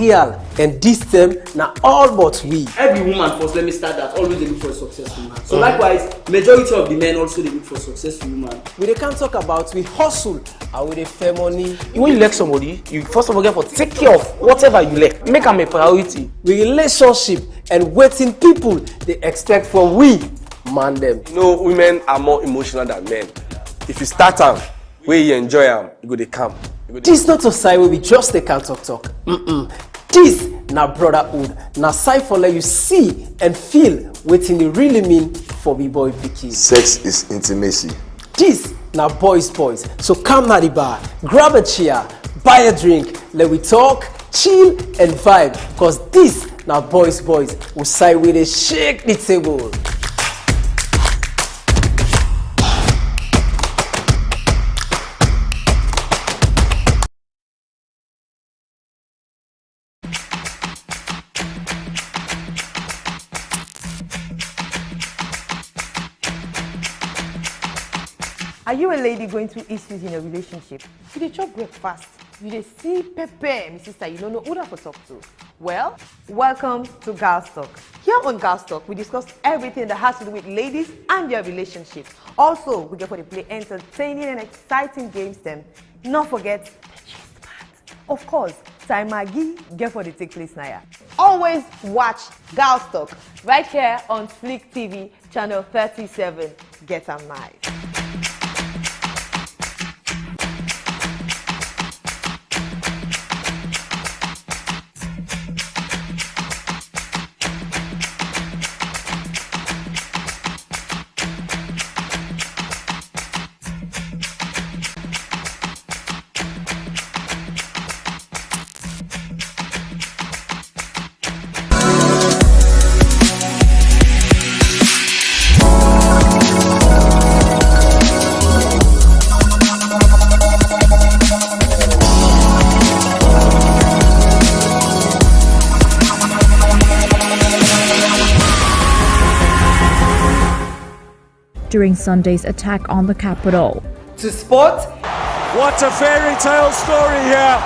real, and this them now all but we. Every woman first, let me start that, always they look for a successful man. So likewise, majority of the men also they look for successful woman. We can't talk about we hustle and we dey fair money. When you like somebody, you first of all get for take care of whatever you like. Make them a priority. We relationship and waiting people they expect from we man them. No, women are more emotional than men. If you start them, where you enjoy them, you go they come. This not a side where we just they can't talk. This na brotherhood. Na side for let you see and feel waiting they really mean for we boy pikin. Sex is intimacy. This na boys. So come na the bar, grab a chair, buy a drink, let we talk, chill and vibe. Cause this na boys who side with they shake the table. Are you a lady going through issues in a relationship? You dey chop breakfast, you dey see pepper, my sister, you don't know who to talk to. Well, welcome to Girls Talk. Here on Girls Talk, we discuss everything that has to do with ladies and their relationships. Also, we get for the play entertaining and exciting games them. Not forget the gist part. Of course, Time Maggie get for the take place now. Always watch Girls Talk right here on Slik TV, channel 37. Get them live. During Sunday's attack on the Capitol. To sport, what a fairy tale story here.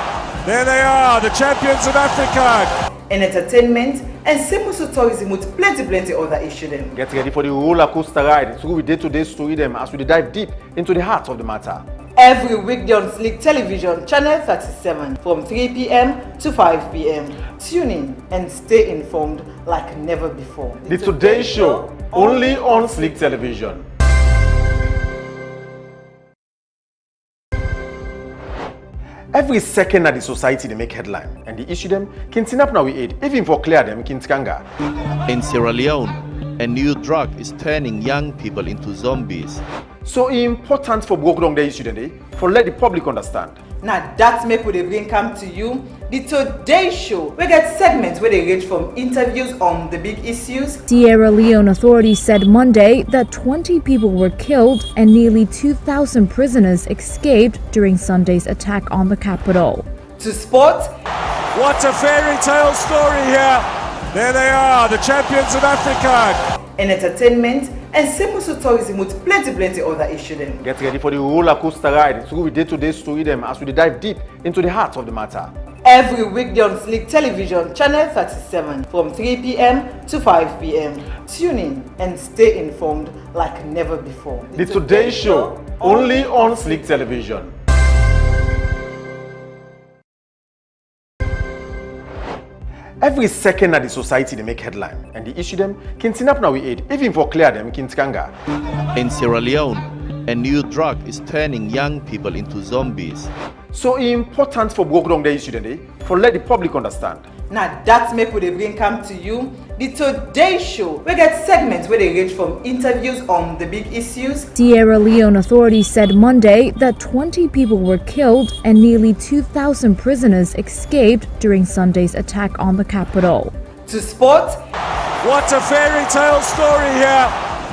There they are, the champions of Africa. and entertainment, and simple tourism with plenty other issues them. Get ready for the roller coaster ride through the day-to-day story them as we dive deep into the heart of the matter. Every weekday on Slik Television, channel 37, from 3 p.m. to 5 p.m. Tune in and stay informed like never before. The Today Show, only on Slik Television. Every second that the society they make headline and the issue them can tin up now we aid, even for clear them can skanga. In Sierra Leone, a new drug is turning young people into zombies. So important for broke down the issue today, for let the public understand. Now that make we bring come to you the Today Show. We get segments where they range from interviews on the big issues. Sierra Leone authorities said Monday that 20 people were killed and nearly 2,000 prisoners escaped during Sunday's attack on the Capitol. To sport, what a fairy tale story here. There they are, the champions of Africa. And entertainment, and simple tourism with plenty other issues them. Get ready for the roller coaster ride through the day-to-day story them as we dive deep into the heart of the matter. Every weekday on Slik Television, channel 37, from 3 p.m. to 5 p.m. Tune in and stay informed like never before. The Today Show, only on Slik Television. Every second that the society they make headline and the issue them can tin up now we aid, even for clear them can skanga. In Sierra Leone, a new drug is turning young people into zombies. So important for broke down the issue today, for let the public understand. Now that make we bring come to you the Today Show. We get segments where they range from interviews on the big issues. Sierra Leone authorities said Monday that 20 people were killed and nearly 2,000 prisoners escaped during Sunday's attack on the Capitol. To sport, what a fairy tale story here.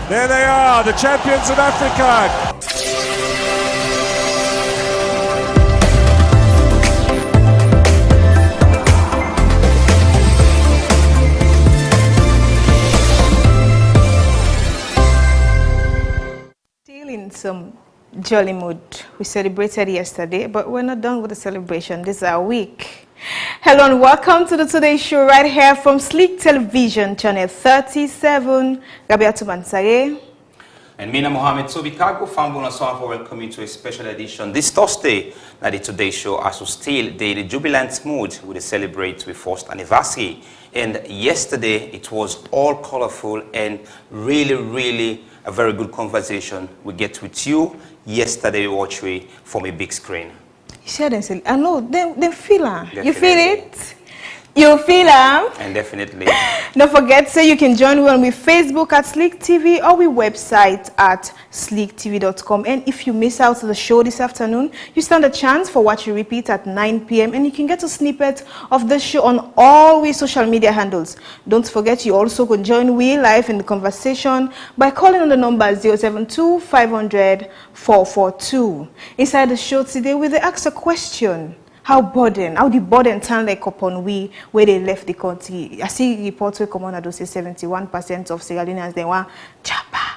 There they are, the champions of Africa. In some jolly mood. We celebrated yesterday, but we're not done with the celebration. This is our week. Hello and welcome to the Today Show right here from Slik Television, channel 37. Gabriatu Mansare. And Mina Mohammed Sobikago Fambuna Song for welcoming to a special edition this Thursday. Now the Today Show as we still the jubilant mood with celebrate with first anniversary. And yesterday it was all colorful and really a very good conversation we get with you. Yesterday we watched we from a big screen. Share them, I know, they feel it. You feel it? You feel it? And definitely. Don't forget, so you can join me on Facebook at Slik TV or we website at sliktv.com. And if you miss out the show this afternoon, you stand a chance for what you repeat at 9 p.m. and you can get a snippet of the show on all we social media handles. Don't forget, you also can join we live in the conversation by calling on the number 072 500 442. Inside the show today, we ask a question. How the burden turn like upon we where they left the country. I see reports where come on and say 71% of Sierra Leoneans they want chapa.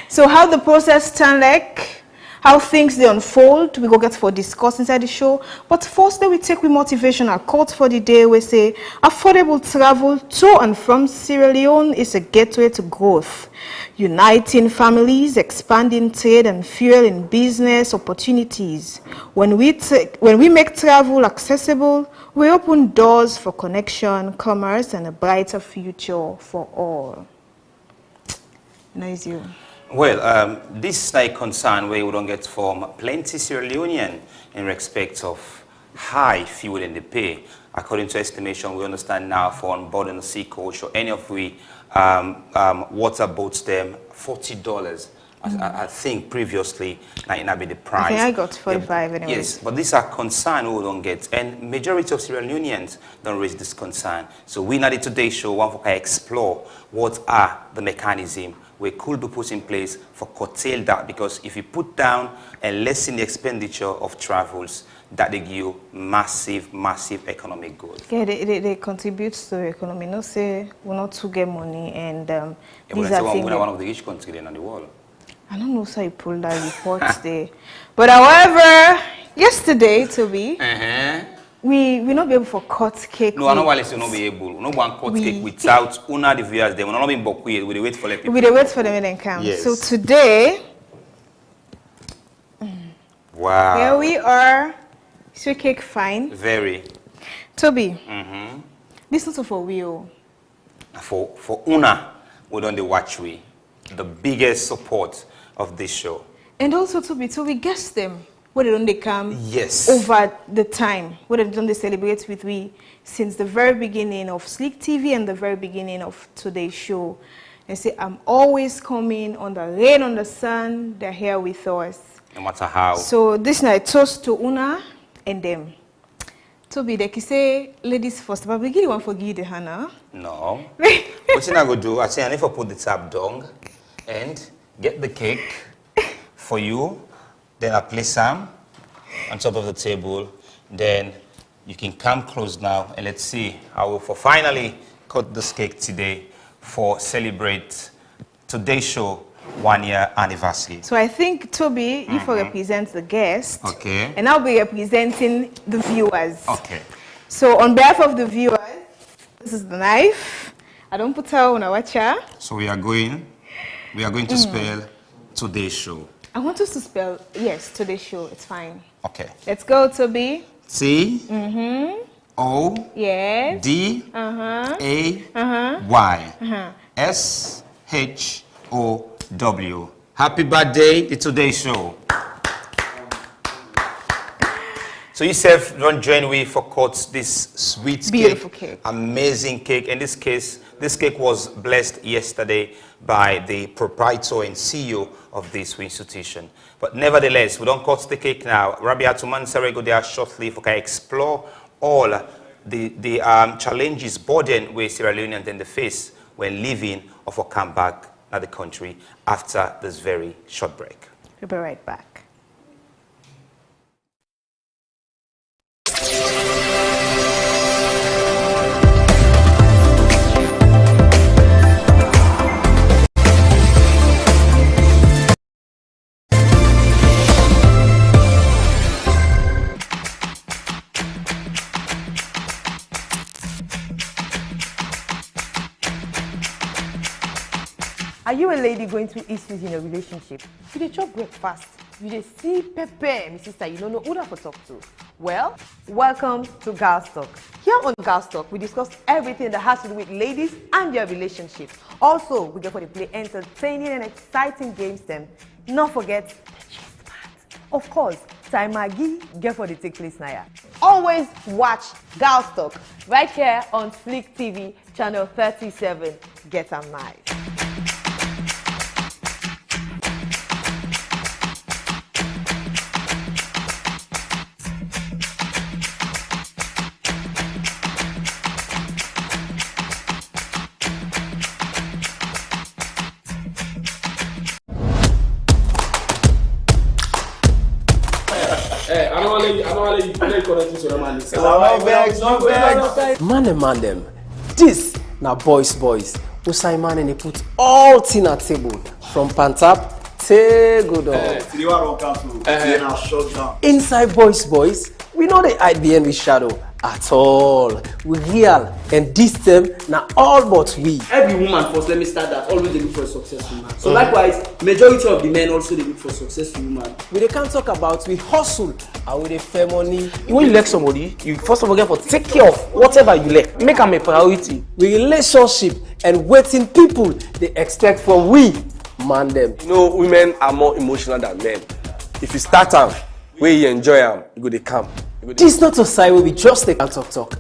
So how the process turn like, how things they unfold, we go get for discuss inside the show. But first, we take with motivational quote for the day. We say affordable travel to and from Sierra Leone is a gateway to growth, uniting families, expanding trade and fueling business opportunities. When we make travel accessible, we open doors for connection, commerce, and a brighter future for all. Nice you. Well, this is a concern where we don't get from plenty Sierra Leonean in respect of high fuel in the pay. According to estimation, we understand now for on board on the sea coach or any of we water boats them $40. I think previously that be the price. I think I got 45 anyway. Yes, but these are concerns we don't get, and majority of Sierra Leoneans don't raise this concern. So we now the Today Show want to explore what are the mechanisms we could be put in place for curtail that, because if you put down and lessen the expenditure of travels, that they give you massive economic growth. Yeah, they contribute to the economy. No say we not to get money and these are things. We're one of the rich countries in the world. I don't know so you pulled that report there. But however, yesterday Toby, we not be able for cut cake. No, I know why you not be able. No one cut cake without una the viewers. They will not be bokuye. We wait for the people. We wait for them and then come. Yes. So today, wow. Here we are. Sweet cake fine. Very. Toby. This is for we. For una, we don't watch we. The biggest support of this show. And also Toby, so we guess them. Where don't they come? Yes. Over the time. Where don't they celebrate with we since the very beginning of Slik TV and the very beginning of today's show. And say, I'm always coming on the rain, on the sun. They're here with us. No matter how. So this night, toast to Una and them. Toby, they can say ladies first, but we really want to forgive the Hannah. No. What I go do, I say I need to put the tap down and get the cake for you. Then I place some on top of the table. Then you can come close now and let's see how we'll finally cut this cake today for celebrate today's show 1 year anniversary. So I think Toby, you represent the guest. Okay. And I'll be representing the viewers. Okay. So on behalf of the viewers, this is the knife. I don't put her on a watcher. So we are going to spell today's show. I want us to spell, yes, today's show. It's fine. Okay. Let's go, Toby. T O Yes. D A Y S H O W. Happy birthday, the Today Show. So yourself don't join me for cut this sweet Beautiful cake. Amazing cake. In this case, this cake was blessed yesterday by the proprietor and CEO of this institution. But nevertheless, we don't cut the cake now. Rabiatu Mansare go there shortly for can explore all the challenges, burden where Sierra Leoneans then the face when living or for come back at the country after this very short break. We'll be right back. Are you a lady going through issues in a relationship? You dey chop breakfast, you dey see pepper, my sister, you don't know who to talk to. Well, welcome to Girls Talk. Here on Girls Talk, we discuss everything that has to do with ladies and their relationships. Also, we get for the play entertaining and exciting games them. Not forget the gist part. Of course, time Maggie get for the take place now. Always watch Girls Talk right here on Slik TV, channel 37. Get them nice. Man them. This na boys. Usai man and they put all thing at table from Pantap to Godon. Inside boys, we know they hide behind with shadow at all. We real and this them na all but we. Every woman first, let me start that, always they look for a successful man. So likewise, majority of the men also they look for a successful woman. We can't talk about we hustle and we dey fair money. When you like somebody, you first of all get for take care of whatever you like. Make them a priority. We relationship and waiting people they expect from we man them. You know, women are more emotional than men. If you start them, where you enjoy them, you go they come. This not a side where we just take and talk.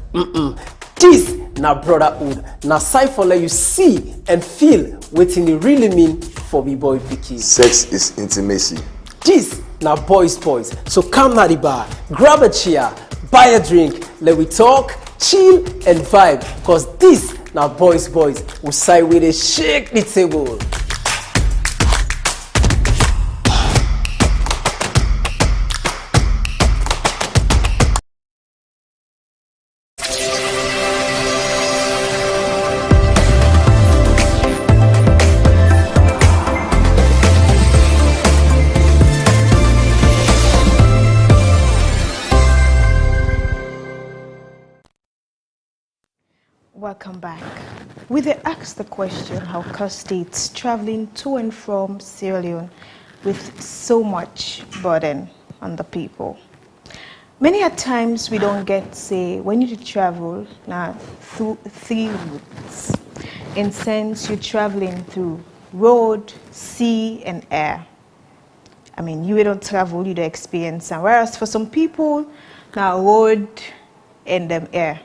This na brotherhood. Na side for let you see and feel what it really mean for me boy picky. Sex is intimacy. This na boys. So come na the bar, grab a chair, buy a drink, let we talk, chill and vibe. Cause this na boys. We side with a shake the table. Welcome back. We asked the question how car states traveling to and from Sierra Leone with so much burden on the people. Many a times we don't get, say, when you travel now through 3 routes. In sense, you're traveling through road, sea, and air. I mean, you don't travel, you don't experience. And whereas for some people, now road and air.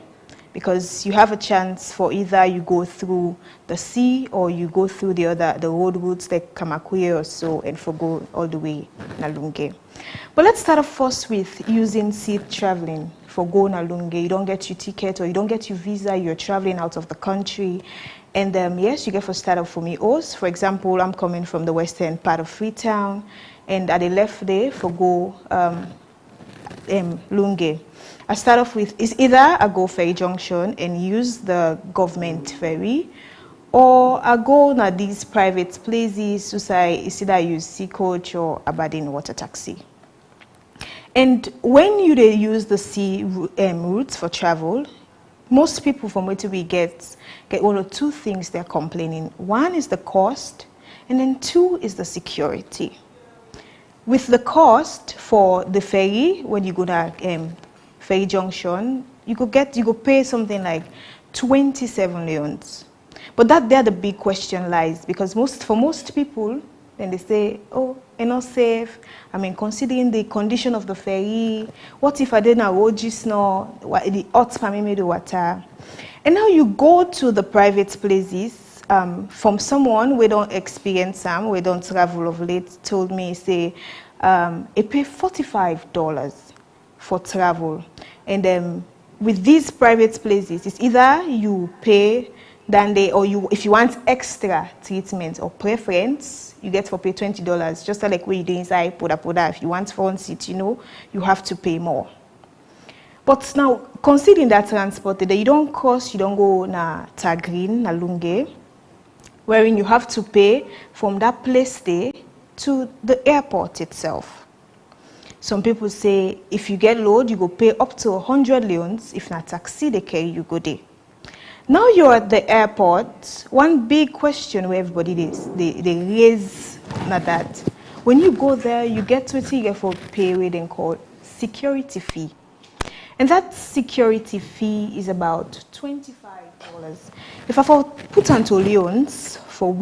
Because you have a chance for either you go through the sea or you go through the road routes like Kamakwe or so and for go all the way Nalunge. But let's start off first with using sea traveling for go Nalunge. You don't get your ticket or you don't get your visa, you're traveling out of the country. And yes, you get for start off for me. Also, for example, I'm coming from the western part of Freetown and at the left there for go Lunge. I start off with, is either I go ferry junction and use the government ferry, or I go to these private places to say, it's either I use sea coach or Aberdeen water taxi. And when you use the sea routes for travel, most people from where we get one or 2 things they're complaining. One is the cost, and then 2 is the security. With the cost for the ferry, when you go to ferry junction, you go pay something like 27 leons. But there the big question lies, because for most people, then they say, oh, it's not safe. I mean, considering the condition of the ferry, what if I didn't road just now, the hot maybe the water. And now you go to the private places, from someone we don't experience them, we don't travel of late, told me, say, it pay $45 for travel. And with these private places, it's either you pay or if you want extra treatment or preference, you get for pay $20. Just like what you do inside Poda. If you want front seat, you have to pay more. But now, considering that transport, you don't go na Tagrin, na Lunge, wherein you have to pay from that place there to the airport itself. Some people say if you get load, you go pay up to 100 leons. If not taxi, they carry you go there. Now you're at the airport. One big question where everybody they raise not that. When you go there, you get to you get for pay what they call security fee. And that security fee is about $25. If I put onto loans for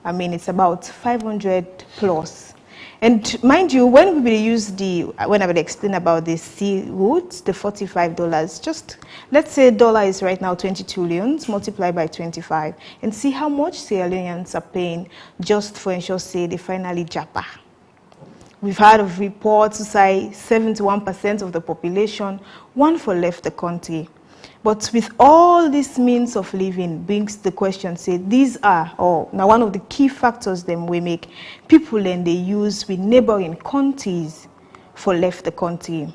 I mean it's about 500 plus. And mind you, when we use when I would explain about the sea route, the $45, just let's say dollar is right now 22 leones, multiply by 25, and see how much Sierra Leoneans are paying just for ensure say they finally japa. We've heard of reports to say 71% of the population want for left the country. But with all these means of living brings the question, say, these are, now one of the key factors them we make people and they use with neighboring countries for left the country.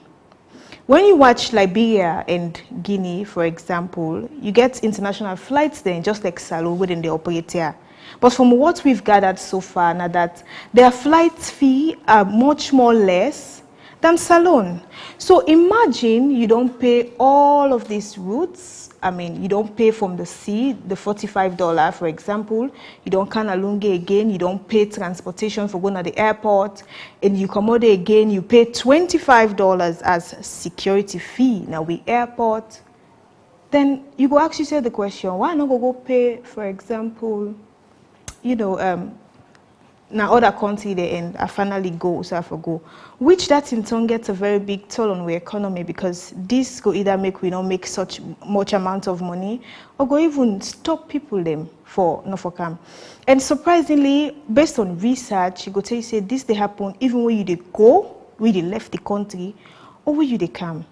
When you watch Liberia and Guinea, for example, you get international flights there, just like Salou within the operate here. But from what we've gathered so far, now that their flight fee are much more less than Salon. So imagine you don't pay all of these routes. I mean, you don't pay from the sea, the $45, for example. You don't Kanalunge again. You don't pay transportation for going to the airport. And you come out again, you pay $25 as security fee. Now, we airport. Then you go actually say the question, why not go pay, for example, now other country they end I finally go, so I forgo. Which that in turn gets a very big toll on our economy because this go either make we not make such much amount of money or go even stop people them for no for come. And surprisingly, based on research, you go tell you say this they happen even when you they go, when they left the country, or when you they come.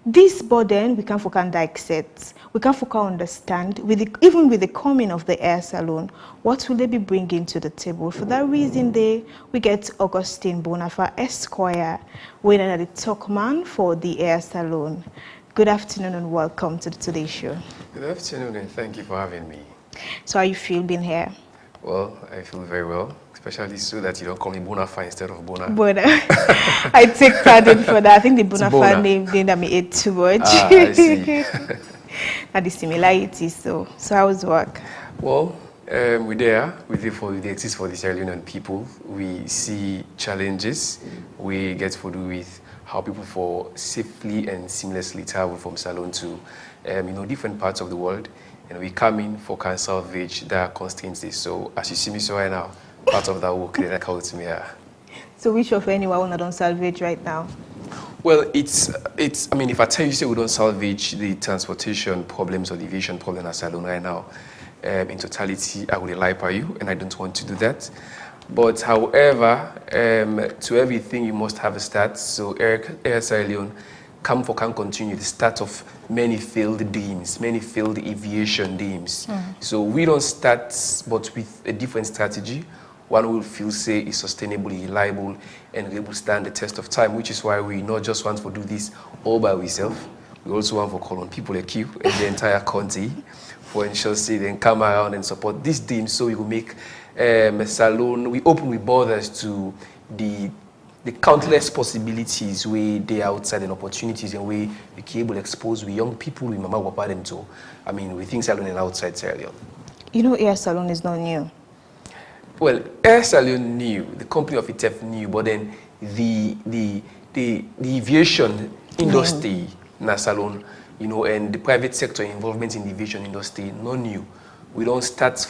This burden we can accept, we can understand, even with the coming of the air salon, what will they be bringing to the table? For that reason, we get Augustine Bonafa Esquire, winner at the talk man for the air salon. Good afternoon and welcome to the Today Show. Good afternoon and thank you for having me. So how you feel being here? Well, I feel very well, especially so that you don't call me Bonafa instead of Bona. Bona. I take pardon for that. I think the Bonafa name didn't me it too much. I see. And the similarities, so how's work? Well, we're there. We exist for the Sierra Leonean people. We see challenges. We get to do with how people for safely and seamlessly travel from Salon to different parts of the world. And we come in for can salvage that constraints this. So as you see me so right now, part of that work that counts me. So which of anyone don't salvage right now? Well, I mean, if I tell you say we don't salvage the transportation problems or the aviation problem at Salon right now, in totality, I would lie by you, and I don't want to do that. But however, to everything you must have a start. So Air Sierra Leone can continue the start of many failed dreams, many failed aviation dreams. So we don't start, but with a different strategy. One will feel say is sustainable, reliable, and able to stand the test of time, which is why we not just want to do this all by ourselves. We also want to call on people like you and the entire country for ensure say they can come around and support this dream so we will make a salon. We open with borders to the countless possibilities where they are outside and opportunities and where we can able to expose we young people we mama wapa them to. I mean, we think salon and outside Sierra Leone. You know, Air Salon is not new. Well, Air Salon new, the company of itself new, but then the aviation industry, na Salon, and the private sector involvement in the aviation industry, not new. We don't start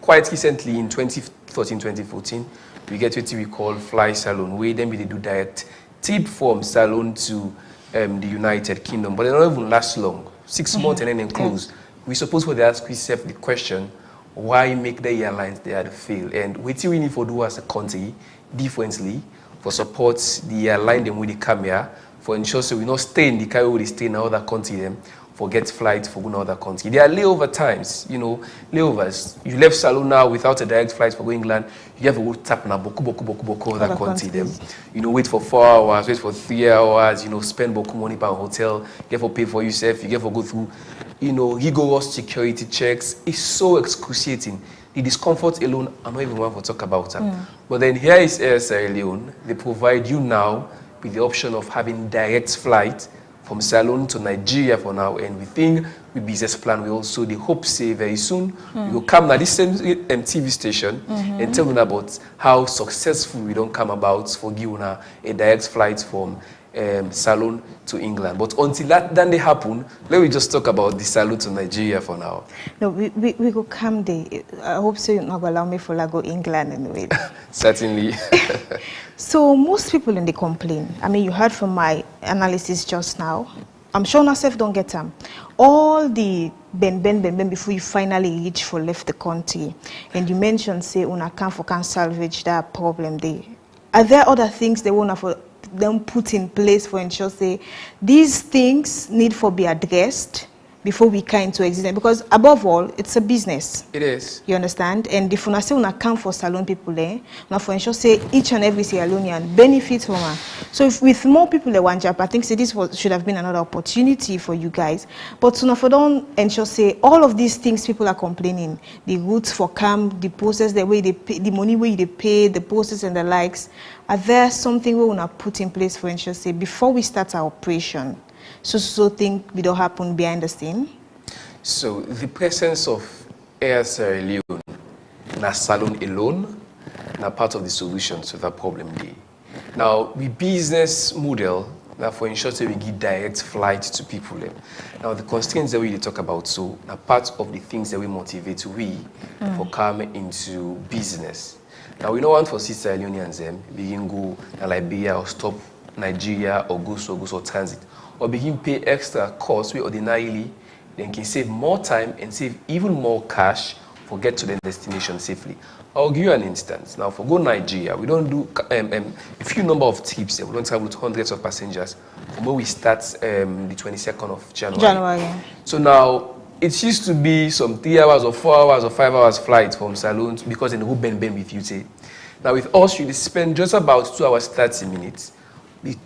quite recently in 2013, 2014, we get what we call Fly Salon, where then we do direct trip from Salon to the United Kingdom, but they don't even last long, 6 months and then close. We suppose for the ask ourselves the question, why make the airlines there to fail? And what we need to do as a country differently for support the airline them with the camera for ensure so we not stay in the carrier where they stay in another country them for get flights for going to other country. There are layover times, layovers. You left Salon now without a direct flight for going England, you have to go tap na boku other country them. Wait for 4 hours, wait for 3 hours, spend boku money per hotel, you have to pay for yourself, you have to go through rigorous security checks. It's so excruciating. The discomfort alone, I don't even want to talk about it. But then here is Air Sierra Leone. They provide you now with the option of having direct flight from salon to Nigeria for now, and we think with business plan we also the hope say very soon we will come at this same TV station and tell you about how successful we don't come about for give a direct flight from salon to England. But until that then they happen, let me just talk about the salon to Nigeria for now. No, we go come there. I hope so you're not going to allow me for go England anyway. Certainly. So most people in the complain. I mean, you heard from my analysis just now. I'm sure myself don't get them. All the ben before you finally reach for left the country. And you mentioned say una can salvage that problem there. Are there other things they want for them put in place for ensure say these things need for be addressed before we come into existence? Because above all, it's a business. It is. You understand? And if una say una come for salon people there, now for ensure say each and every Sierra Leonean benefits from her. So if with more people at one job, I think say this should have been another opportunity for you guys. But so now for don't ensure say all of these things people are complaining, the routes for camp, the process, the way they pay, the money where they pay, the process and the likes. Are there something we wanna put in place for ensure say before we start our operation? So thing we don't happen behind the scene? So the presence of Air Sierra Leone na salon alone na part of the solution to that problem there. Now the business model now for ensure that we give direct flight to people. Now the constraints that we talk about so are part of the things that we motivate we for come into business. Now we don't want for Sierra Leoneans begin go to Liberia or stop Nigeria or go so transit. Or begin pay extra costs we ordinarily then can save more time and save even more cash for get to the destination safely. I'll give you an instance. Now for go Nigeria, we don't do a few number of trips. We don't travel with hundreds of passengers from where we start the 22nd of January. So now it used to be some 3 hours or 4 hours or 5 hours flight from Salon because they go Ben with you say. Now with us you spend just about 2 hours 30 minutes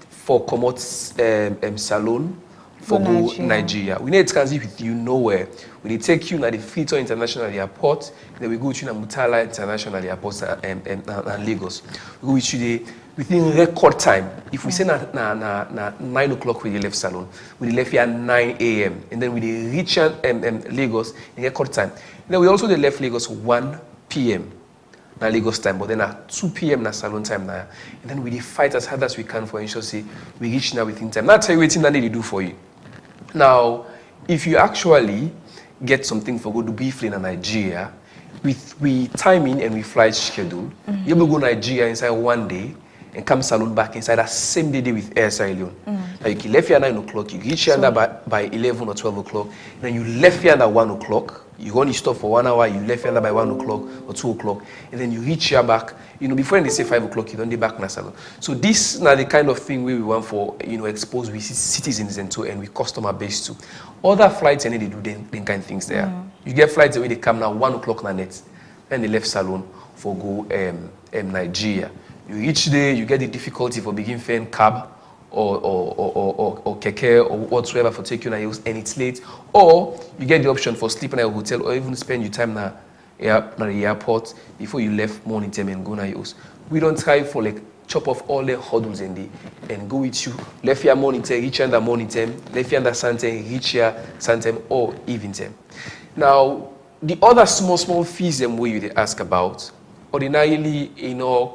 for Comot Salon for go Nigeria. We need to transit with you nowhere. We need to take you to the Freetown International Airport, then we go to Mutala International Airport and Lagos. We go with you there within record time. If we say na 9 o'clock we left Salon, we left here at 9 a.m. and then we reach Lagos in record time. Then we also left Lagos 1 p.m. na Lagos time, but then at 2 p.m. na Salon time now. And then we fight as hard as we can for ensure say we reach now within time. Now tell you what that they do for you. Now, if you actually get something for go to be flying in Nigeria, with timing and with flight schedule, you will go Nigeria inside 1 day and come Salon back inside that same day with Air Sierra Leone. Now you can left here at 9 o'clock, you reach here by 11 or 12 o'clock, then you left here at 1 o'clock. You only stop for 1 hour, you left here by 1 o'clock or 2 o'clock, and then you reach here back, before they say 5 o'clock, you don't be back in the Salon. So this is now the kind of thing we want for, expose we citizens into and we customer base to. Other flights, and they do them kind of things there. You get flights where they come now 1 o'clock na net, and they left Salon for go Nigeria. You reach there, you get the difficulty for begin flying cab, or keke or whatsoever for take you na use and it's late, or you get the option for sleeping at a hotel or even spend your time na the airport before you left morning time and go na use. We don't try for like chop off all the hurdles and go with you left here morning time, reach here morning time, left here sun time, reach here sun time or evening time. Now the other small fees them where you ask about ordinarily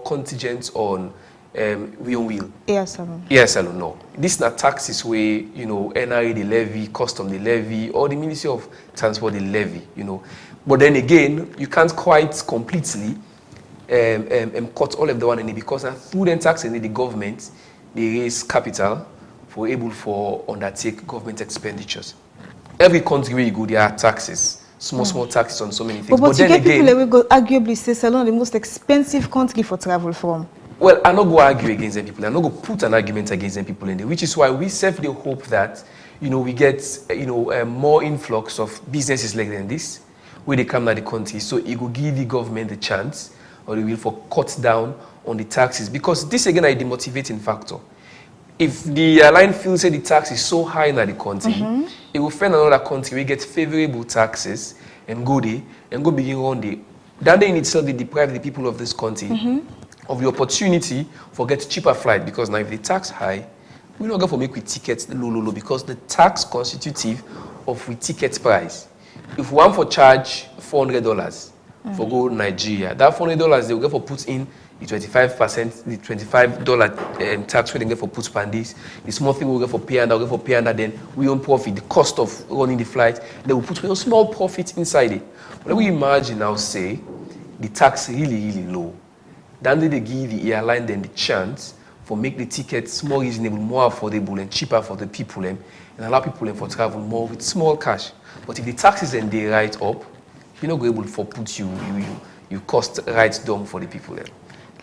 contingent on wheel. Yes, Salon, no. This is not taxes where, NRA the levy, custom the levy, or the Ministry of Transport the levy, But then again, you can't quite completely cut all of the one in it because through the tax and the government, they raise capital for able for undertake government expenditures. Every country where you go, there are taxes. Small taxes on so many things. But you get people that will go arguably say Salon the most expensive country for travel from. Well, I'm not going to argue against them people. I'm not going to put an argument against them people in there, which is why we safely hope that, we get, more influx of businesses like this, where they come to the country. So it will give the government the chance, or they will for cut down on the taxes. Because this, again, is the motivating factor. If the airline feels that the tax is so high in the country, it will find another country where get favorable taxes and go there, and go begin on there. That in itself, they deprive the people of this country of the opportunity for get cheaper flight, because now if the tax high, we don't go for make with tickets low because the tax constitutive of with ticket price. If one for charge $400 for go Nigeria, that $400 they will get for put in the 25%, the $25 tax rate they get for put on this. The small thing we will get for pay and we'll get for pay and then we own profit, the cost of running the flight, they will put a small profit inside it. But we imagine now say the tax really low. Then they give the airline then the chance for make the tickets more reasonable, more affordable and cheaper for the people and allow people for travel more with small cash. But if the taxes and they write up, you're not able for put you cost right down for the people then.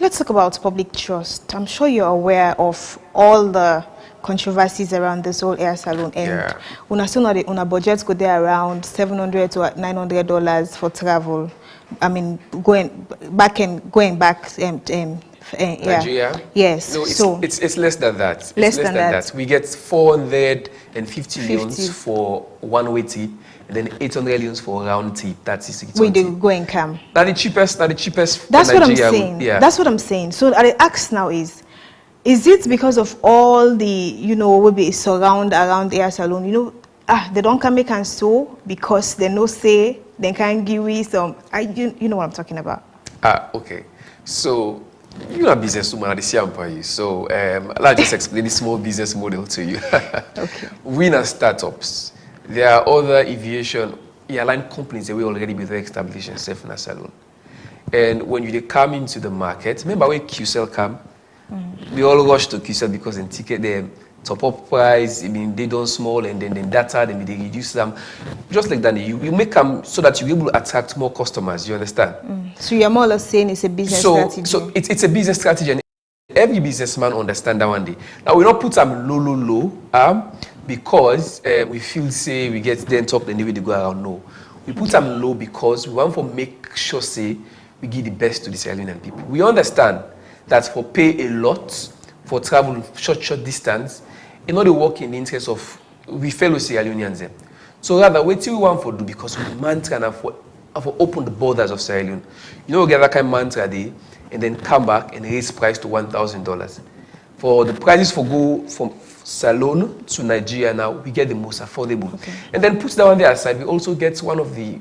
Let's talk about public trust. I'm sure you're aware of all the controversies around this whole air saloon, and una budgets go there around $700 to $900 for travel. I mean, going back. Nigeria? Yes. No, it's less than that. Less than that. We get 450 millions for one-way tip, and then 800 millions for round tip. That's it. We do go and come. Not the cheapest. That's what I'm saying. Yeah. That's what I'm saying. So the ask now is it because of all the will be surround around air saloon? They don't come make and so because they no say they can give you some. You know what I'm talking about. Okay. So you're a businesswoman at the CMPI. So I'll just explain the small business model to you. Okay. We are startups. There are other aviation airline companies that we already be there established and safe in a saloon. And when you come into the market, remember when QCell come, we all rush to QCell because in ticket they top up price, I mean they don't small and then data, then they reduce them. Just like that, you make them so that you're able to attract more customers, you understand? So you're more or less saying it's a business strategy. So it's a business strategy and every businessman understand that one day. Now we don't put them low, because we feel say we get them top and the way they go around. No. We put them low because we want to make sure say we give the best to the Sierra Leonean people. We understand that for pay a lot for travel short distance, in order to work in the interest of we fellow Sierra Leoneans. So rather, what we want to do because we mantra and for open the borders of Sierra Leone. We get that kind of mantra there and then come back and raise price to $1,000. For the prices for go from Salone to Nigeria now, we get the most affordable. Okay. And then put that on the other side, we also get one of the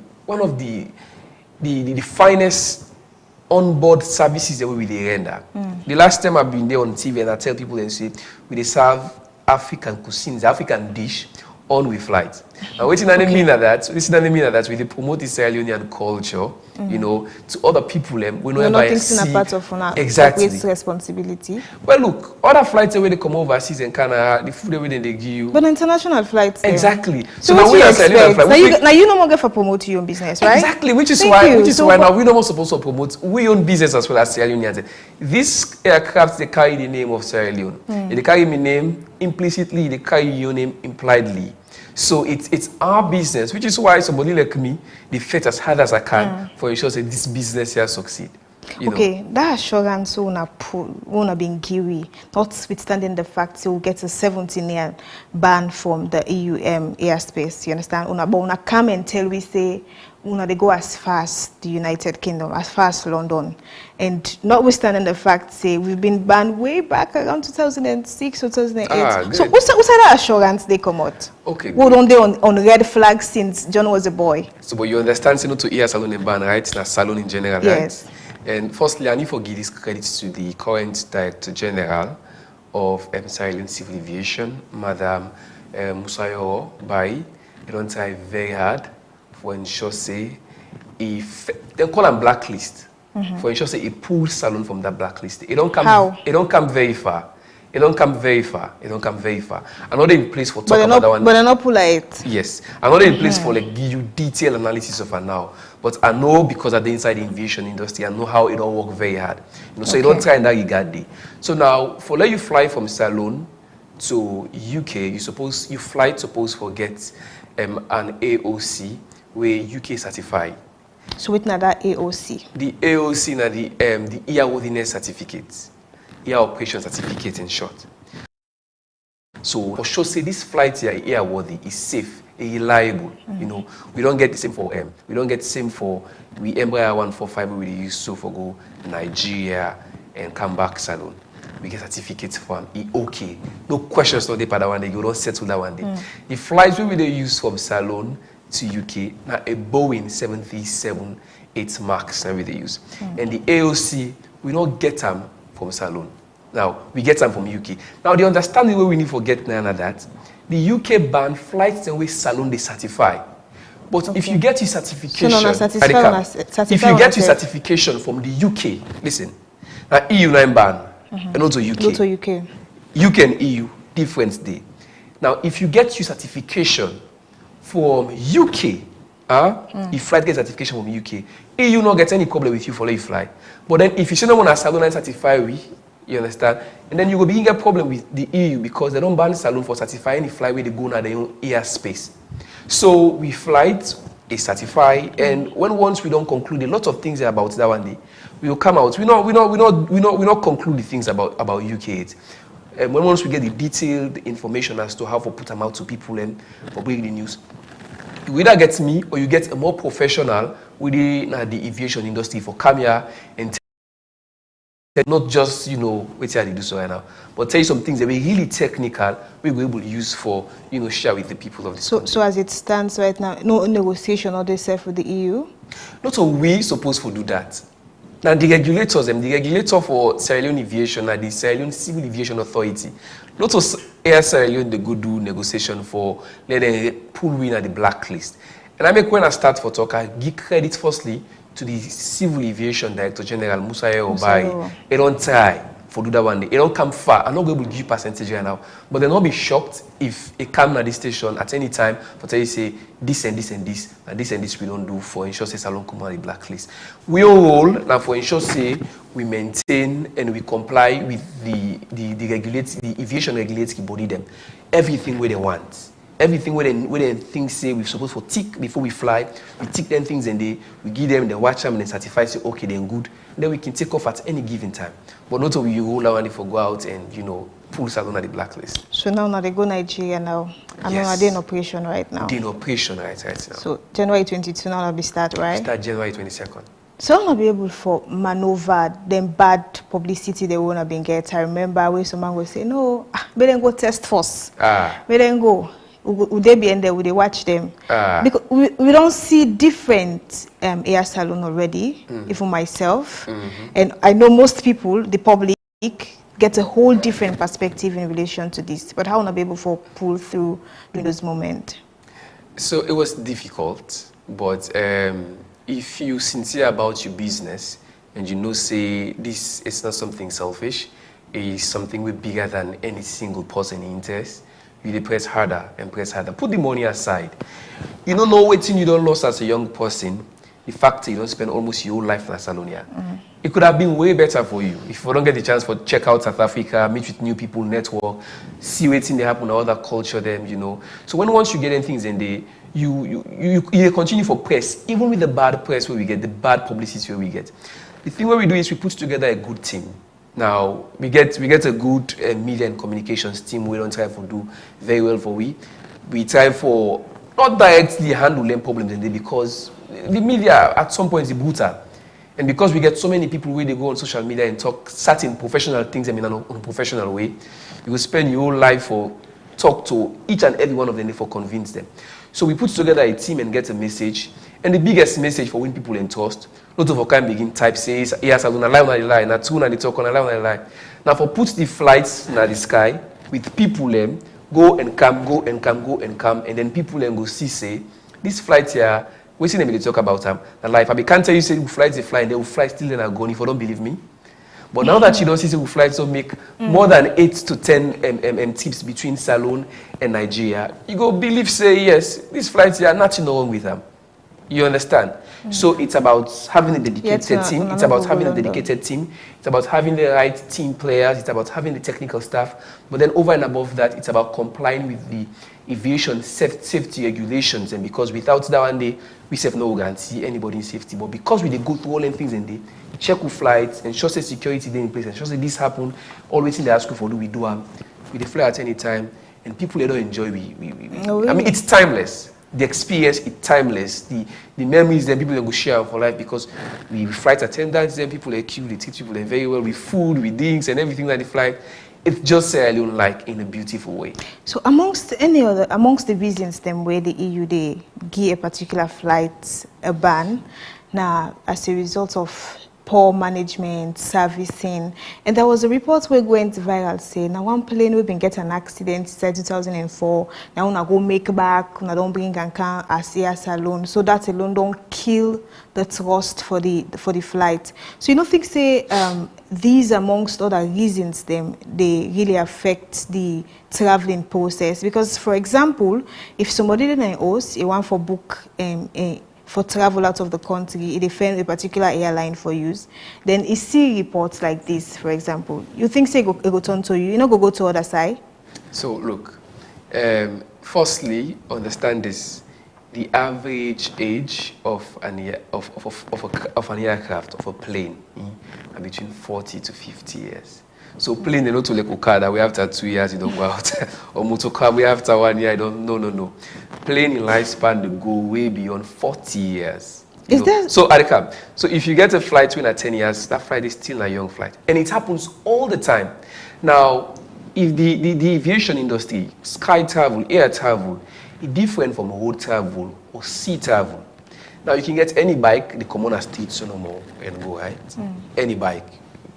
finest on-board services that we render. The last time I've been there on TV and I tell people and say, we serve African cuisines, African dish on with flight. Now, what does mean that we promote the Sierra Leonean culture, to other people. We know not thinking a part of exactly responsibility. Well, look, other flights where they come overseas and Canada, the food where they give you. But international flights. Exactly. So now we are Sierra Leonean. Now you no longer for promote your own business, right? Exactly. Which is why now we don't supposed to promote we own business as well as Sierra Leoneans. These aircraft they carry the name of Sierra Leone. They carry my name implicitly. They carry your name impliedly. So it's our business, which is why somebody like me, they fight as hard as I can for ensure that this business here succeed. Okay, that assurance won't have been given, notwithstanding the fact you'll get a 17-year ban from the EU airspace. You understand? But una come and tell we say they go as far as the United Kingdom, as far as London. And notwithstanding the fact, say, we've been banned way back around 2006 or 2008. So what's that assurance they come out? Okay. What on they on red flag since John was a boy? So, but you understand, to air salon and ban, right? It's salon in general, yes. Right? And firstly, I need to give this credit to the current Director General of Sierra Leone Civil Aviation, Madam Musayo Bai. They don't try very hard for ensure say if they call them blacklist for ensure say it pulls salon from that blacklist. It don't come. How? It don't come very far. It don't come very far. Another in place for talk about that one. But they're not pull it. Yes. Another in place for like give you detailed analysis of it now. But I know because of the inside the aviation industry, I know how it all work very hard. So you don't try in that regard there. So now for let you fly from Salone to UK, you flight supposed to get an AOC where UK certified. So what's that AOC? The AOC na the airworthiness certificate. Air operation certificate in short. So for sure say this flight here airworthy is safe, reliable. We don't get the same for we don't get the same for we Embraer 145 we use so for go Nigeria and come back Salone. we get certificates for him. Okay, no questions, no day for that one day. You don't settle that one day. The flights we they use from Salon to UK now a Boeing 737-8 Max now we they use, and the AOC we don't get them from Salon. Now we get them from UK. Now the understanding where we need to get none of that. The UK ban flights and way Salon they certify. But if you get your certification, if you get your certification from the UK, listen, now EU 9 ban, and also UK. Also UK. UK and EU, different day. Now, if you get your certification from UK, if flight gets certification from UK, EU not get any problem with you for you fly. But then if you say no one has Salon and certify we, you understand? And then you will be in a problem with the EU because they don't ban Salon for certifying the flight where they go now their own airspace. So we flight, they certify, and once we don't conclude a lot of things about that one day, we will come out. We not conclude the things about UK. And once we get the detailed information as to how to put them out to people and for breaking the news, you either get me or you get a more professional within the aviation industry for come here and not just, wait till I do so right now, but tell you some things that we really technical, we will able to use for, share with the people of this country. So as it stands right now, no negotiation or they say for the EU? Not so we supposed to do that. Now the regulators, the regulator for Sierra Leone Aviation and the Sierra Leone Civil Aviation Authority, not so Air Sierra Leone they go do negotiation for let them pull in at the blacklist. And I make when I start for talk, I give credit firstly to the Civil Aviation Director General Musaye Obai. They don't try for do that one day. They don't come far. I'm not going to give you percentage right now, but they'll not be shocked if it come at this station at any time for tell you say this and this and this and this and this we don't do for ensure say Salon come on the blacklist. We all now for ensure say we maintain and we comply with the aviation regulatory body them everything where they want. Everything where they think say we're supposed to tick before we fly, we tick them things and we give them, they watch them and they certify, say okay, then good. And then we can take off at any given time. But not we roll out and for go out and pull Salon at the blacklist. So now they go Nigeria now. I mean, are they in operation right now? They're in operation right now. So January 22 now will be start, right? Start January 22nd. So I'm not be able for maneuver them bad publicity they wanna be get. I remember where someone will say, no, we then go test first. We then go. Would they be in there? Would they watch them? Because we don't see different air Salon already, even myself. And I know most people, the public, get a whole different perspective in relation to this. But how will I be able to pull through in those moments? So it was difficult, but if you're sincere about your business and say this is not something selfish, it's something way bigger than any single person interest, you press harder and press harder. Put the money aside. You don't know what you don't lose as a young person. The fact that you don't spend almost your whole life in Salonia. It could have been way better for you if you don't get the chance for check out South Africa, meet with new people, network, see what's in there happen in other culture them, So once you get in things and you continue for press, even with the bad press where we get, the bad publicity where we get. The thing where we do is we put together a good team. Now, we get a good media and communications team. We don't try to do very well for we. We try for not directly handle them problems in there because the media at some point is brutal. And because we get so many people where they go on social media and talk certain professional things in a professional way, you will spend your whole life for talk to each and every one of them for convince them. So we put together a team and get a message. And the biggest message for when people entrust, lot of kind begin type says, yes, I'm gonna lie, now two na the talk on a lie. Now for put the flights in the sky with people go and come, and then people go see say, this flight here, we see them they talk about them. And life, I can't tell you say who flights they fly, and they will fly still and are gone if you don't believe me. But now that you don't see who flights so make more than 8 to 10 tips between Salon and Nigeria, you go believe say yes, these flights here, nothing wrong with them. You understand? So it's about having a dedicated team. It's about having a dedicated team. It's about having the right team players. It's about having the technical staff. But then over and above that, it's about complying with the aviation safety regulations. And because without that one day, we have no guarantee anybody's safety. But because we go through all them things and they check with flights, ensure say security they in place, ensure say this happen, always in the ask for do we do we fly at any time, and people they don't enjoy. I mean, it's timeless. the experience is timeless. The memories that people will share for life, because we flight attendants, then people are cute, they teach people very well with food, with drinks and everything like the flight. It's just Sierra Leone like in a beautiful way. So amongst the reasons them where the EU they give a particular flight a ban, now as a result of poor management, servicing, and there was a report where went viral saying now one plane we've been get an accident since 2004. Now I go make back, I don't bring Gankan as alone. So that alone don't kill the trust for the flight. So you don't think say these amongst other reasons them they really affect the traveling process? Because for example, if somebody didn't host you want for book for travel out of the country, they find a particular airline for use, then you see reports like this, for example. You think say it go turn to you know go to other side? So look, firstly, understand this. The average age of an aircraft, of a plane, are between 40 to 50 years. So plane, they not to like Okada, we after 2 years, you don't go out. Or motorcar, we after 1 year, I don't, no. Plane in lifespan, they go way beyond 40 years. Is there? So, Arika, so if you get a flight within 10 years, that flight is still a young flight. And it happens all the time. Now, if the aviation industry, sky travel, air travel, is different from road travel or sea travel. Now, you can get any bike, the common street, so no more, and go, right? Any bike.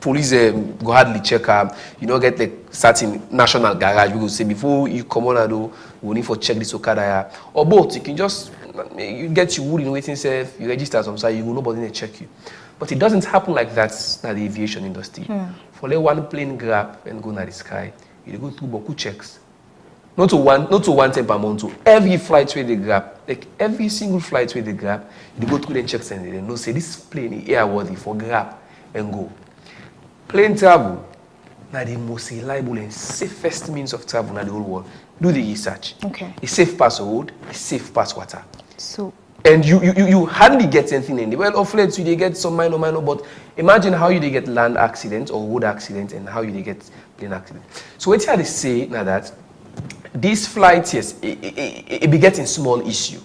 Police go hardly check up. You don't get like certain national garage. We will say before you come on and do, we need for check this Okada. Or both. You can just you get your wood in waiting safe. You register some side. You will nobody will check you. But it doesn't happen like that in the aviation industry. For like one plane grab and go to the sky, you go through beaucoup checks. Not to one time per month. To every flight where they grab, like every single flight where they grab, you go through the checks and they know say this plane is airworthy for grab and go. Plane travel, now the most reliable and safest means of travel in the whole world. Do the research. Okay. It's safe past road, it's safe past water. So. And you hardly get anything in there. Well, of late, you get some minor, but imagine how you get land accident or road accident and how you get plane accident. So what they say now that this flight, yes, it be getting small issue.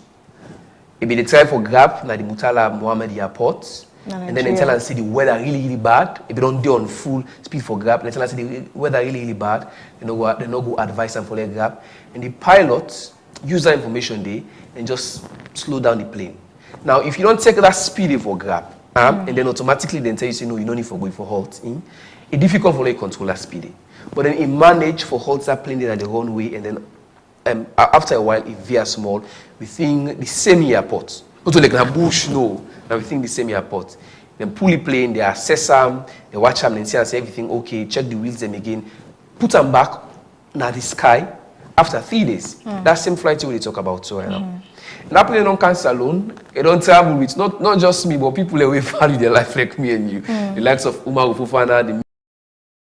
It be the try for grab now the Murtala Mohammed Airport. And then they tell and say the weather really bad. If they don't do on full speed for grab, they tell and say the weather really bad. They no go advise them for their grab. And the pilots use that information there and just slow down the plane. Now, if you don't take that speed for grab, and then automatically then tell you say no, you don't need for going for halt. It's difficult for you to control that speed. But then it manage for halt that plane at the runway, and then after a while it veers small within the same airport. Not like a bush, no. Now we think the same airport. Then pull the plane, they assess them, they watch them and say everything okay, check the wheels them again, put them back now the sky after 3 days. That same flight we talk about so right now. And that plane don't cancel alone, they don't travel with not just me, but people who value their life like me and you. The likes of Umar Ufufana, the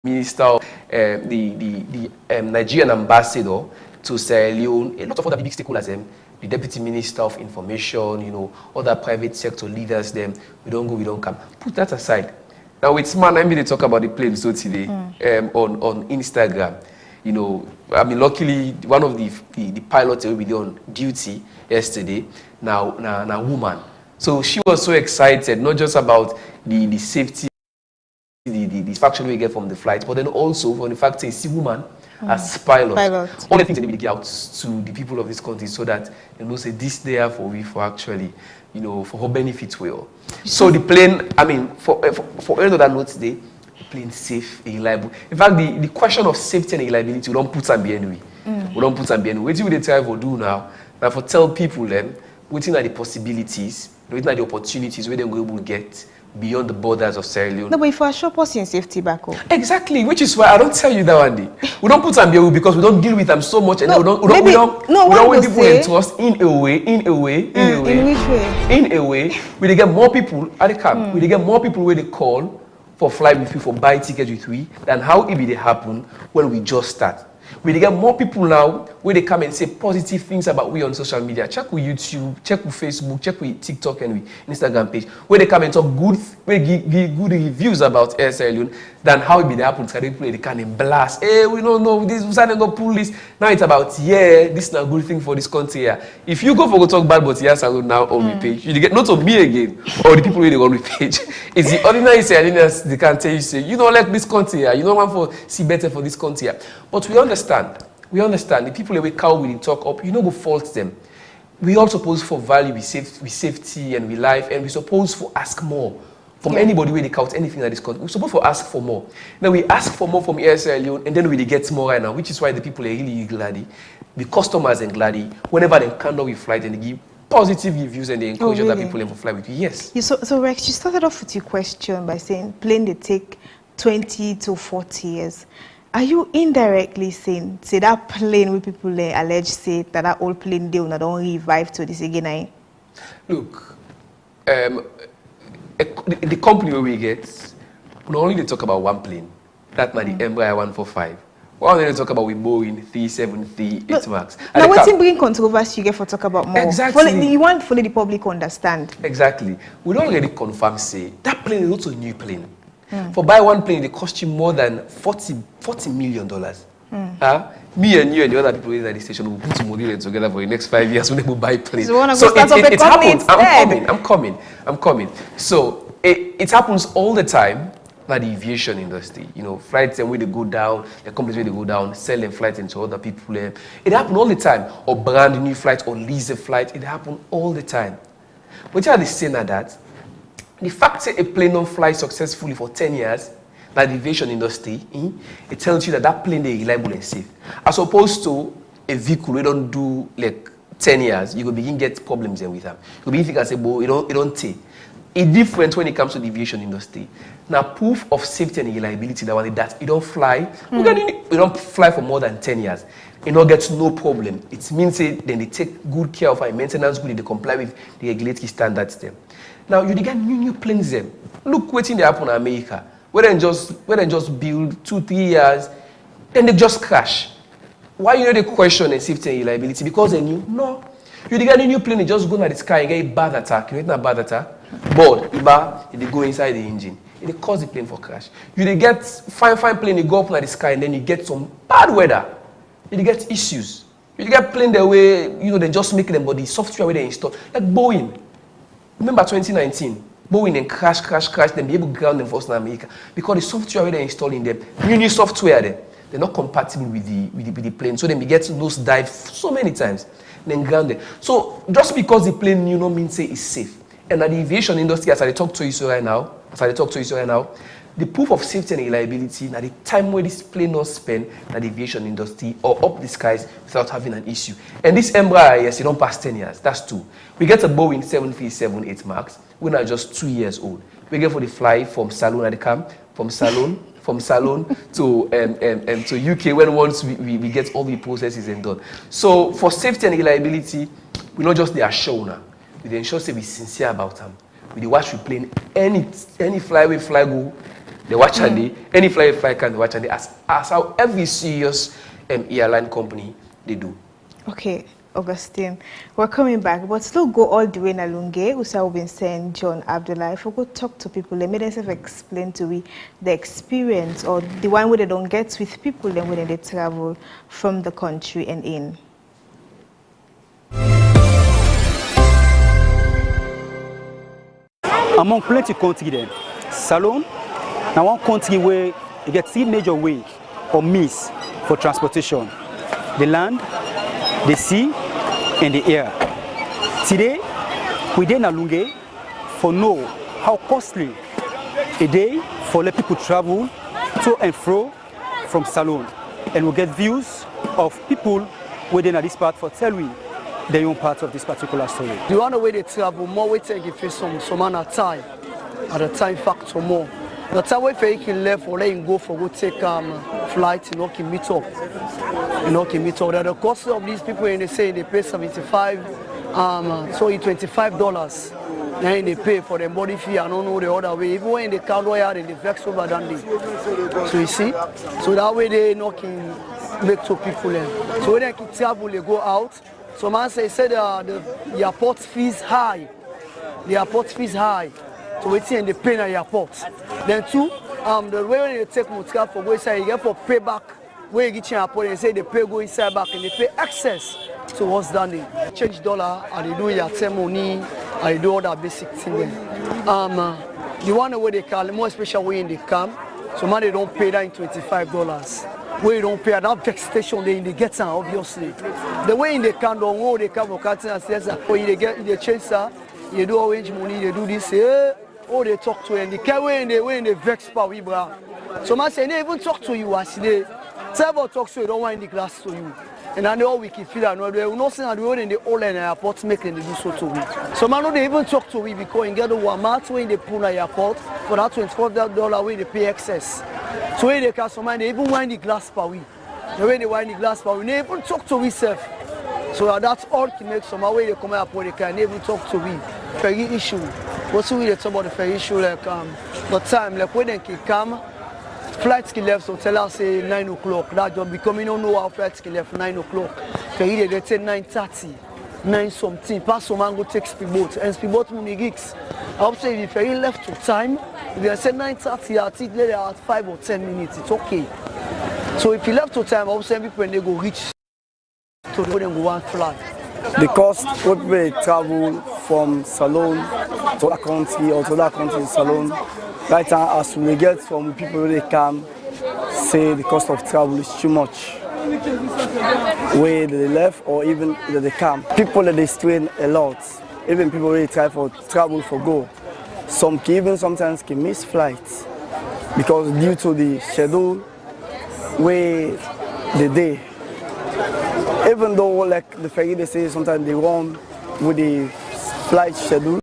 minister, the Nigerian ambassador to Sierra Leone, a lot of other big stakeholders, the deputy minister of information, other private sector leaders, them, we don't go, we don't come. Put that aside. Now it's man, I mean they talk about the plane so today on Instagram. Luckily one of the pilots will be on duty yesterday, now woman. So she was so excited, not just about the safety, the satisfaction we get from the flight, but then also from the fact that it's a woman as pilot. All the things that we get out to the people of this country so that say this there for we for actually, for her benefit well. So the plane, for any other notes today, the plane safe, reliable. In fact, the question of safety and reliability, we don't put them anyway. We don't put them anyway. What do they try to do now? Now for tell people them, what are the possibilities, what are the opportunities where they will get beyond the borders of Sierra Leone. No, but if I shop us in safety back home. Exactly, which is why I don't tell you that one day. We don't put them here because we don't deal with them so much, and we don't want people in trust in a way. In which way? In a way, we get more people at the camp. We get more people where they call for flight with you, for buy tickets with we, than how it will happen when we just start. We get more people now where they come and say positive things about we on social media. Check with YouTube, check with Facebook, check with TikTok and with Instagram page. Where they come and talk good, where give good reviews about SLU than how it be the happen to people they can blast. Hey, we don't know this, we started go pull this. Now it's about this is not a good thing for this country here. If you go for go talk bad about yes salon now on my page, you get not on me again or the people where they go on my page. It's the ordinary Sierranians they can tell you say you don't like this country here, you don't want for see better for this country here. But we understand the people that we call with talk up, you know go fault them. We all suppose for value, we safety and we life, and we suppose for ask more from anybody where they count anything that is country. We suppose for ask for more. Now we ask for more from ESL and then we get more right now, which is why the people are really glad. The customers are glad whenever they come down with flight and they give positive reviews and they encourage other people to fly with you. Yes. So Rex, you started off with your question by saying plane they take 20 to 40 years. Are you indirectly saying, say that plane with people allege say that old plane they will not revive to this again? Look, the company where we get, we only they talk about one plane. That's not the Embraer 145. Why don't they talk about with Boeing 378 Max? Now what's in bringing controversy you get for talk about more? Exactly. You want fully the public understand. Exactly. We don't already confirm say that plane is also a new plane. For buy one plane, it cost you more than $40 million. Me and you and the other people in the station will put some money together for the next 5 years when they will buy planes. So it happens. I'm coming. So it happens all the time. Like the aviation industry, you know, flights and where they go down, the companies where they go down, selling flights into other people. It happens all the time. Or brand new flights or lease a flight. It happens all the time. But you are the saying that the fact that a plane don't fly successfully for 10 years, like the aviation industry, it tells you that plane is reliable and safe. As opposed to a vehicle we don't do like 10 years, you will begin get problems with them. You begin to say, "Boy, it don't take." It's different when it comes to the aviation industry. Now, proof of safety and reliability that you don't fly, you don't fly for more than 10 years. You don't get no problem. It means then they take good care of our maintenance, good, they comply with the regulatory standards them. Now you get new planes them. Look waiting they happen in America. Where they just build 2-3 years, then they just crash. Why you know the question and safety and reliability? Because they knew no. You get a new plane, they just go in the sky and get a bad attack. You know not a bad attack? Board, they go inside the engine. It cause the plane for crash. You get fine plane, you go up in the sky and then you get some bad weather. You get issues. You get plane the way, they just make them, but the software where they install. Like Boeing. Remember 2019, Boeing and crash, then be able to ground them for us in America. Because the software where they're installing them, new software there, they're not compatible with the plane. So then we get nose dive so many times, then ground them. So just because the plane means say it's safe. And at the aviation industry, as I talk to you right now, the proof of safety and reliability, at the time where this plane not spend at the aviation industry or up the skies without having an issue. And this Embraer, yes, it don't pass 10 years. That's 2. We get a Boeing 737-8 Max. We're not just 2 years old. We get for the fly from Salon at the camp, from Salon to UK when once we get all the processes and done. So for safety and reliability, we're not just the assure. We ensure say we sincere about them. We watch we plane any flyway fly go. They watch a day. Any fly can watch a day. As how every serious airline company they do. Okay, Augustine, we're coming back, but still go all the way in Alunge. Usa have been saying John Abdullah. If we go talk to people, they made themselves explain to me the experience or the one where they don't get with people then when they travel from the country and in. Among plenty countries then, Salon, now one country where you get 3 major ways or means for transportation: the land, the sea, and the air. Today, we in Alunge for know how costly a day for let people travel to and fro from Salon, and we get views of people within this part for tell we their own part of this particular story. The one way they travel more, we take if it's some amount of time, at the time factor more. The time we vehicle left or let him go for go take flight, can meet up. Can meet up. The cost of these people, they say they pay $75, $25. Then they pay for the body fee. I don't know the other way. Even when they can't go out, they vex over than they. So you see, so that way they make to people then. So when they keep travel, they go out. So man say the airport fees high. The airport fees high. So we see they pay at the airport. Then two, the way they take motor for go inside, you get for payback. Where you get your airport, they say they pay go inside back and they pay excess to what's done. They change dollar and they do your money and they do all that basic thing. The one where they call, more special way in the camp, so man they don't pay that in $25. Where you don't pay at that vex station they in the get obviously. The way in the camp don't know they come for cutting and says that you they change that, you do orange money, they do this, oh they talk to you and the way in the vex power we bra. So man say they even talk to you as they tell talk to you, don't want the glass to you. And I know we can feel that no, they will not say that we in the old and airport making they do so to we. So man, no, they even talk to we because you get the Walmart when they pull at airport for that $24 when they pay excess. So when they can some man, they even wine the glass per week. The way they wine the glass per week, they even talk to we self. So that's all to make some way they come airport they can even talk to we. Ferry issue. What's we talk about the ferry issue like the time like when they can come. Flights qui left, so tell us say 9 o'clock. That job becoming don't know how flights qui left 9 o'clock. Ferry they say 9:30, 9 something. Pass some man go take speedboat and speedboat money gigs. I would say if ferry left to time, if they say 9:30, I think later at 5 or 10 minutes, it's okay. So if you left to time, I would say people when they go reach to go then go one flight. The cost would be travel from Salon to that country or to that country in Salon. Right now, as we get from people where they come, say the cost of travel is too much. Where they left or even where they come. People that they strain a lot. Even people really try for travel for go. Some even sometimes can miss flights because due to the schedule where the day. Even though like the ferry they say sometimes they run with the flight schedule.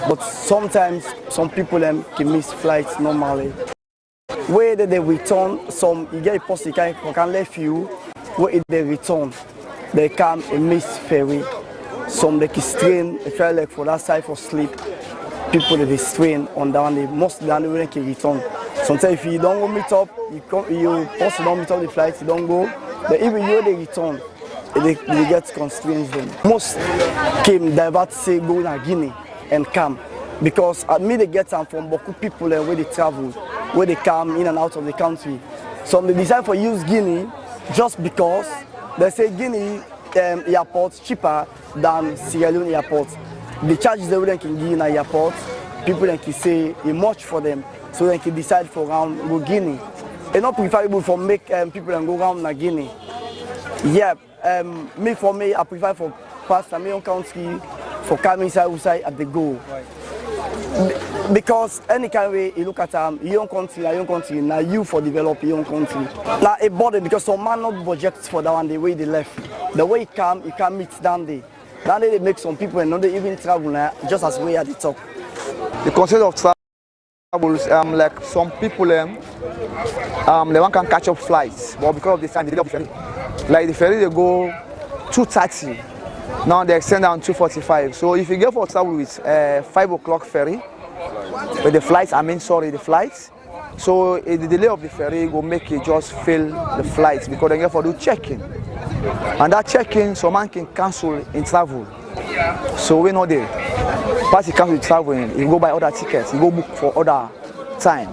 But sometimes some people can miss flights normally. Where they return, some you get a post can leave you. Where they return, they come and miss ferry. Some they can strain, they try like for that side for sleep. People they strain on down the most down the way they can return. Sometimes if you don't go meet up, you post don't meet up the flight, you don't go. But even you they return, they get constrained them. Most came divert say go to Guinea and come because at me they get some from beaucoup people where they travel, where they come in and out of the country. So they decide for use Guinea just because they say Guinea airport cheaper than Sierra Leone airport. The charges they can give in an airport, people can say it's much for them, so they can decide for around go Guinea. It's not preferable for make people go around na Guinea. Yeah, for me, I prefer for pass my own country for coming outside at the go. Because any kind of way you look at your own country, now you for develop your own country. Now a body because some man not budget for that one the way they left. The way it come, you can meet down there. Down there they make some people and not they even travel now, just as way at the top. The concept of travel, like some people they want can catch up flights, but because of the time they don't ferry. Like the ferry they go 2:30. Now they extend down 2:45. So if you go for travel with 5 o'clock ferry, with the flights, the flights. So the delay of the ferry will make you just fail the flights because they go for do check-in. And that check-in, some man can cancel in travel. So we know there. Once you cancel traveling, you go buy other tickets, you go book for other time.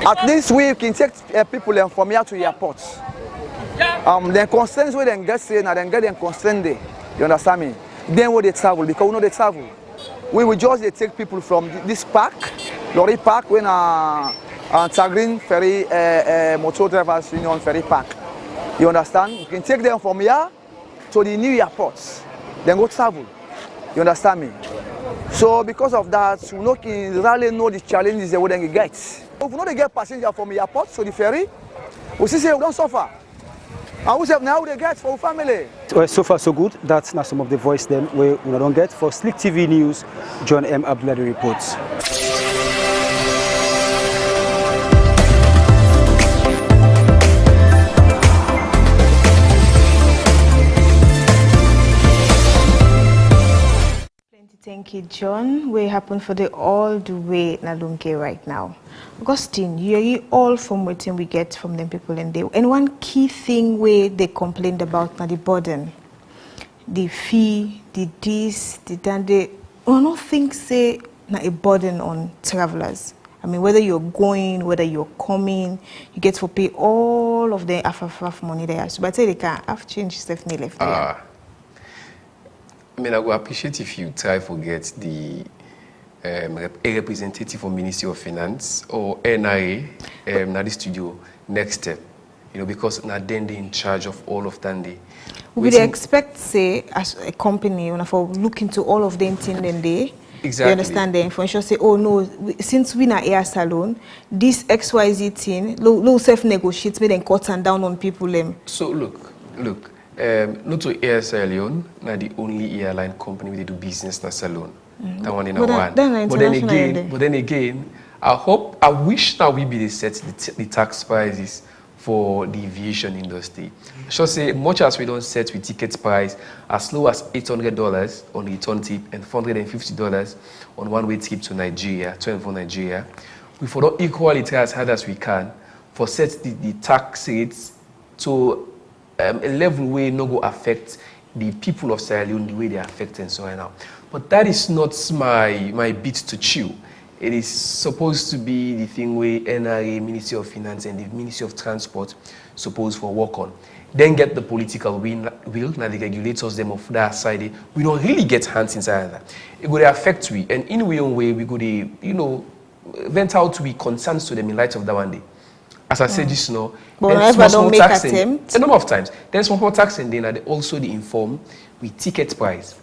At least we can take people from here to the airport. The constraints where they get there, and then get them constrained there. You understand me? Then where they travel, because we know they travel. We will just take people from this park, lorry park, when Tagrin ferry, motor drivers union ferry park. You understand? You can take them from here to the new airports, then go travel. You understand me? So because of that, we really know the challenges they would get. If we know they get passengers from the airport to the ferry, we see we don't suffer. And we say now they get for family. Well, so far so good. That's now some of the voice them where we don't get. For Slik TV News, John M. Abdullahi reports. Thank you, John. We happen for the all the way Nalunke right now. Augustine, you all from what we get from them people in there. And one key thing where they complained about now the burden, the fee, the this, the that. They not think say na a burden on travelers. I mean, whether you're going, whether you're coming, you get to pay all of the half money there. So, but say they can have change definitely left there. I mean, I would appreciate if you try to get the a representative from Ministry of Finance or NIA na the studio next step, because now then they in charge of all of that. We would expect, say, as a company, when I look into all of them things, then they understand the information. Say, oh no, since we na air salon, this XYZ thing, low self negotiate, me then cut and down on people. So look. Not to Air Salon, not the only airline company we do business na salon. That one in a one. But then again, I wish now we be set the tax prices for the aviation industry. I should say, much as we don't set with ticket price as low as $800 on the return tip and $450 on one-way trip to Nigeria, 24 Nigeria, we for not equally try as hard as we can for set the tax rates to a level where no go affect the people of Sierra Leone the way they affect and so on now. But that is not my bit to chew. It is supposed to be the thing where NRA, Ministry of Finance, and the Ministry of Transport supposed for work on. Then get the political will, now the regulators them of that side. We don't really get hands inside that. It would affect we, and in our own way we go to, vent out we concerns to them in light of that one day. As I said just now, but small make attempt. A number of times. Then small tax and then also the inform with ticket price.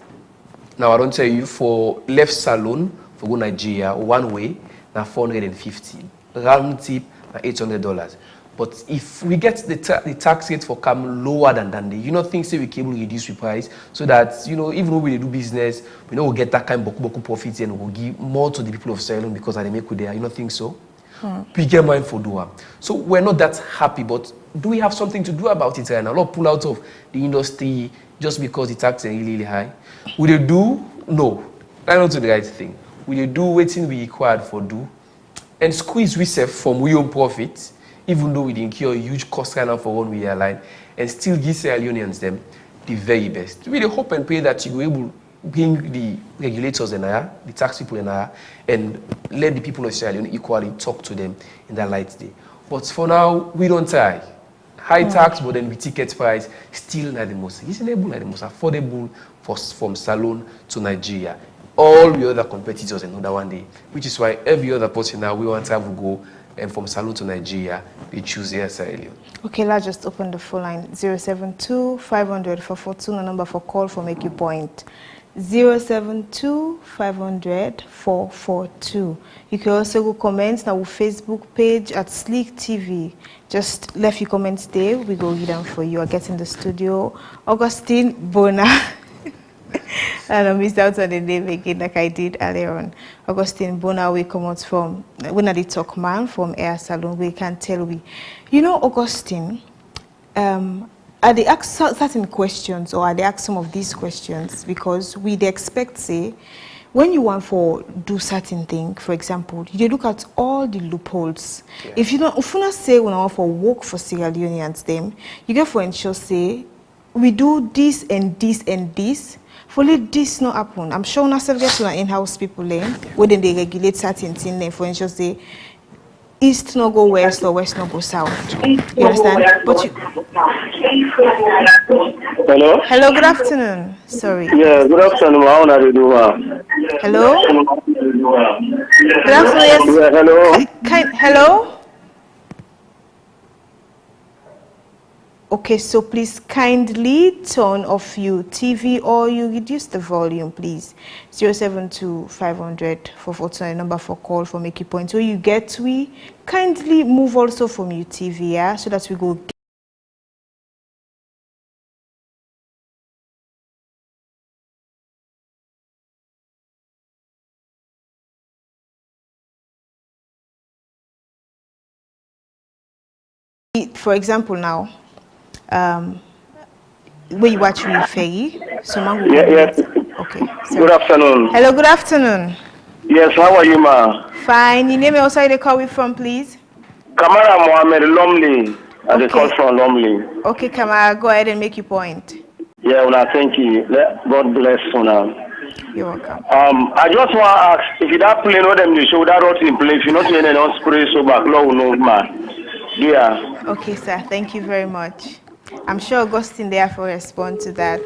Now I don't tell you for left salon for go Nigeria one way now $450, round tip now $800. But if we get the tax rate for come lower than Dundee, think say we can reduce the price so that even though we do business, we know we'll get that kind of boku profits and we'll give more to the people of Sierra Leone because they make with there. You don't think so? We get mind for doing. So we're not that happy, but do we have something to do about it right now? Not pull out of the industry just because the tax is really, really high. Will they do? No. That's not the right thing. Will they do waiting we required for do? And squeeze we save from we own profit, even though we incur a huge cost right now for one we airline, and still give Sierra Leoneans them the very best. We really hope and pray that you will able bring the regulators in there, the tax people in there, and let the people of Sierra Leone equally talk to them in that light day. But for now, we don't try. High tax, but then with ticket price, still not the most reasonable, not the most affordable from Salon to Nigeria. All the other competitors another one day, which is why every other person now we want to have go and from Salon to Nigeria, we choose Air Sierra Leone. Okay, let's just open the phone line 072 500 442, the number for call for make you point. 072 500 442. You can also go comment on our Facebook page at Slik TV. Just left your comments there. We go read them for you. I get in the studio. Augustine Bona. And I missed out on the name again like I did earlier on. Augustine Bona, we come out from, when I did talk man from Air Salon, we can tell we. Augustine, are they ask certain questions or are they ask some of these questions? Because we expect, say, when you want for do certain thing, for example, you look at all the loopholes. Yeah. If you not say when I want for work for Sierra Leoneans, them, you get for ensure say, we do this and this and this. For let this not happen. I'm sure we get to in-house people where then they regulate certain things for ensure say east no go west or west no go south. You understand? But you... Hello? Hello, good afternoon. Sorry. Yeah, good afternoon. How are you doing? Hello? Good afternoon, yes. Yeah, hello? Hello? Okay, so please kindly turn off your TV or you reduce the volume, please. 072 500 442, number for call for make you point. So you get we kindly move also from your TV, yeah, so that we go. For example, now. Where you watch with Ferry, someone will Okay. Good afternoon. Hello, good afternoon. Yes, how are you, ma? Fine. Your name and also they call you from, please? Kamara Mohammed Lumley. I dey call from Lumley. Okay, Kamara, go ahead and make your point. Yeah, well, thank you. God bless you now. You're welcome. I just want to ask if you that plane or them the show that rot in place, you not any non spray so back low no man. Yeah. Okay, sir. Thank you very much. I'm sure Augustine therefore respond to that.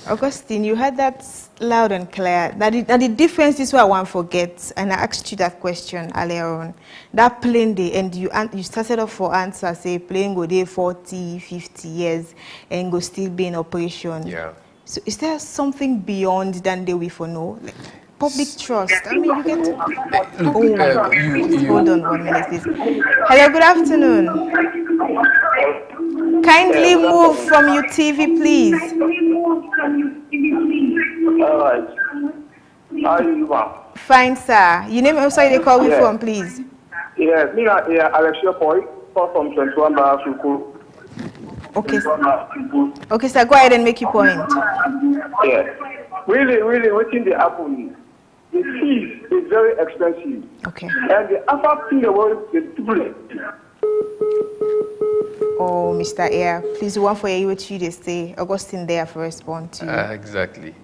Augustine, you heard that loud and clear. Now the difference is what I want to forget, and I asked you that question earlier on. That plane day, and you started off for answer, say plane go there 40, 50 years, and go still be in operation. Yeah. So is there something beyond than the way for no? Like, public trust. I mean, you get. Hold on 1 minute, please. Hello, good afternoon. Kindly move from your TV, please. All right. How are you, ma? Fine, sir. Your name also they call you from, please. Yeah, me Alexia Boy, from 21 Barasuku. Okay, sir. Okay, sir. Go ahead and make your point. Yeah. Really, waiting the happen. The fees is very expensive. Okay. And the other thing about the people. Oh, Mr. Air, please one for you what you they say. Augustine there for respond to you. Exactly.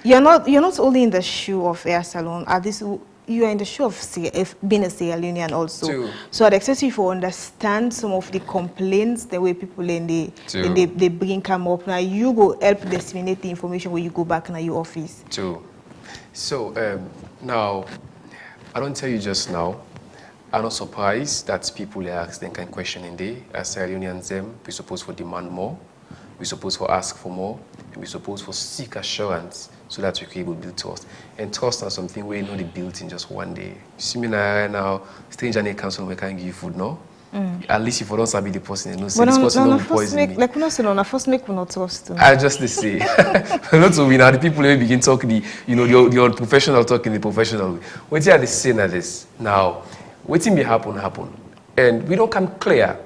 You're not only in the shoe of Air Salon. At this, you are in the shoe of being a Sierra Leonean also. True. So I'd expect you to understand some of the complaints, the way people they bring come up. Now you go help disseminate the information when you go back in your office. True. So now, I don't tell you just now. I'm not surprised that people ask them kind of question in there. As Sierra Leoneans, we supposed to demand more, we supposed to ask for more, and we supposed to seek assurance so that we can able to build trust. And trust is something we know they built in just one day. You see me now, stranger name council we can't give you food, no? At least if you don't sabi the person, you know, say this person don't poison me. Like we not say no, first make we not trust. I just to say, not to win. Now the people who begin talking the unprofessional talking the professional way. What are they saying at this now? Waiting may happen, and we don't come clear.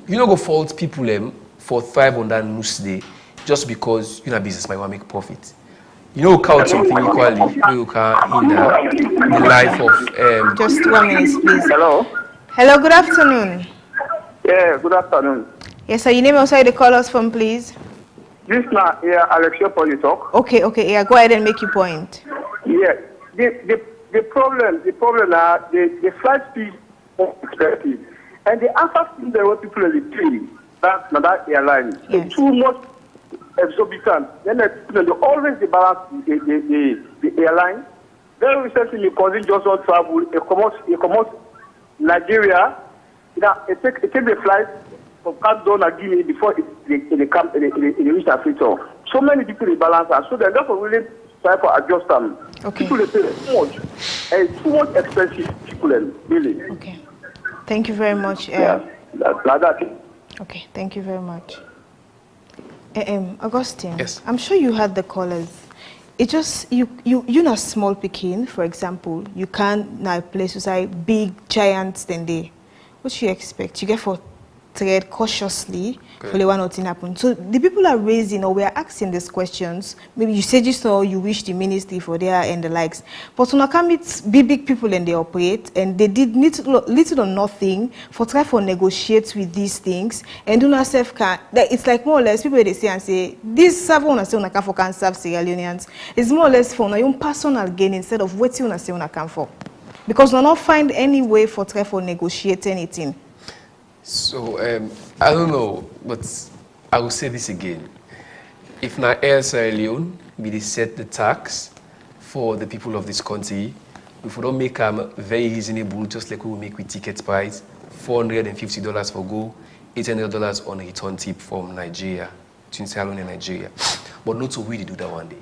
You don't go fault people for thrive on that news day just because you're not business might want to make profit. You know, count something equally. You can hinder the life of. Just 1 minute, please. Hello. Hello. Good afternoon. Yeah. Good afternoon. Yes, sir. Your name also the call us from, please. This now, Alexia Poly talk. Okay. Yeah. Go ahead and make your point. Yeah. The problem are the flight fees are expensive, and the other thing that what people are paying, that's that airline, it's too much exorbitant. Then they always balance the airline. Very recently, cousin just on travel, it comes Nigeria. It take the flight from Cape and Guinea before it reach Africa. So many people rebalance that. So they're not really try to adjust them. Okay. People they pay too much. And it's too much expensive people really. Okay. Thank you very much. Like that. Okay, thank you very much. Augustine. Yes. I'm sure you heard the callers. It just you not small Pekin, for example. You can't now places like big giants than they. What you expect? You get for tread cautiously for the one nothing happen. So the people are raising or we are asking these questions. Maybe you said you saw you wish the ministry for there and the likes. But when I come meet big people and they operate and they did little or nothing for try for negotiate with these things and do not self can it's like more or less people they say and say this serve on say on for can serve Sierra Leoneans. It's more or less for your own personal gain instead of what you say on can for. Because we not find any way for try for negotiate anything. So, I don't know, but I will say this again. If not Air Sierra Leone, we set the tax for the people of this country, if we don't make them very reasonable, just like we will make with ticket price, $450 for go, $800 on a return tip from Nigeria, between Sierra Leone and Nigeria. But not so we do that one day.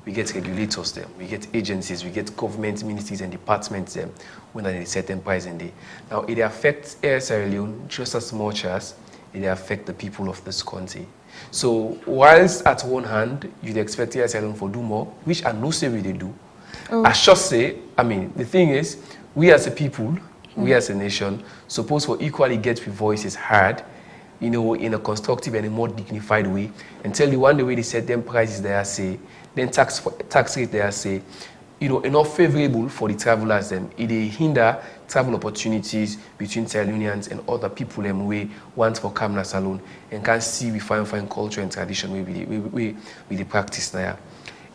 We get regulators them, we get agencies, we get government ministries and departments them when they set them price in there. Now it affects Air Sierra Leone just as much as it affects the people of this country. So whilst at one hand you'd expect Air Sierra Leone for do more, which I no say we they do. I just say, I mean the thing is, we as a people, we as a nation, supposed to equally get voices heard you know, in a constructive and a more dignified way, and tell you one the way they set them prices there say, then tax rate there say, you know, not favorable for the travelers them. It hinder travel opportunities between Sierra Leoneans and other people them we want for come salon and can see we find culture and tradition we the practice there.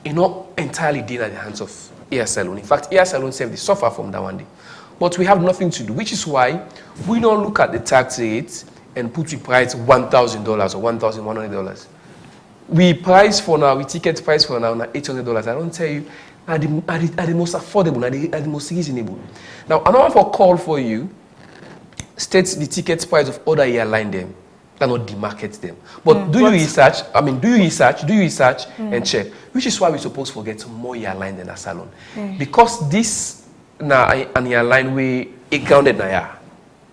It not entirely deal at the hands of Air Salon. In fact, Air Salon self they suffer from that one day. But we have nothing to do, which is why we don't look at the tax rate and put the price $1,000 or $1,100. We price for now, we ticket price for now $800. I don't tell you are the most affordable, are the most reasonable. Now, another for call for you states the ticket price of other airline them, cannot demarket them. But do you research and check, which is why we're supposed to get more airline than a salon. Because this now an airline way it grounded now,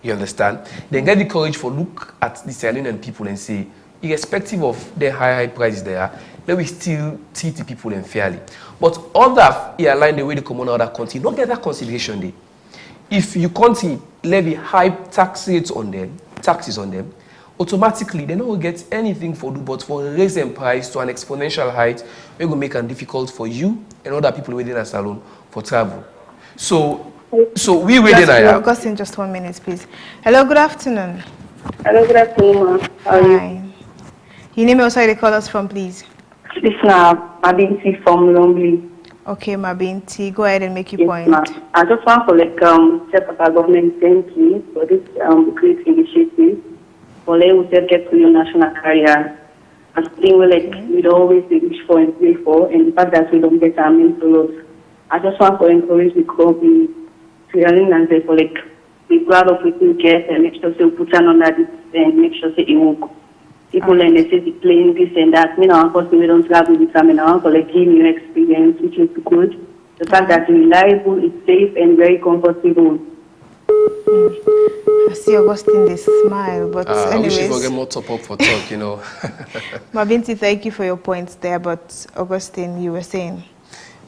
you understand? Then get the courage for look at the Sierra Leonean people and say, irrespective of the high prices there, then we still treat the people unfairly. But other airline, the way they come on other country, not get that consideration there. If you country levy high taxes on them, automatically they don't get anything for do but for raise them price to an exponential height, we will make it difficult for you and other people within a salon for travel. So we waiting there. Augustine, just 1 minute, please. Hello, good afternoon. Hello, good afternoon, ma'am. Hi. Your name also they call us from, please. This is Mabinti from Longley. Okay, Mabinti, go ahead and make your point. I just want to set up our government thank you for this great initiative. For letting us get to your national career. And something we'd always wish for and pray for, and the fact that we don't get our mental loss. I just want to encourage the company to and say for be proud of what you get and make sure you put on that and make sure it work. People and they say they playing this and that. Me now, of course, we don't travel with them. And I want to give you experience, which is good. The fact that it's reliable, it's safe, and very comfortable. I see Augustine, they smile, but anyways. I wish we get more top up for talk, you know. Mabinti, thank you for your points there, but Augustine, you were saying?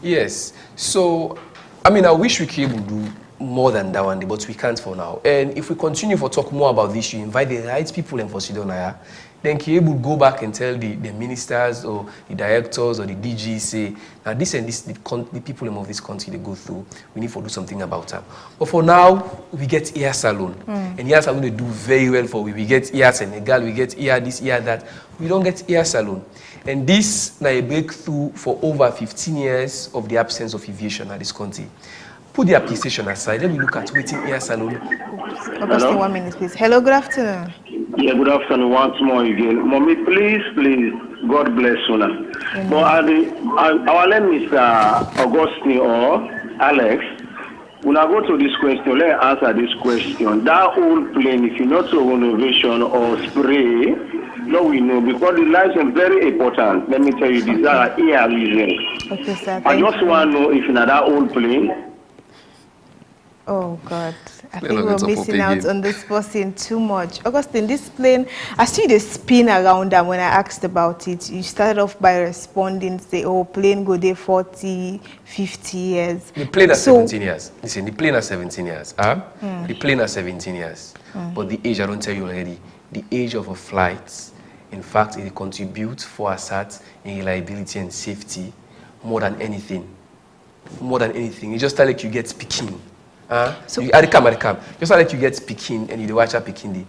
Yes. So, I mean, I wish we could able to do more than that one day, but we can't for now. And if we continue to talk more about this, you invite the right people in for Sidonaya, then you able to go back and tell the ministers or the directors or the DGs, say, now this and this, the people of this country they go through, we need to do something about them. But for now, we get Air Salon. And Air Salon, they do very well for we. We get Air Senegal, we get Air this, Air that. We don't get Air Salon. And this now a breakthrough for over 15 years of the absence of aviation at this country. Put the appreciation aside. Let me look at waiting Air Salon. Augustine, 1 minute, please. Hello, good afternoon. Yeah, good afternoon once more again. Mommy, please, God bless you now. But our name is Augustine or Alex. When I go to this question, let's answer this question. That old plane, if you not to renovation or spray, no, we know, because the license is very important. Let me tell you, these are air reasons. Okay, sir. I just want to know if you're that old plane. Oh, God. I think we're missing out on this person too much. Augustine, this plane, I see the spin around them when I asked about it. You started off by responding, say, oh, plane go there 40, 50 years. The plane has 17 years. Listen, the plane has 17 years. The plane has 17 years. But the age, I don't tell you already, the age of a flight, in fact, it contributes for ASAT in reliability and safety more than anything. More than anything. It's just like you get Peking. So you just like you get Peking and you watch a Peking.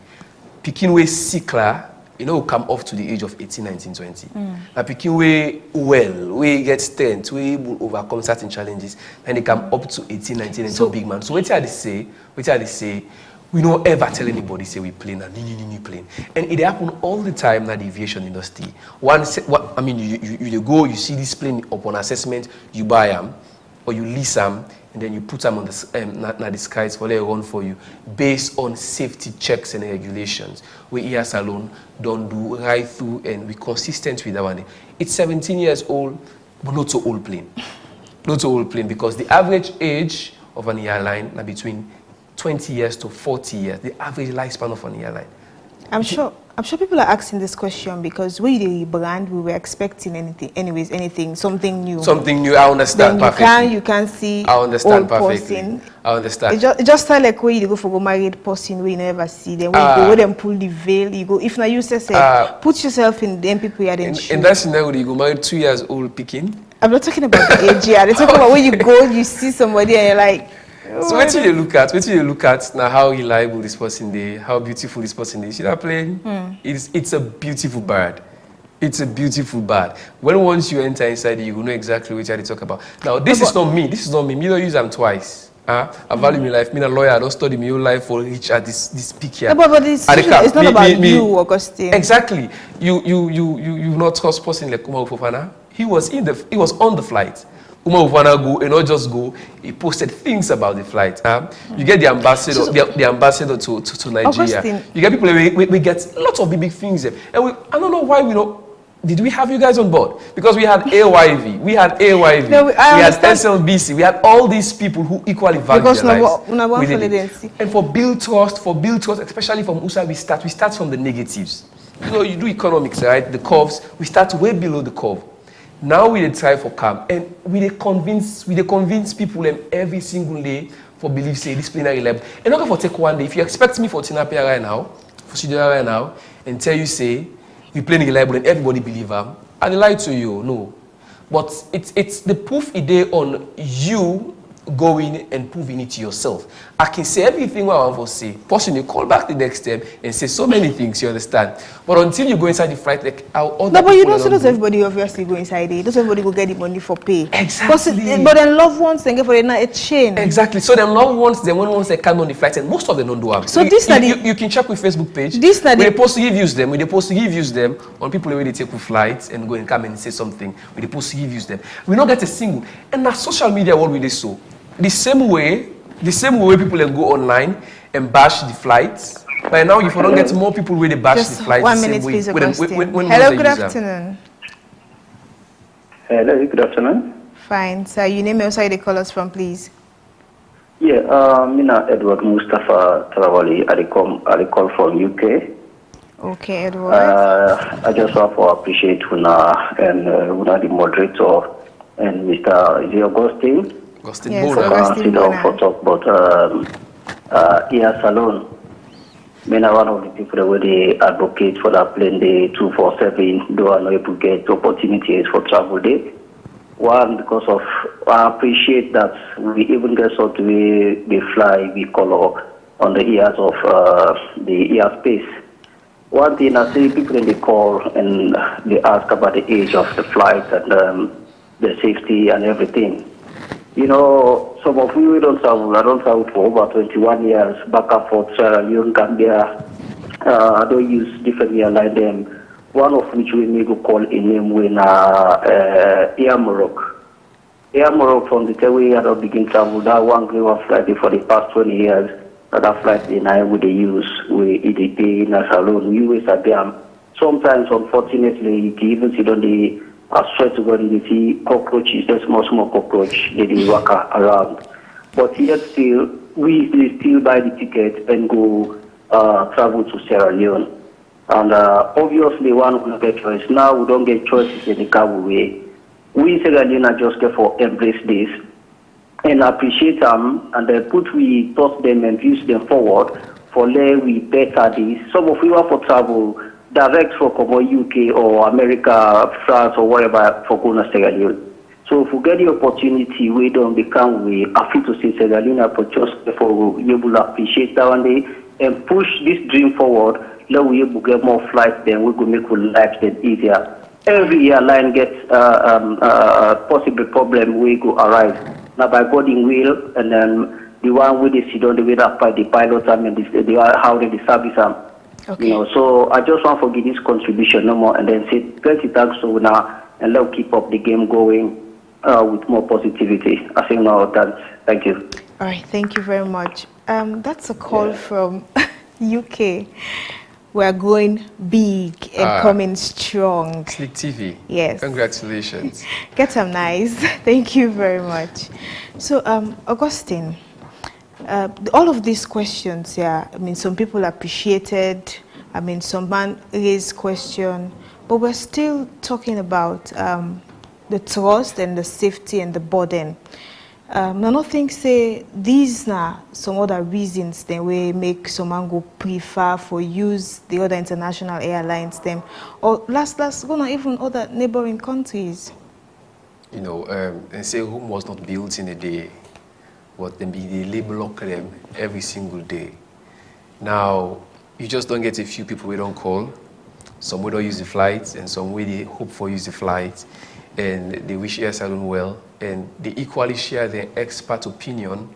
Peking way sickler, you know, come off to the age of 18, 19, 20. Now Peking way we get strength, we will overcome certain challenges, and they come up to 18, 19, and so big man. So what they say, we don't ever tell anybody say we plane a new plane. And it happen all the time in the aviation industry. You go, you see this plane upon assessment, you buy them, or you lease them, and then you put them on the skies for they run for you based on safety checks and regulations. We here Salon don't do right through, and we're consistent with that one. It's 17 years old, but not so old plane. Not so old plane, because the average age of an airline is between 20 years to 40 years, the average lifespan of an airline. I'm sure people are asking this question because we the brand we were expecting anything, something new. Something new, I understand then perfectly. You can see I understand old perfectly. person. I understand. It just start like where you go for go married person where you never see them. When you go where them pull the veil, you go. If not you say put yourself in them people here then in that scenario, you go marry 2 years old picking. I'm not talking about the age here. I'm talking about when you go, you see somebody and you're like. So what do you look at? What do you look at now? How reliable this person is, how beautiful this person is. See that playing? It's a beautiful bird. It's a beautiful bird. When once you enter inside, you will know exactly what you're talking about. Now this is not me. This is not me. Me don't use them twice. I value my life. Me a lawyer. I don't study my whole life for reach at this peak here. But it's not about you, Augustine. Exactly. You not trust person like Umar Fofana. He was on the flight. Umar Fofana go and not just go. He posted things about the flight. You get the ambassador, the ambassador to Nigeria. Augustine. You get people we get lots of big things. And I don't know why we don't. Did we have you guys on board? Because we had AYV, we had had SLBC, we had all these people who equally value their lives. And for build trust, especially from USA, we start from the negatives. You know, you do economics, right? The curves, we start way below the curve. Now we try for calm, and we convince people every single day for believe say this plenary level. And not for take one day. If you expect me for Tinapia right now, for Sidora right now, and tell you say we play reliable and everybody believe them, I lie to you, no. But it's the proof is there on you going and proving it to yourself. I can say everything what I want to say. Person, you call back the next step and say so many things, you understand? But until you go inside the flight, like how other but you know, so does everybody obviously go inside it. Does everybody go get the money for pay? Exactly. But then loved ones then get for a chain. Exactly. So then loved ones, then when once they come on the flight, and most of them don't do it. So you can check with Facebook page. This study. We're supposed to use them. We're supposed to use them on people who they take with flights and go and come and say something. We're supposed to use them. We don't get a single. And now social media what really so. The same way people go online and bash the flights. By now, if you don't get more people where they bash just the flights, 1 minute, please, when hello, good afternoon. Hello, good afternoon. Fine, sir. You name also they call us from, please. Yeah, Mina Edward Mustafa Tarawali. I call from UK. Okay, Edward. I just want to appreciate Una and Una the moderator and Mr. Augustine. For talk about Salon. Men are one of the people where they advocate for that plane day 247, though are not able to get opportunities for travel day. One, because of I appreciate that we even get sort of they fly we color on the ears of the airspace. One thing I see people in the call and they ask about the age of the flight and the safety and everything. You know, some of you don't travel. I don't travel for over 21 years, back and forth, Sierra Leone, Gambia. I don't use different airlines. Them. One of which we need to call a name when Air Morocco. Air Morocco from the time we had to begin travel, that one gave us flight for the past 20 years. That flight in I would use with EDP, Nasalon, we always at them. Sometimes, unfortunately, you can even see on the I swear to God, you see cockroaches, the small cockroach, they walk around. But yet still, we still buy the ticket and go travel to Sierra Leone. And obviously, one will get choice. Now we don't get choices in the cargo way. We Sierra Leone are just for embrace this and appreciate them and we toss them and use them forward for let we better this. Some of you are for travel direct for UK or America, France or whatever for going to Sierra Leone. So if we get the opportunity, we don't become we are free to see Sierra Leone for just for we able to appreciate that one day and push this dream forward. Let we able to get more flights, then we could make our lives then easier. Every airline gets possible problem we go arise. Now by God in will and then the one with the sit on the way that by the pilot and how they service them. Okay. You know, so I just want to give this contribution no more and then say plenty thanks to now and let's keep up the game going with more positivity. I think now that thank you. All right, thank you very much. That's a call from UK. We're going big and coming strong. Slik TV. Yes. Congratulations. Get them nice. Thank you very much. So, Augustine, all of these questions, yeah, I mean, some people appreciated I mean, some man raised question, but we're still talking about the trust and the safety and the burden. Nothing say these now some other reasons then we make someone go prefer for use the other international airlines them or last gonna even other neighboring countries. You know, and say Rome was not built in a day, but they labor lock them every single day. Now, you just don't get a few people we don't call. Some we don't use the flights, and some we they hope for use the flights, and they wish Air Salone well, and they equally share their expert opinion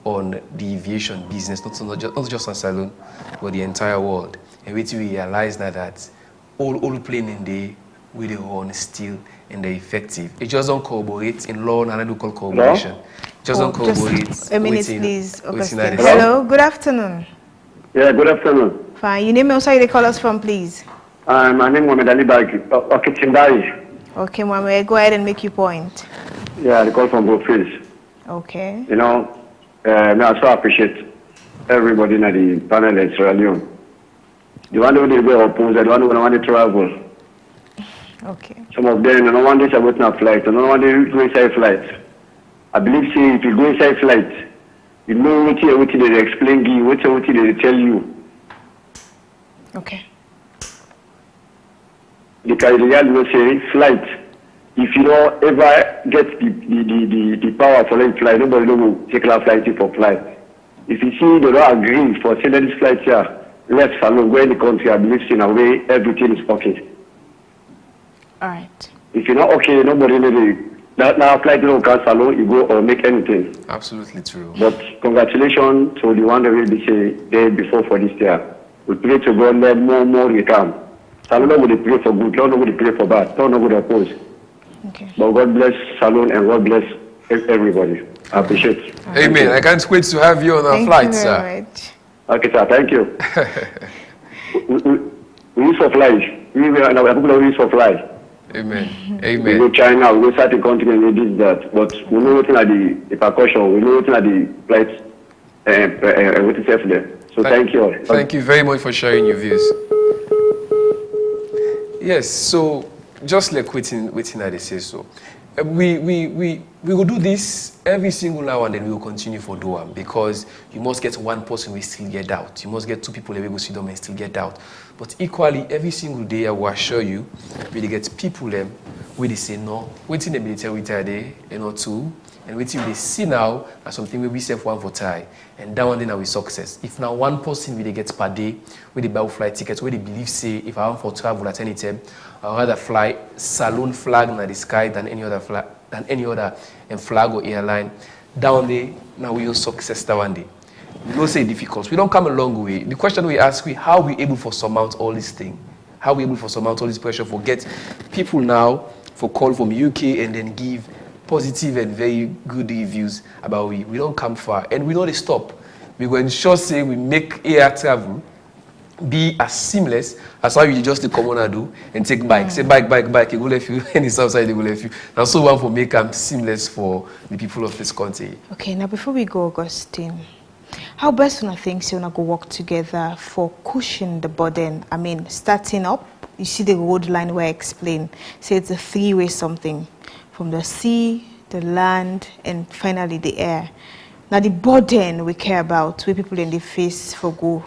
on the aviation business, not just on Salone, but the entire world. And we realize now that all plane in the way they run still and they're effective. It just don't corroborate in law, and I do call corroboration. Just don't corroborate. Just a minute, please, Augustine. Hello, good afternoon. Yeah, good afternoon. Fine. Your name also, you call us from, please. My name is Mohamed Ali Bagi. Okay, Chindai. Okay, Mohamed, go ahead and make your point. Yeah, I call from both fields. Okay. You know, I also appreciate everybody in the panel in Sierra Leone. The one who they were opposed, the one who want to travel. Okay. Some of them, no one is about a flight, no one is go inside flight. I believe, see, if you go inside flight, you know what they explain to you, what they tell you. Okay. The Caribbean will say flight. If you don't ever get the power for them flight, nobody will take a flight for flight. If you see they don't agree for sending this flight here, let's alone go in the country, I believe in a way everything is okay. All right. If you're not okay, nobody really now flight don't cancel, you go or make anything. Absolutely true. But congratulations to the one that will be say day before for this year. We pray to God let more they come. Salon will pray for good, Lord will pray for bad, Lord will oppose. Okay. But God bless Salon and God bless everybody. I appreciate it. Amen. I can't wait to have you on our flight, sir. Much. Okay, sir. Thank you. we use for flies. We use for flies. Amen. Amen. We go China, we go certain country and we do that. But we know what are the precaution, we know what are the flights what is safe there. So thank you all. Thank you very much for sharing your views. Yes, so just like waiting I say so. We will do this every single now and then we will continue for Doha because you must get one person we still get out. You must get two people that will see them and still get out. But equally, every single day I will assure you, we get people them where they say no, waiting the military day and not two, and waiting they see now as something where we save one for tie, and that one then our success. If now one person will get per day, where they buy flight tickets, where they believe say if I want for travel at any time, I'd rather fly Salone flag in the sky than any other flag flag or airline. Down there, now we will success that one day. We don't say difficult. We don't come a long way. The question we ask is how we able to surmount all this thing? How we able to surmount all this pressure for get people now for call from UK and then give positive and very good reviews about we don't come far and we don't stop. We will ensure say we make air travel be as seamless as how you just the commoner do and take bike. Say bike, you go left you and it's outside they go left you. And so one for make them seamless for the people of this country. Okay, now before we go, Augustine, how best when I think you wanna go work together for cushion the burden? I mean, starting up, you see the road line where I explained. Say it's a three-way something from the sea, the land, and finally the air. Now the burden we care about, where people in the face for go.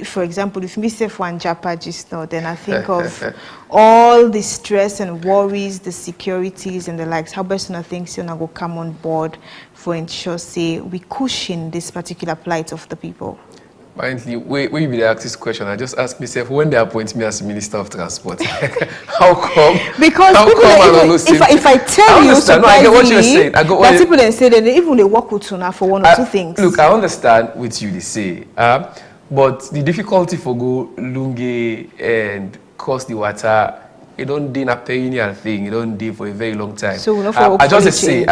For example, if me say for Japa just now, then I think of all the stress and worries, the securities and the likes. How best when I think you go come on board for ensure say we cushion this particular plight of the people. Apparently, when you be asked this question, I just ask myself when they appoint me as Minister of Transport. How come? Because how people, come if I tell you surprisingly, I get what you're saying. that people then say that even they work with now for one or two things. Look, I understand what you say, but the difficulty for go lunge and cross the water, it don't do a perennial thing. It don't do for a very long time. So we I just say,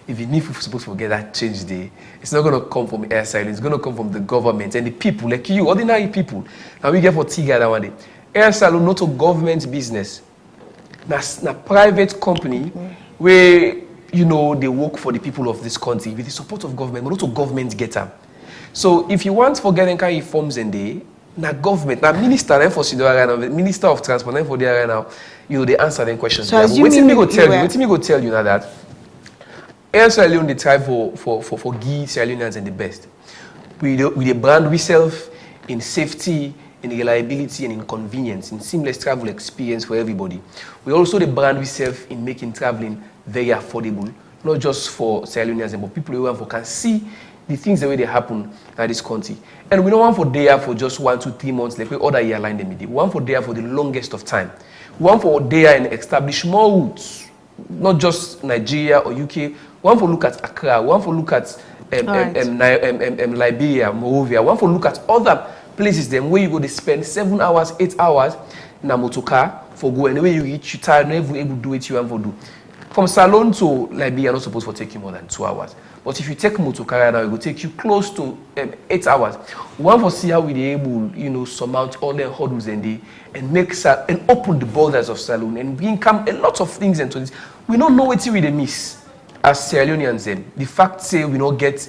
if you need supposed to get that change day, it's not going to come from air silence. It's going to come from the government and the people like you, ordinary people. Now we get for Tiga that one day. Air Salone not a government business. That's a private company where they work for the people of this country with the support of government, but not a government get them. So if you want for getting kind of forms in there, Now government, now minister, then for right now, minister of transport, then for there right now, they answer them questions. So waiting me go tell you now that Air Sierra Leone they try for give Sierra Leoneans and the best. We the brand we self in safety, in reliability and in convenience, in seamless travel experience for everybody. We also the brand we serve in making traveling very affordable, not just for Sierra Leoneans, but people who can see the things the way they happen at this country. And we don't want for there for just 1 to 3 months, like we other airline them. We want for there for the longest of time. We want for there and establish more routes, not just Nigeria or UK. We want for look at Accra. We want for look at Liberia, Monrovia. We want for look at other places them where you go to spend 7 hours, 8 hours in a motor car for go, and the way you reach, you tired, never able to do it you want to do. From Salone to Liberia, you're not supposed to take you more than 2 hours. But if you take motor car now, it will take you close to 8 hours. We want to see how we are able, surmount all the hurdles and open the borders of Salone and bring a lot of things into this. We don't know what we miss as Sierra Leoneans. The fact say we don't get,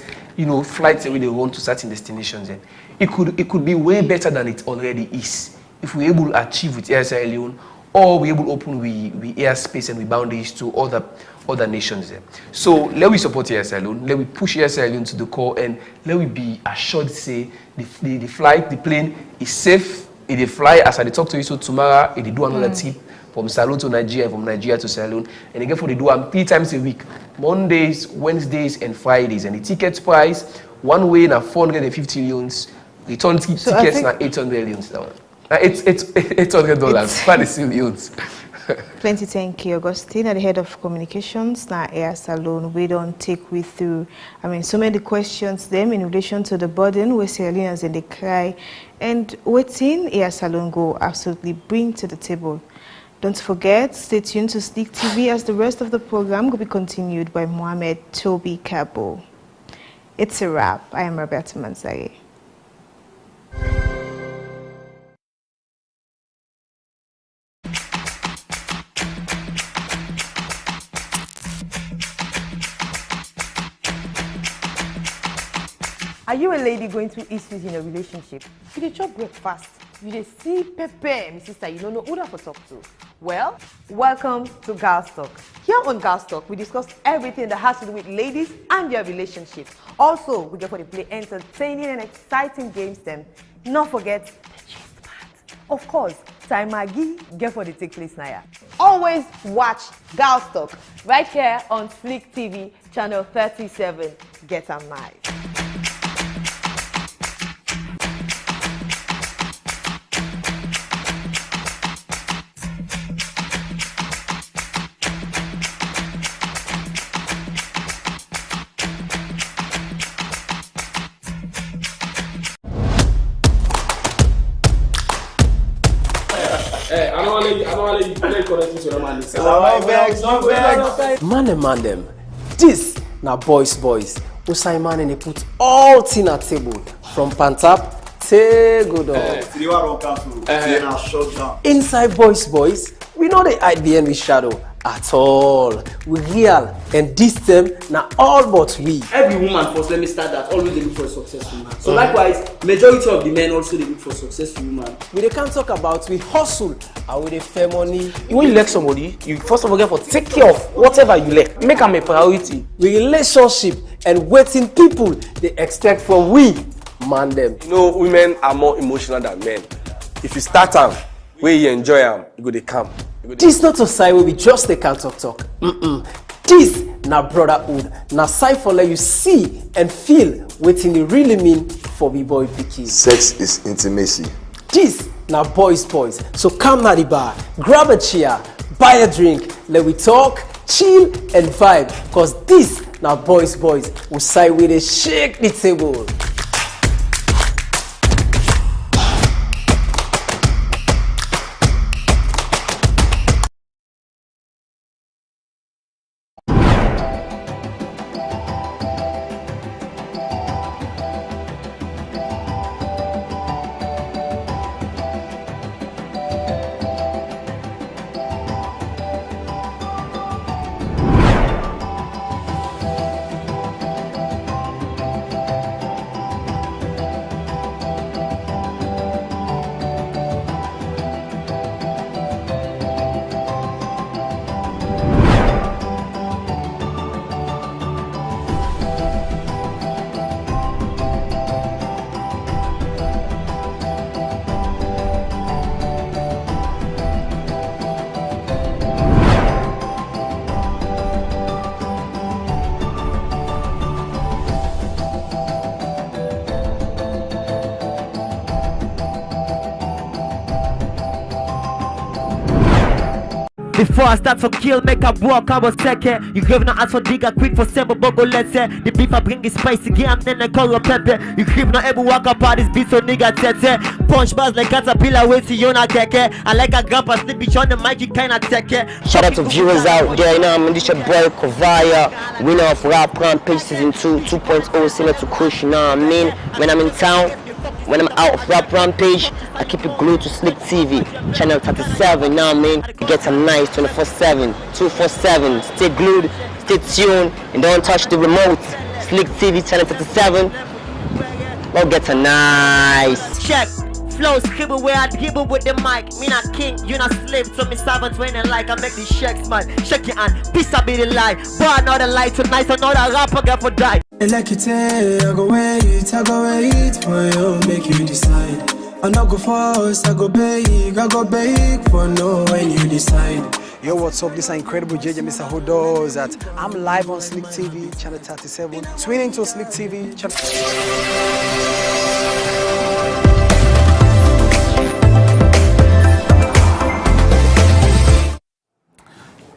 flights that we run to certain destinations. It could be way better than it already is if we're able to achieve with Air Sierra Leone, or we're able to open we airspace and we boundaries to other nations. So let we support Air Sierra Leone, let we push Air Sierra Leone to the core, and let we be assured say the flight, the plane is safe. If they fly as I talk to you so tomorrow, if they do another trip from Salone to Nigeria and from Nigeria to Sierra Leone, and again for they do them 3 times a week, Mondays, Wednesdays, and Fridays, and the ticket price one way now 450 leones, return tickets now 800 leones now. It's $800 for the leones. Plenty thank you, Augustine, at the head of communications now Air Salone. We don't take we through so many questions them in relation to the burden where Sierra Leoneans and they cry and waiting Air Salone go absolutely bring to the table. Don't forget, stay tuned to Slik TV as the rest of the program will be continued by Mohamed Toby Cabo. It's a wrap. I am Roberta Manzari. Are you a lady going through issues in a relationship? You dey chop breakfast, you dey see pepper, my sister, you don't know who to talk to. Well, welcome to Girls Talk. Here on Girls Talk, we discuss everything that has to do with ladies and their relationships. Also, we get for to play entertaining and exciting games then. Not forget the gist part. Of course, Time Maggie get for the take place now. Always watch Girls Talk right here on Slik TV, channel 37. Get a nice. I don't want to play connecting to the man. Man them. This na boys. Usai man and they put all thing at table from Pantap to good inside boys. We know they hide behind with shadow at all. We real and this them now all but we. Every woman first, let me start that, always they look for a successful man. So likewise, majority of the men also they look for a successful woman. We can't talk about we hustle and we dey fair money. When you like somebody, you first of all get for take care of whatever you like. Make them a priority. We relationship and waiting people they expect from we man them. Women are more emotional than men. If you start them, where you enjoy them, you go they come. This not a side where we just they can't talk. This na brotherhood. Na side for let you see and feel what it really mean for B-boy picky. Sex is intimacy. This na boys. So come na the bar, grab a chair, buy a drink, let we talk, chill and vibe. Cause this na boys who side with they shake the table. Before I start to kill, make a walk, I was second. You give no ask for digger, quick for simple bogo, let's say. The beef I bring is spicy, game, then I call a pepper. You give no ever walk up out this beat, so nigga tete. Punch bars like caterpillar, wait to you, not keke. I like a grandpa, slip bitch on the mic, you kinda take it. Shout out to viewers out there, you know, I'm this your boy Kovaya, winner of Rap Rampage Season 2, 2.0, similar to Kush, you know what I mean? When I'm in town, when I'm out of Rap Rampage, I keep it glued to Slik TV, channel 37, you know what I mean? You get some nice 24/7, 247, stay glued, stay tuned, and don't touch the remote. Slik TV, channel 37, go get a nice. Check. Flow scribble where I dribble with the mic. Me not king, you not slave. So me servant when I like I make these shakes man. Shake your hand, peace I be the lie. Boy another lie tonight, another rapper get for die. Like it, I go wait for you, make you decide. I not go fast, I go beg for no when you decide. Yo, what's up? This is incredible JJ Mr. Who Does That. I'm live on Slik TV, channel 37. Tune into Slik TV, channel.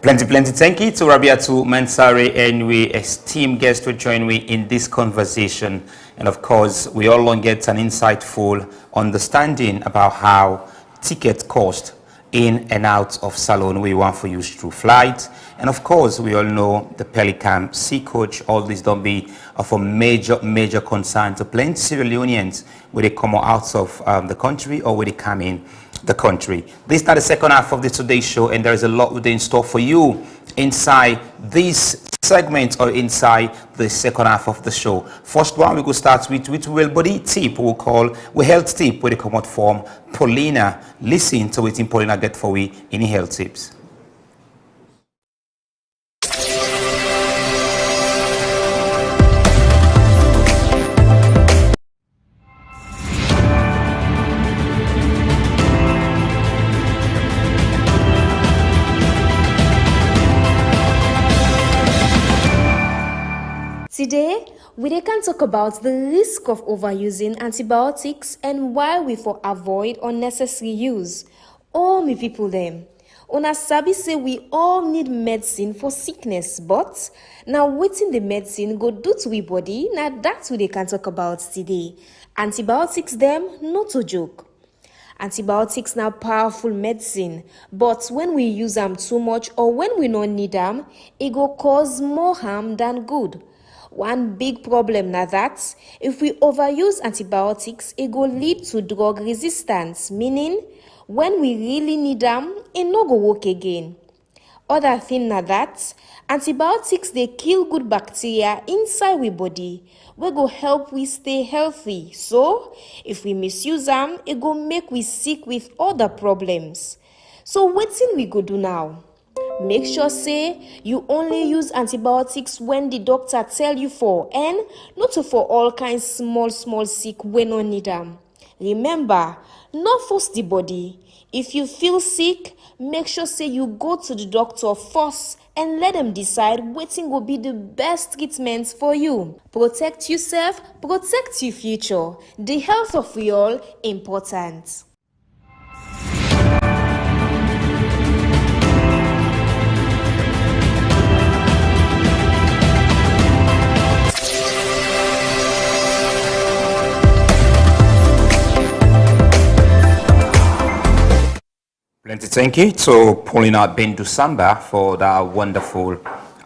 Plenty. Thank you to Rabiatu Mansari and we esteemed guest to join me in this conversation. And of course, we all want to get an insightful understanding about how ticket cost in and out of Salone we want for use through flight. And of course, we all know the Pelican Sea Coach, all this don't be of a major concern to plenty Sierra Leoneans where they come out of the country or where they come in the country. This is not the second half of the Today Show, and there is a lot within store for you inside this segment or inside the second half of the show. First one we go start with well body tip we'll call we health tip where they come out from Paulina. Listen to what Paulina get for we in health tips. Today, we can talk about the risk of overusing antibiotics and why we for avoid unnecessary use. All me people them. Una sabi say we all need medicine for sickness, but now waiting the medicine go do to we body, now that's what they can talk about today. Antibiotics them, not a joke. Antibiotics now powerful medicine, but when we use them too much or when we don't need them, it go cause more harm than good. One big problem now that if we overuse antibiotics, it go lead to drug resistance, meaning when we really need them, it no go work again. Other thing now that antibiotics they kill good bacteria inside we body, we go help we stay healthy. So if we misuse them, it go make we sick with other problems. So what's we go do now? Make sure say you only use antibiotics when the doctor tell you for and not for all kinds small sick when no need them. Remember, not force the body. If you feel sick, make sure say you go to the doctor first and let them decide what will be the best treatment for you. Protect yourself, protect your future. The health of we all important. Plenty thank you to Paulina Bendusamba for that wonderful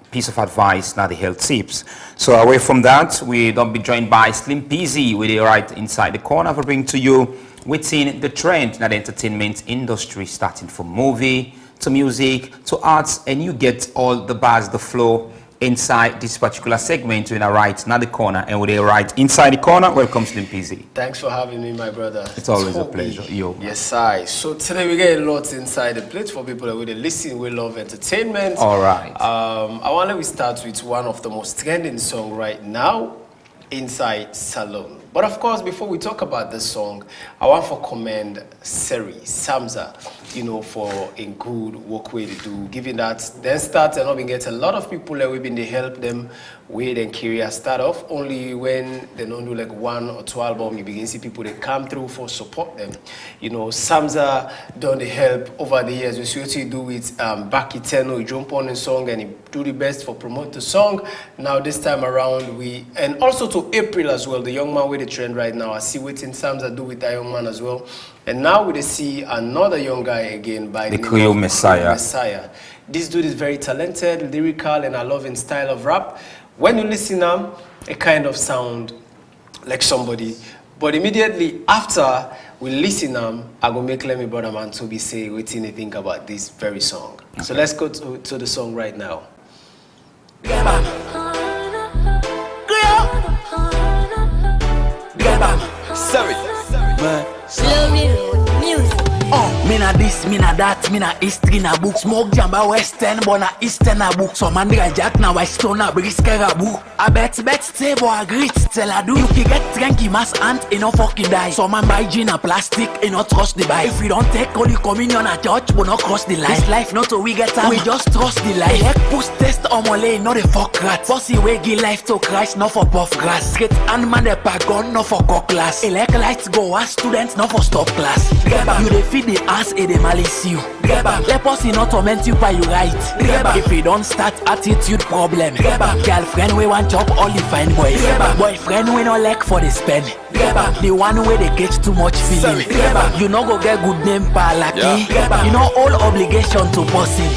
piece of advice, now the health tips. So away from that, we don't be joined by Slim Peasy with it right inside the corner for bringing to you within the trend in the entertainment industry, starting from movie to music to arts, and you get all the buzz, the flow inside this particular segment. We're right now the corner, and we're right inside the corner. Welcome, Slim Peasy. Thanks for having me, my brother. It's always a pleasure. Yo. Yes, I. So today we get a lot inside the plate for people that really listen. We love entertainment. All right. I want to start with one of the most trending song right now. inside Salon. But of course, before we talk about this song, I want to commend Seri, Samza, you know, for a good work way to do. Given that then start and not get a lot of people that we've been to help them with and career start off. Only when they don't do like 1 or 2 albums, you begin to see people that come through for support them. You know, Samza done the help over the years. We see what he do with Baki Teno, he jump on the song and he do the best for promote the song. Now this time around and also to April as well, the young man with the trend right now. I see what Samza do with that young man as well. And now we see another young guy again by the Creole Messiah. This dude is very talented, lyrical, and I love his style of rap. When you listen to him, it kind of sound like somebody. But immediately after we listen to him, I go make let me brother man Toby say what he think about this very song. Okay. So let's go to the song right now. Sorry. Slow music. Me na this, me na that, me na history na book. Smoke jamba western, but na eastern na book. So man jack na white stone na brisker a book. I bet say boy grit tell I do. You can get tranky mass ant, you no fucking die. So man buy gin a plastic, you no trust the buy. If we don't take Holy Communion at church, we not cross the line. This life not so we get time, we just trust the line. Heck push test on mole, not the fuck rat. Pussy way give life to Christ, not for buff grass. Straight and man the pagon, not for cock class. Elect lights go as students, not for stop class. You dey feed the ass, it dey malice you. Let pussy not torment you by you right. If we don't start attitude problem. Girlfriend we want chop all the fine boys. Boyfriend we no like for the spend. The one way they get too much feeling. You no go get good name pa lucky. You know all obligation to pussy.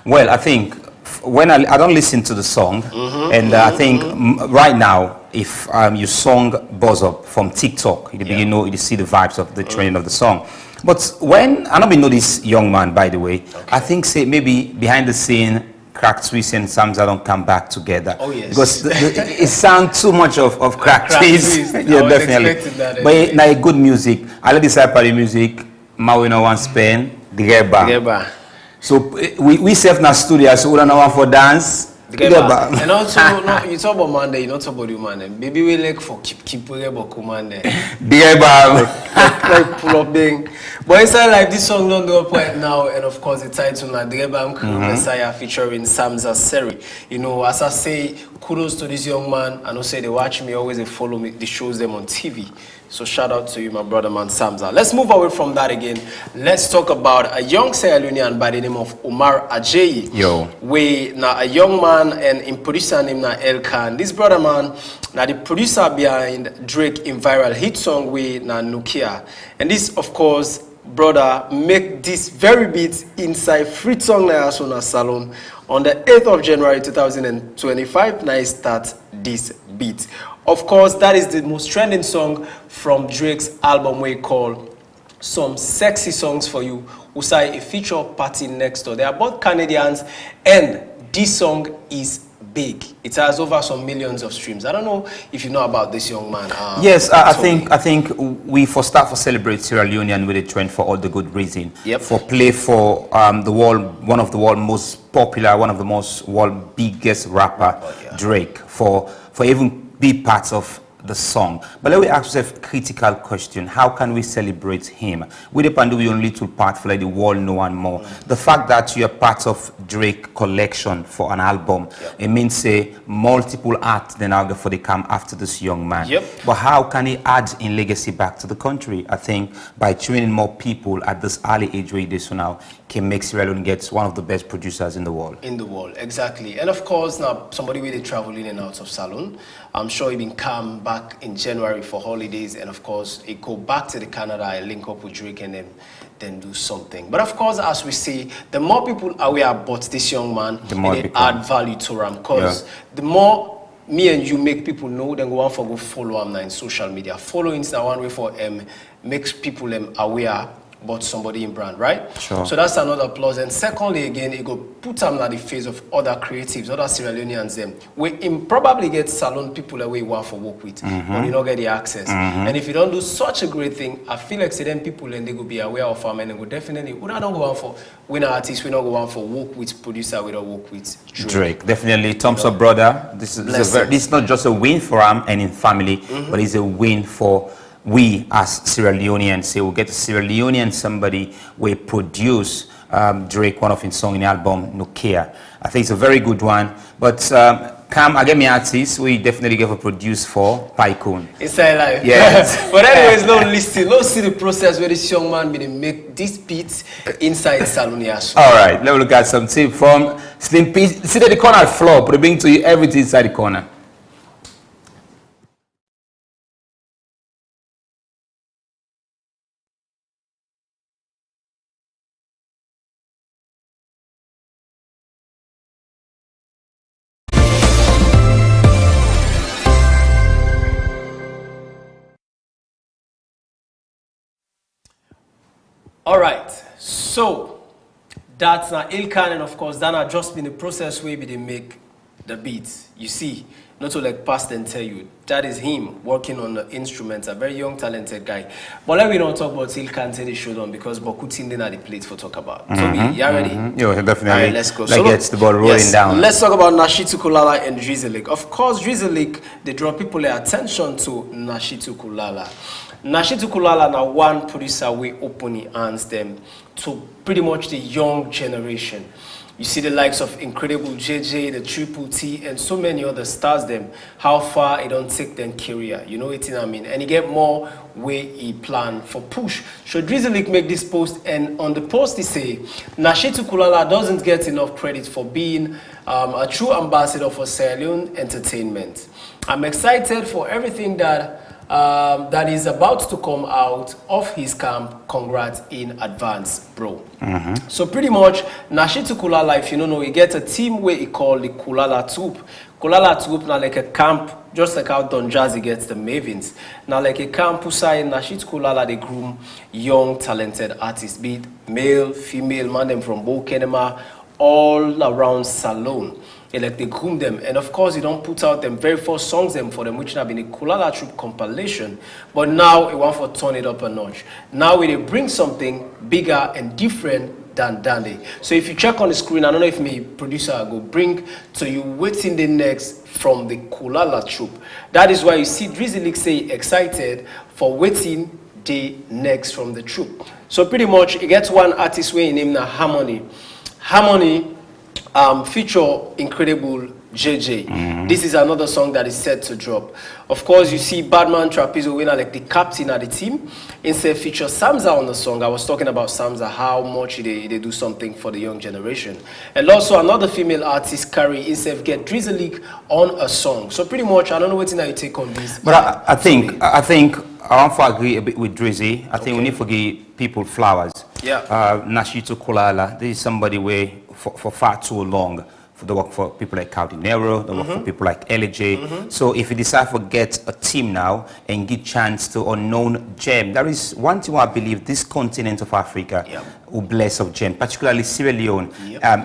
Well, I think when I don't listen to the song, and I think right now, if you song Buzz Up from TikTok, you know, you see the vibes of the trending of the song. But when I don't know this young man, by the way, I think say maybe behind the scene, Crack Twist and Samza don't come back together. Oh yes, because it sounds too much of Crack Twist. Yeah, definitely. But now good music. I like this type of music. Mawino one Spain, Greba. So we self na studio, so we don't know one for dance. And also, no, you talk about Monday, you not talk about you man. Maybe we like for keep about Monday. Like pull up thing. But inside like this song don't go up right now, and of course the title na Drebam Creole Messiah featuring Samza Seri. You know, as I say, kudos to this young man. I know say they watch me, always they follow me, they shows them on TV. So shout out to you, my brother man Samza. Let's move away from that again. Let's talk about a young Sierra Leonean by the name of Omar Ajayi. We now a young man and in producer named na El Khan. This brother man, now the producer behind Drake in viral hit song with na Nokia. And this, of course, brother make this very beat inside free song na Asuna Salon on the 8th of January 2025. Now start this beat. Of course, that is the most trending song from Drake's album we call Some Sexy Songs for You, Usai a feature party next door. They are both Canadians, and this song is big. It has over some millions of streams. I don't know if you know about this young man. Yes, I think we for celebrate Sierra Leonean with a trend for all the good reason. Yep. For play for the world, one of the world most popular, one of the most world biggest rapper, Drake, for even be parts of the song. But let me ask yourself a critical question. How can we celebrate him? We depend on only little part for like the world know and more. The fact that you are part of Drake collection for an album, it means say multiple acts then I'll go for the come after this young man. But how can he add in legacy back to the country? I think by training more people at this early age where it is so now can make Sierra Leone get one of the best producers in the world. In the world, exactly. And of course, now somebody with a travel in and out of Salon. I'm sure he been come back in January for holidays, and of course, he go back to the Canada and link up with Drake and then do something. But of course, as we see, the more people are aware about this young man, the more they add value to him. Because the more me and you make people know, then go on for go follow him now in social media. Following is now one way for makes people aware but somebody in brand, right? Sure. So that's another plus. And secondly, again, it go put them at the face of other creatives, other Sierra Leoneans them. We probably get salon people that we want for work with, but you don't get the access. And if you don't do such a great thing, I feel like then people and they go be aware of them and they go definitely, we don't go on for winner artists, we don't go on for work with producer, we don't work with Drake. Definitely, thumbs up, brother. This is not just a win for him and in family, but it's a win for we as Sierra Leoneans. Say we get a Sierra Leonean somebody we produce Drake one of his song in the album No Care. I think it's a very good one. But Cam, I get me artists we definitely give a produce for Pycoon. Inside life. Yes. But anyways, no listen, no see the process where this young man been make this beats inside Salonias. All right, let's look at some tip from Slim P. See that the corner floor, but they bring to you everything inside the corner. All right, so that's now Ilkan, and of course that has just been the process where they make the beats. You see, not to like past and tell you, that is him working on the instruments, a very young, talented guy. But let me not talk about Ilkan till they showed on because Bokutin didn't have the plate for talk about. Toby, you ready? Yeah, definitely. All right, let's go. Let's get the ball rolling down. Let's talk about Nashitu Kulala and Drizzlik. Of course, Drizzlik, they draw people their attention to Nashitu Kulala. Nashitu Kulala now one producer we openly hands them to pretty much the young generation. You see the likes of Incredible JJ, the Triple T, and so many other stars them. How far it don't take them career, you know what I mean? And he get more way he plan for push. So Drizzlik make this post, and on the post he say, Nashitu Kulala doesn't get enough credit for being a true ambassador for Sierra Leone entertainment. I'm excited for everything that that is about to come out of his camp. Congrats in advance, bro. So pretty much, Nashitu Kulala, if you don't know, he gets a team where he call the Kulala Troop. Kulala Troop now like a camp, just like how Don Jazzy gets the Mavens. Now like a camp, Pusai, Nashitu Kulala, they groom young, talented artists, be it male, female, man them from Bokenema, all around Salone. Like they groom them, and of course you don't put out them very first songs them for them, which have been a Kulala Troop compilation. But now it want for turn it up a notch. Now we bring something bigger and different than Dandy. So if you check on the screen, I don't know if my producer will bring to you what's in the next from the Kulala Troop. That is why you see Drizzlik say excited for waiting the next from the troop. So pretty much it gets one artist way named Harmony. Harmony feature Incredible JJ. This is another song that is set to drop. Of course, you see Badman Trapezo winner like the captain of the team. Instead feature Samza on the song. I was talking about Samza, how much they do something for the young generation. And also another female artist, Carrie, instead get Drizzlik on a song. So pretty much, I don't know what you take on this. But I think I want to agree a bit with Drizzy. I think we need to give people flowers. Yeah. Nashitu Kulala, this is somebody where for far too long they work for people like Caldinero, they work for people like LJ. So if you decide to get a team now and give chance to unknown gem, there is one thing I believe this continent of Africa will bless of gem, particularly Sierra Leone.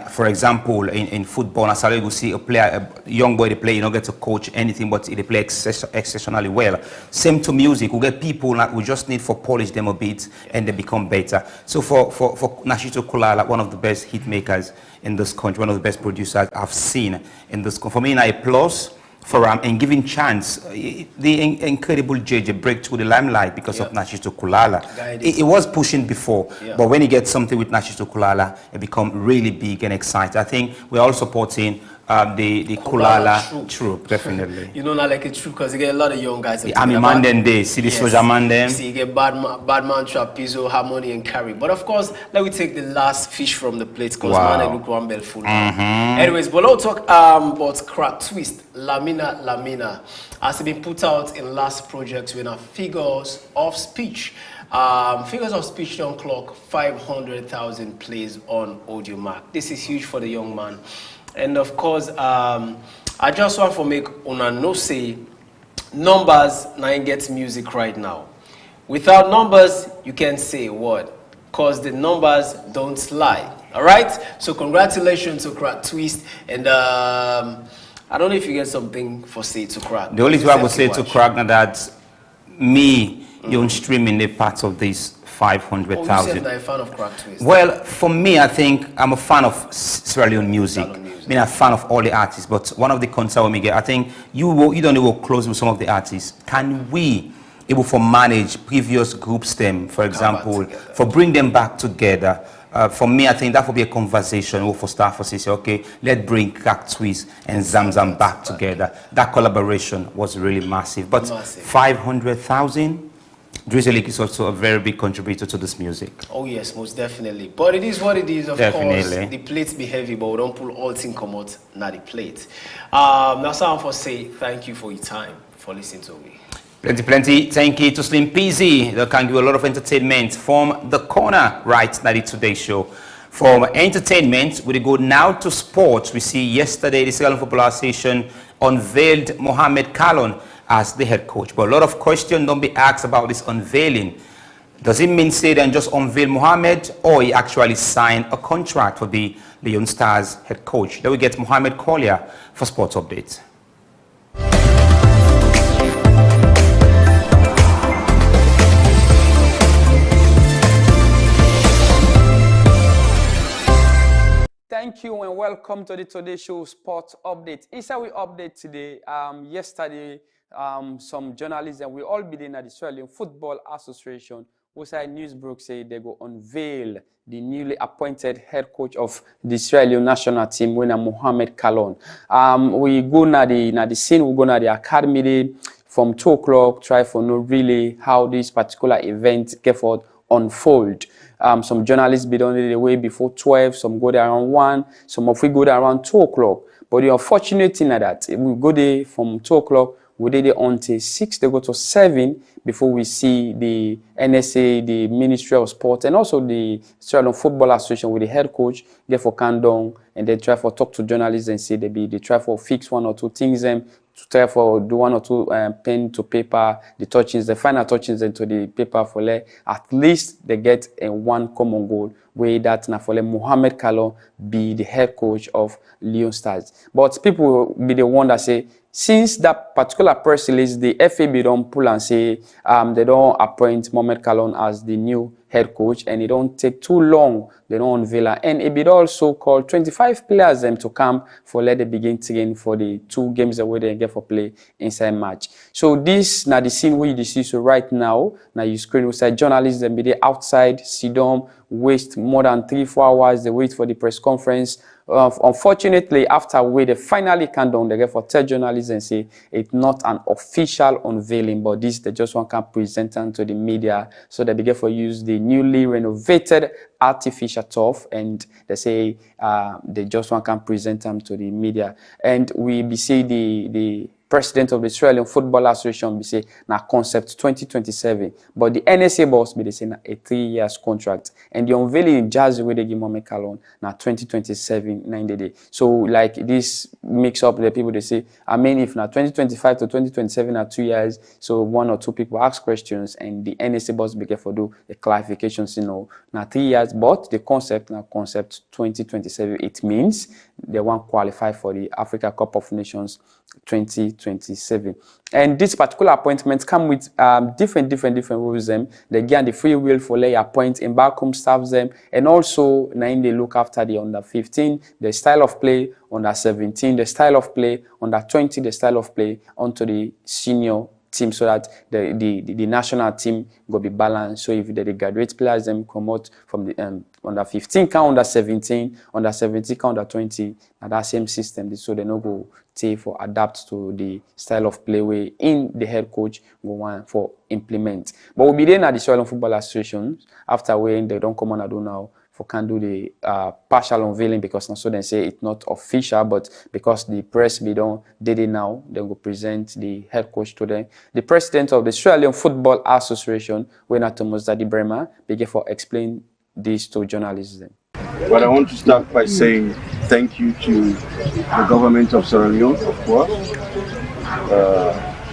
For example, in football, as you see a player, a young boy they play, you don't get to coach anything, but they play exceptionally well. Same to music, we get people that we just need for polish them a bit and they become better. So for Nashitu Kulala, one of the best hit makers in this country, one of the best producers I've seen in this country. For me, I applause for and giving chance the Incredible JJ break through the limelight because of Nashitu Kulala. It was pushing before, but when he gets something with Nashitu Kulala, it becomes really big and exciting. I think we're all supporting the Kulala troop, definitely. You know, not like a troop because you get a lot of young guys. The army man then they see the soldier man then. See, you get Badman, Trapezo, Harmony, and Carrie. But of course, let me take the last fish from the plate because man, I look one bell full. Anyways, but let's talk about Crack Twist, Lamina, has been put out in last project with Figures of Speech. Figures of Speech don't clock 500,000 plays on Audio Mark. This is huge for the young man. And of course, I just want to make una no say numbers now get music right now. Without numbers, you can't say what. because the numbers don't lie. All right, so congratulations to Crack Twist, and I don't know if you get something for say to Crack. The only thing I would say to Crack now that me, you're streaming the part of this 500,000. Oh, you said a fan of Crack Twist. Well, for me, I think I'm a fan of Sierra Leone music. I mean, I'm a fan of all the artists, but one of the concerns we get, I think you don't work close with some of the artists. Can we able to manage previous groups them, for example, for bring them back together? For me, I think that would be a conversation for staff to say, okay, let's bring Crack Twist and Zamzam back together. That collaboration was really massive. But 500,000, Slik is also a very big contributor to this music. Oh yes, most definitely. But it is what it is, of course. The plates be heavy, but we don't pull all things come out, not the plate. Now, someone for say thank you for your time, for listening to me. Plenty. Thank you to Slim PZ. That can give a lot of entertainment from the corner right now the Today Show. From entertainment, we go now to sports. We see yesterday the Sierra Leone Football Association unveiled Mohamed Kalon as the head coach. But a lot of questions don't be asked about this unveiling. Does it mean say then just unveil Mohamed, or he actually signed a contract for the Leon Stars head coach? Then we get Mohamed Collier for sports updates. Thank you and welcome to the Today Show Sports Update. Inside we update today, yesterday, some journalists and we all been at the Sierra Leone Football Association, Woodside News broke say they go unveil the newly appointed head coach of the Sierra Leone national team, winner Mohamed Kalon. We go na the scene, we go na the academy day from 2 o'clock, try for know really how this particular event get forth unfold. Some journalists be done the way before 12, some go there around 1, some of we go there around 2 o'clock. But the unfortunate thing is that we go there from 2 o'clock, we did it until 6, they go to 7 before we see the NSA, the Ministry of Sport, and also the Sierra Leone Football Association with the head coach get for countdown, and they try for talk to journalists and say they try for fix 1 or 2 things to try for do 1 or 2 pen to paper, the final touchings into the paper for at least they get a 1 common goal where that na for Mohamed Kalon be the head coach of Leon Stars. But people will be the one that say, since that particular press release, the FAB don't pull and say they don't appoint Mohamed Kalon as the new head coach, and it don't take too long, they don't unveil her. And it be also called 25 players to come for let they begin training for the 2 games that they get for play inside match. So this now the scene where you see so right now, now you screen outside journalists and be there outside, sit down, waste more than 3-4 hours, they wait for the press conference. Unfortunately, after they finally come down, they get for tell journalists and say it's not an official unveiling, but this they just want to present them to the media, so they begin for use the newly renovated artificial turf, and they say they just want to present them to the media. And we be see the president of the Sierra Leone Football Association be say na concept 2027, but the NSA boss be they say na a 3 years contract, and the unveiling in Jazz where they give Mohamed Kalon na 2027 90 days. So like this mix up the people they say, I mean if na 2025 to 2027 are 2 years, so 1 or 2 people ask questions and the NSA boss be careful do the clarifications, na 3 years, but the concept na concept 2027. It means they won't qualify for the Africa Cup of Nations 2027. And this particular appointment come with different rules. They get the free will for lay appoint in back home staff them, and also now they look after the under 15, the style of play, under 17, the style of play, under 20, the style of play onto the senior team, so that the national team go be balanced. So if they graduate players them come out from the under 15 count under 17, under 17 count under 20, and that same system, so they no go take for adapt to the style of play way in the head coach go want for implement. But we'll be there at the Sierra Leone Football Association after when they don't come on and do now for can do the partial unveiling, because now so they say it's not official, but because the press be done did it now, they will present the head coach to them. The president of the Sierra Leone Football Association, when Thomas Daddy Bremer, began for explain this to journalists then. But I want to start by saying thank you to the government of Sierra Leone, of course,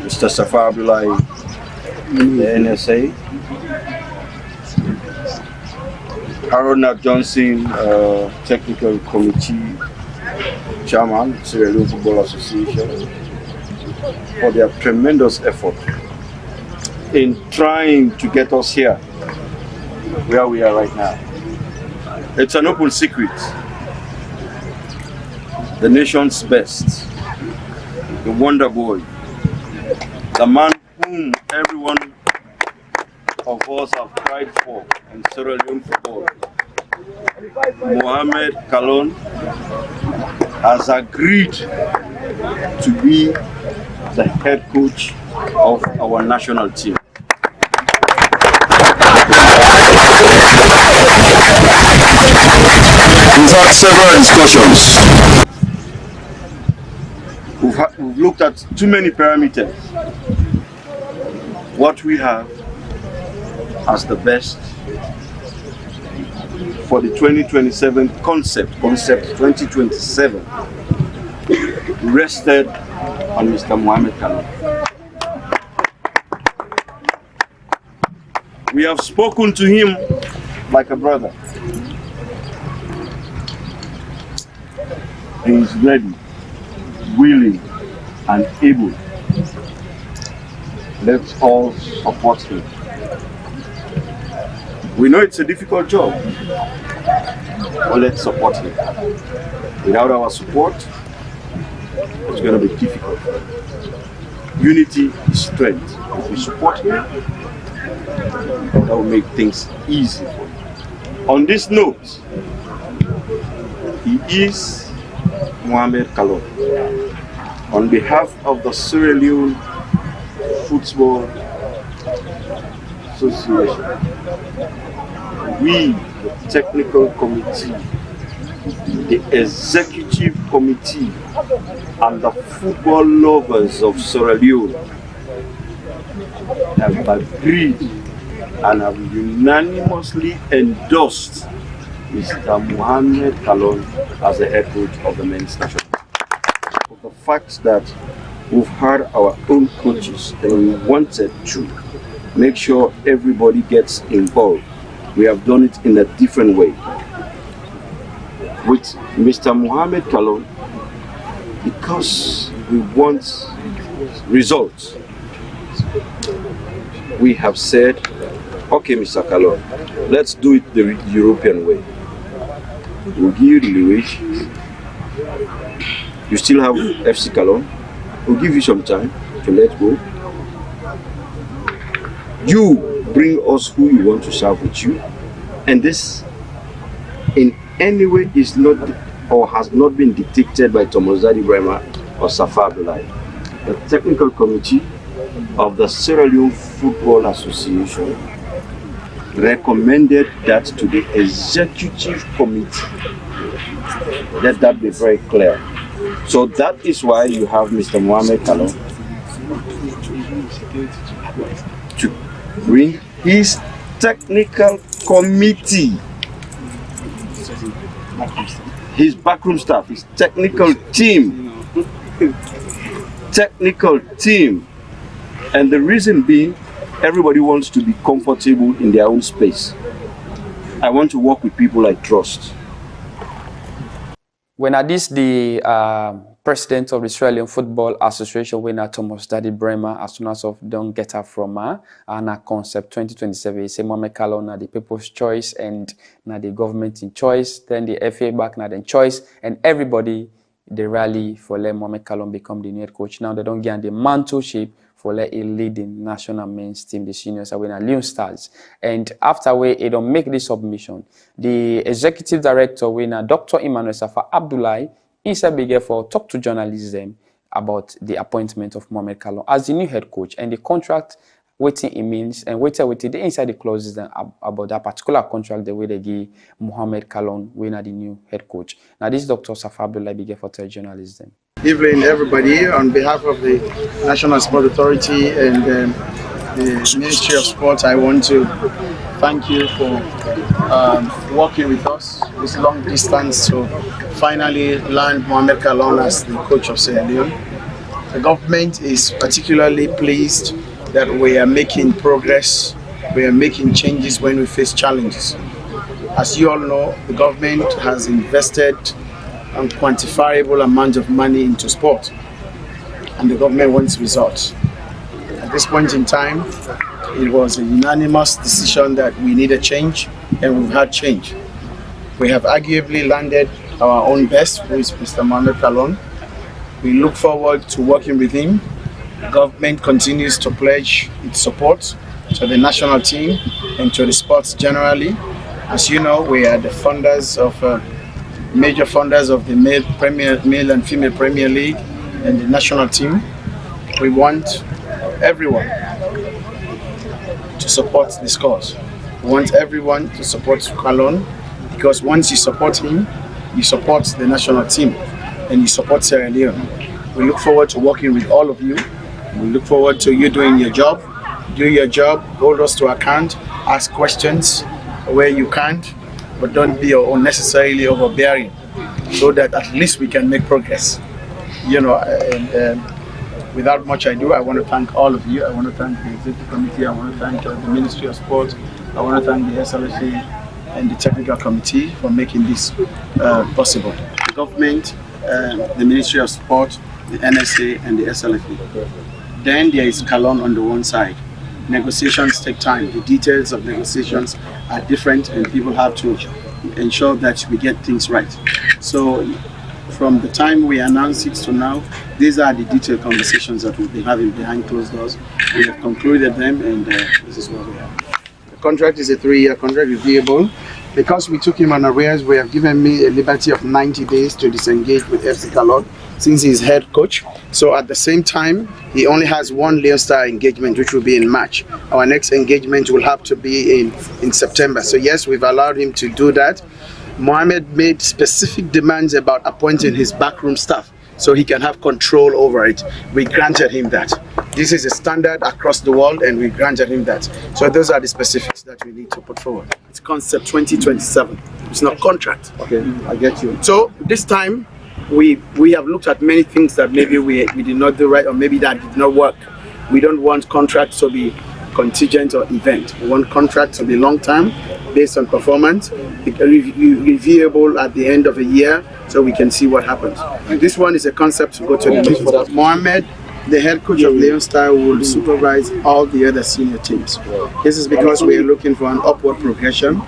Mr. Safar Abdullahi, the NSA, Haruna Johnson, Technical Committee Chairman, Sierra Leone Football Association, for their tremendous effort in trying to get us here, where we are right now. It's an open secret. The nation's best, the wonder boy, the man whom everyone of us have cried for in Sierra Leone football, Mohamed Kalon, has agreed to be the head coach of our national team. We've had several discussions. We've looked at too many parameters. What we have as the best for the 2027 concept 2027, rested on Mr. Mohamed Kalon. We have spoken to him like a brother. He is ready, willing, and able. Let's all support him. We know it's a difficult job, but let's support him. Without our support, it's going to be difficult. Unity is strength. If we support him, that will make things easy for him. On this note, he is Mohamed Kalon. On behalf of the Sierra Leone Football Association, we, the technical committee, the executive committee, and the football lovers of Sierra Leone have agreed and have unanimously endorsed Mr. Mohamed Kalon as the head coach of the men's national team. The fact that we've had our own coaches and we wanted to make sure everybody gets involved, we have done it in a different way. With Mr. Mohamed Kalon, because we want results, we have said, okay, Mr. Kalon, let's do it the European way. We'll give you the wage. You still have FC Kalon. We'll give you some time to let go. You bring us who you want to serve with you. And this in any way is not or has not been dictated by Tomozadi Brema or Safa Abdullahi. The technical committee of the Sierra Leone Football Association recommended that to the executive committee. Let that be very clear. So that is why you have Mr. Mohamed Kalon to bring his technical committee, his backroom staff, his technical team, and the reason being, everybody wants to be comfortable in their own space. I want to work with people I trust. When at this the president of the Australian Football Association, winner Thomas Daddy Bremer, as soon as of don't get her from her, and a concept 2027, he say Mohamed Kalon na the people's choice and na the government in choice, then the FA back na then choice, and everybody they rally for let Mohamed Kalon become the new head coach. Now they don't get the mantleship for let a leading national men's team, the seniors are winning Leon Stars. And after we don't make this submission, the executive director winner Dr. Emmanuel Safa Abdullahi is a big effort talk to journalism about the appointment of Mohamed Kalon as the new head coach and the contract, waiting it means, and waiting the inside the clauses about that particular contract, the way they give Mohamed Kalon winner the new head coach. Now this is Dr. Safa Abdullahi big effort to journalism. Evening, everybody. On behalf of the National Sport Authority and the Ministry of Sport, I want to thank you for working with us this long distance to finally land Mohamed Kalon as the coach of Sierra Leone. The government is particularly pleased that we are making progress, we are making changes when we face challenges. As you all know, the government has invested a quantifiable amount of money into sport, and the government wants results. At this point in time, it was a unanimous decision that we need a change, and we've had change. We have arguably landed our own best, who is Mr. Mohamed Kalon. We look forward to working with him. The government continues to pledge its support to the national team and to the sports generally. As you know, we are the funders of major funders of the male and female Premier League and the national team. We want everyone to support this cause. We want everyone to support Kalon, because once you support him, you support the national team and you support Sierra Leone. We look forward to working with all of you. We look forward to you doing your job. Do your job, hold us to account, ask questions where you can't, but don't be unnecessarily overbearing, so that at least we can make progress. You know, and without much ado, I want to thank all of you. I want to thank the Executive Committee. I want to thank the Ministry of Sport. I want to thank the SLFA and the Technical Committee for making this possible. The government, the Ministry of Sport, the NSA and the SLFA. Then there is Kalon on the one side. Negotiations take time. The details of negotiations are different, and people have to ensure that we get things right. So from the time we announce it to now, these are the detailed conversations that we'll be having behind closed doors. We have concluded them, and this is what we have. The contract is a 3-year contract, reviewable. Because we took him on arrears, we have given me a liberty of 90 days to disengage with FC Kalon, since he's head coach. So at the same time, he only has one Leon Star engagement, which will be in March. Our next engagement will have to be in September. So yes, we've allowed him to do that. Mohamed made specific demands about appointing his backroom staff so he can have control over it. We granted him that. This is a standard across the world, and we granted him that. So those are the specifics that we need to put forward. It's concept 2027. It's not contract. Okay, I get you. So this time, we have looked at many things that maybe we did not do right, or maybe that did not work. We don't want contracts to be contingent or event. We want contracts to be long term, based on performance, reviewable at the end of a year, so we can see what happens. And this one is a concept to go to the next one. Mohamed, the head coach of Leon Star, will supervise all the other senior teams. This is because we are looking for an upward progression,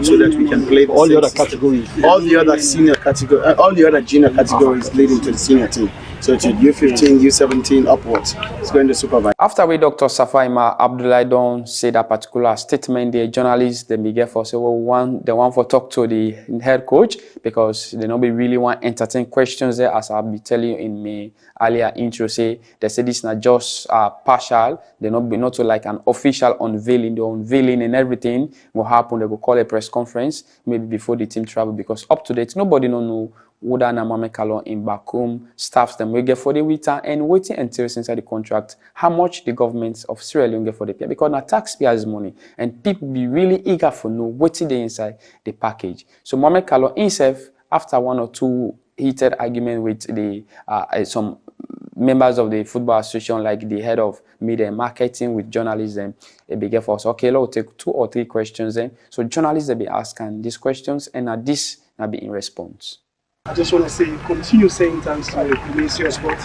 so that we can play all the other categories, all the other senior category, all the other junior categories leading to the senior team. So it's U15, U17 upwards. It's going to supervise. After we Dr. Safaima Abdullah don't say that particular statement, the journalists they be for say they want for talk to the head coach, because they don't be really want entertain questions there, as I'll be telling you in my earlier intro. Say they say this not just partial. They not to like an official unveiling. The unveiling and everything will happen. They will call a press conference maybe before the team travel, because up to date nobody know Woda na Mohamed Kalon in back home, staffs them we get for the winter, and waiting until inside the contract how much the government of Sierra Leone get for the player, because now taxpayers' money, and people be really eager for know what's the inside the package. So Mohamed Kalon himself, after 1 or 2 heated argument with the some members of the football association, like the head of media and marketing with journalism, they began for us, okay, let's take 2 or 3 questions then. So journalists they be asking these questions, and this now be in response. I just want to say, continue saying thanks to the Ministry of Sport,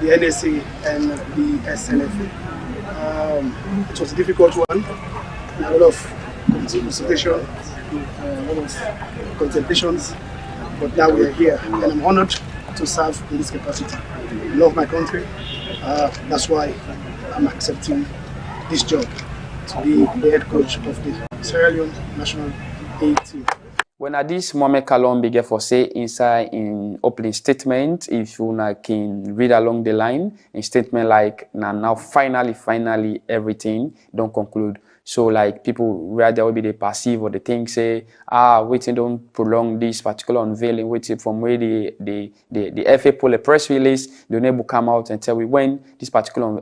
the NSA and the SLFA. It was a difficult one, a lot of consultation, a lot of contemplations, but now we are here, and I'm honored to serve in this capacity. I love my country, that's why I'm accepting this job, to be the head coach of the Sierra Leone national A team. When this Mohamed Kalon began for say inside in opening statement, if you can read along the line, in statement like now finally everything don't conclude. So like people rather will be they passive, or they think say waiting don't prolong this particular unveiling, waiting from where the FA pull a press release, the neighbor come out and tell we when this particular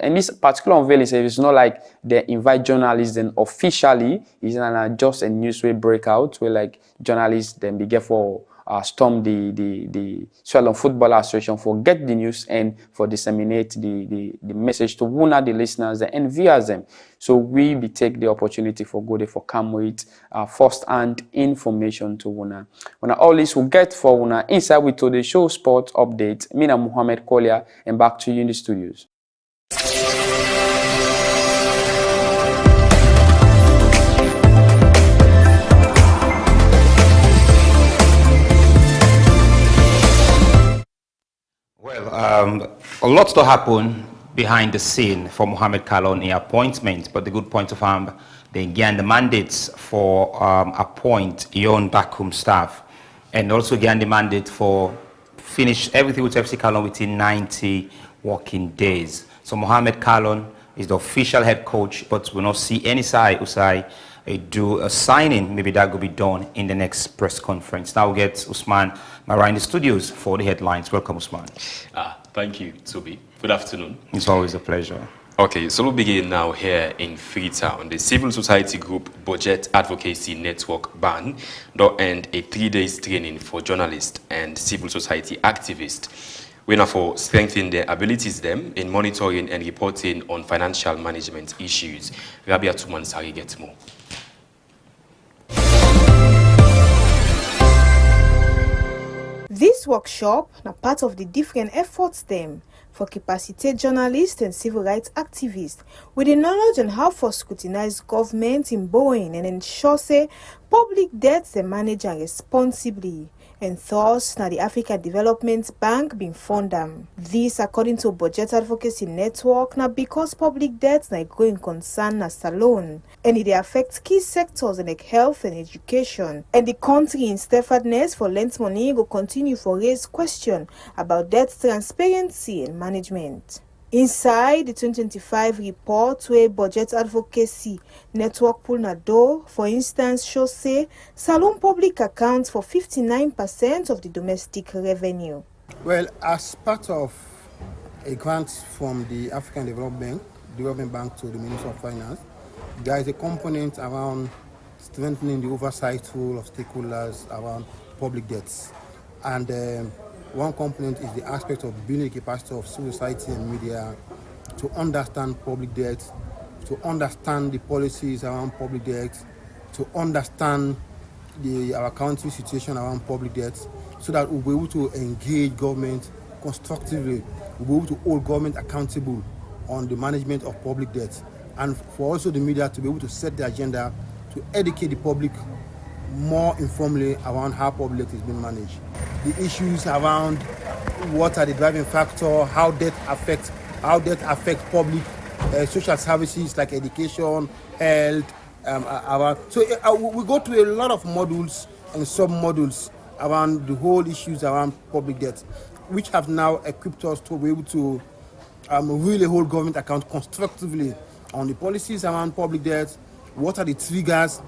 unveiling say it's not like they invite journalists then officially, it's not just a newsway breakout where like journalists then begin for storm the Sierra Leone Football Association for get the news and for disseminate the message to una the listeners and viewers them. So we be take the opportunity for go there for come with first-hand information to una. Una all this will get for una inside with today's show sport update. Mina Muhammad Kolia and back to you in the studios. Well, a lot to happen behind the scene for Mohamed Kalon in appointment, but the good point of they gain the mandates for appoint your own backroom staff, and also gain the mandate for finish everything with FC Kalon within 90 working days. So Mohamed Kalon is the official head coach, but we'll not see any side Usai do a signing. Maybe that will be done in the next press conference. Now we'll get Usman Mara in the studios for the headlines. Welcome, Usman. Thank you, Toby. Good afternoon. It's always a pleasure. Okay, so we'll begin now here in Freetown. The civil society group Budget Advocacy Network BAN will end a 3-day training for journalists and civil society activists. We now for strengthening their abilities them in monitoring and reporting on financial management issues. Rabia Tumansari gets more. This workshop na part of the different efforts them for capacitate journalists and civil rights activists with the knowledge on how to scrutinize government in borrowing and ensure say public debts are managed responsibly. And thus, now the African Development Bank being funded. This, according to Budget Advocacy Network, now because public debts now growing concern as alone, and it affects key sectors like health and education. And the country in steadfastness for lent money will continue to raise question about debt transparency and management. Inside the 2025 report where Budget Advocacy Network pull na door, for instance, shows say Salon Public accounts for 59% of the domestic revenue. Well, as part of a grant from the African Development Bank to the Ministry of Finance, there is a component around strengthening the oversight role of stakeholders around public debts. And one component is the aspect of building the capacity of civil society and media to understand public debt, to understand the policies around public debt, to understand our country's situation around public debt, so that we'll be able to engage government constructively, we'll be able to hold government accountable on the management of public debt, and for also the media to be able to set the agenda to educate the public more informally around how public debt is being managed. The issues around what are the driving factor, how debt affects public social services like education, health. We go through a lot of modules and sub-modules around the whole issues around public debt, which have now equipped us to be able to really hold government account constructively on the policies around public debt. What are the triggers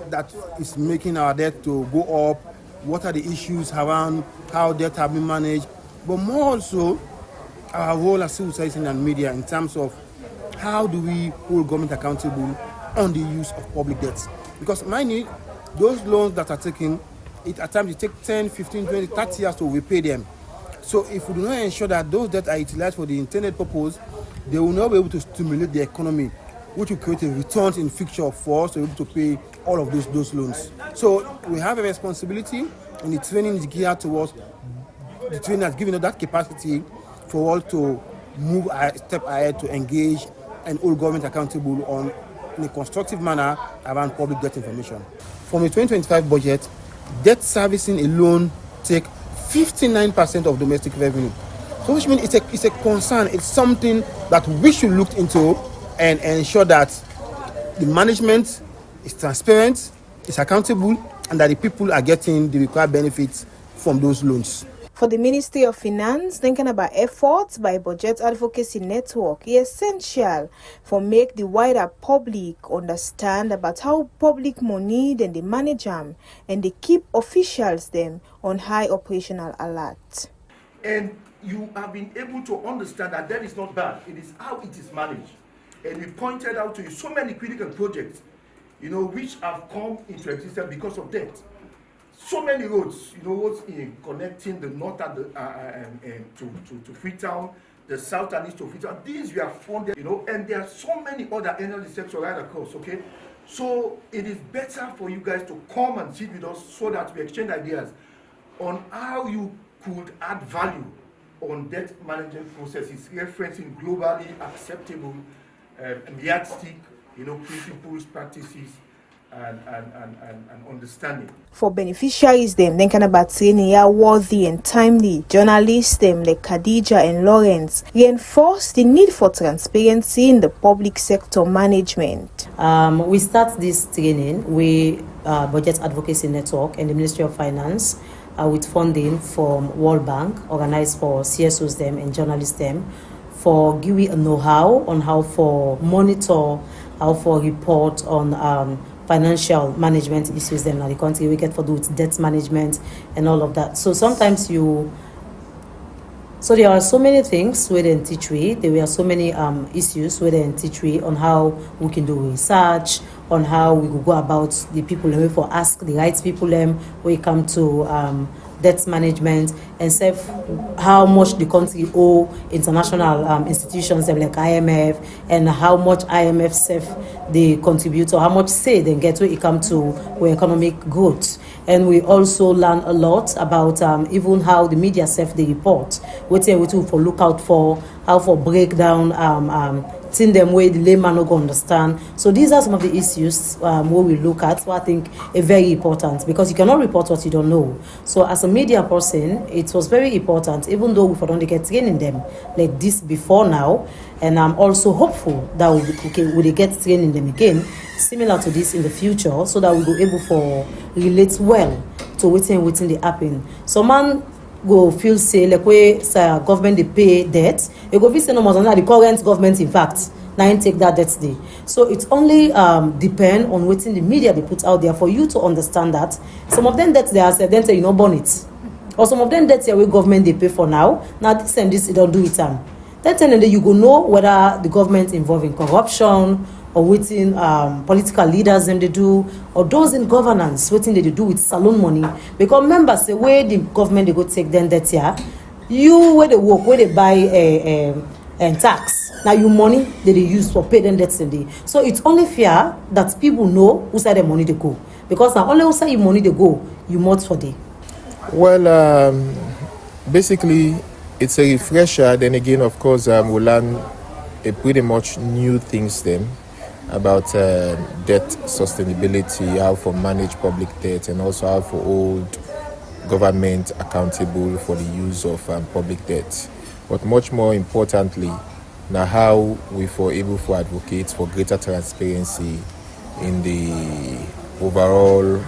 that is making our debt to go up? What are the issues around how debt have been managed? But more also, our role as civil society and media in terms of how do we hold government accountable on the use of public debts? Because mind you, those loans that are taken, at times it takes 10, 15, 20, 30 years to repay them. So if we do not ensure that those debts are utilized for the intended purpose, they will not be able to stimulate the economy, which will create a return in future for us to be able to pay all of those loans. So we have a responsibility, and the training is geared towards the training has given us that capacity for us to move a step ahead to engage and hold government accountable in a constructive manner around public debt information. From the 2025 budget, debt servicing alone take 59% of domestic revenue. So which means it's a concern, it's something that we should look into and ensure that the management is transparent, is accountable, and that the people are getting the required benefits from those loans. For the Ministry of Finance, thinking about efforts by Budget Advocacy Network is essential for make the wider public understand about how public money then they manage them and they keep officials them on high operational alert. And you have been able to understand that that is not bad. It is how it is managed. And we pointed out to you so many critical projects, which have come into existence because of debt. so many roads, roads in connecting the north and to Freetown, the south and east of Freetown. These we are funded, and there are so many other energy sectors right across, okay? So it is better for you guys to come and sit with us so that we exchange ideas on how you could add value on debt management processes, referencing globally acceptable yardstick, principles, practices, and understanding. For beneficiaries them, then kind of training are worthy and timely. Journalists them like Khadija and Lawrence reinforce the need for transparency in the public sector management. We start this training with Budget Advocacy Network and the Ministry of Finance with funding from World Bank, organized for CSOs them and journalists them, for giving a know-how on how for monitor, how for report on financial management issues them in the country. We get for do with debt management and all of that. So sometimes so there are so many things where they teach we. There were so many issues where they teach we on how we can do research, on how we could go about the people and for ask the right people when we come to debt management, and how much the country owe international institutions like IMF, and how much IMF they contribute, or how much say they get when it comes to economic growth. And we also learn a lot about even how the media they report, what we for look out for, how for break down in them way the layman no go understand. So these are some of the issues where we look at. So I think are very important, because you cannot report what you don't know. So as a media person, it was very important, even though we don't get training them like this before now. And I'm also hopeful that we get training them again, similar to this in the future, so that we will be able to relate well to within the happen. So man go feel say like we say government they pay debt, you go feel say no more than the current government in fact now take that debt day. So it only depend on within the media they put out there for you to understand that some of them debts they are said then say you know burn it, or some of them debts where government they pay for now this and this you don't do it then you go know whether the government involved in corruption or within political leaders and they do, or those in governance waiting they do with saloon money. Because remember say where the government they go take them that year, you where they work, where they buy and tax, now you money that they use for pay them debts in the. So it's only fair that people know who side the money they go, because now only who side your money they go, you must for day. Well, basically it's a refresher. Then again, of course, we'll learn a pretty much new things then about debt sustainability, how to manage public debt, and also how to hold government accountable for the use of public debt. But much more importantly, now how we for able to advocate for greater transparency in the overall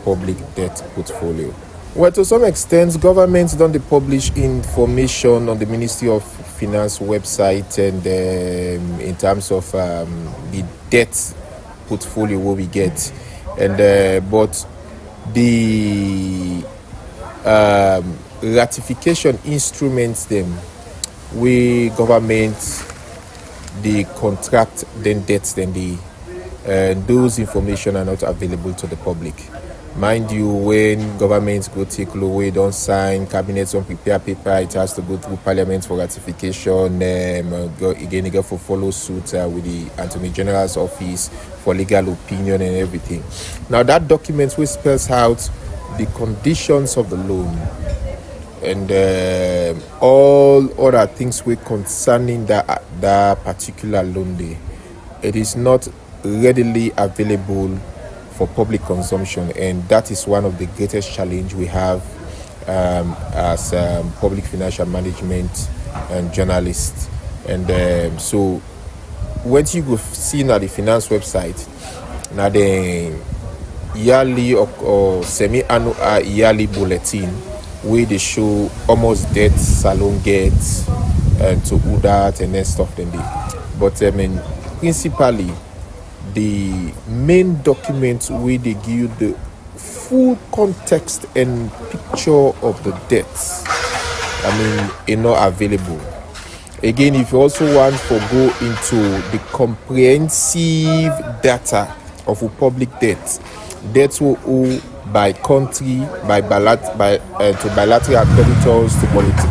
public debt portfolio. Well, to some extent, governments don't publish information on the Ministry of Finance website, and in terms of the debt portfolio what we get, and but the ratification instruments them, we government the contract then debts then those information are not available to the public. Mind you, when governments go take law, we don't sign, cabinets don't prepare paper, it has to go through parliament for ratification, again for follow suit with the Attorney General's office for legal opinion and everything. Now that document which spells out the conditions of the loan and all other things we concerning that particular loan day, it is not readily available for public consumption, and that is one of the greatest challenge we have as public financial management and journalists. And so once you go see now the finance website, now the yearly or semi-annual yearly bulletin where they show almost debt salon gets and to who that and then stuff then they. But I mean principally the main document where they give you the full context and picture of the debts, not available. Again, if you also want to go into the comprehensive data of a public debt will owe by country, to bilateral creditors, to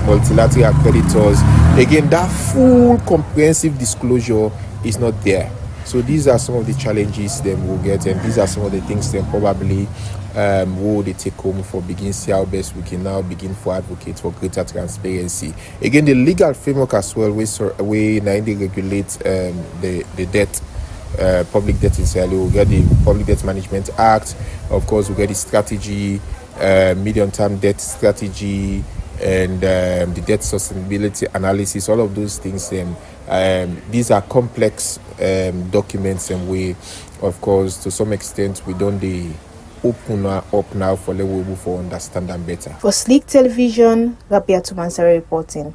multilateral creditors. Again, that full comprehensive disclosure is not there. So these are some of the challenges that we'll get, and these are some of the things that probably will they take home for begin see how best we can now begin for advocate for greater transparency. Again, the legal framework as well, we now regulate the debt. Public debt in Sierra Leone. We'll get the Public Debt Management Act, of course, we'll get the strategy, medium-term debt strategy, and the debt sustainability analysis, all of those things. These are complex documents, and we, of course, to some extent, we don't open up now for level for understand them better. For Slik Television, Rabia Tumansare reporting.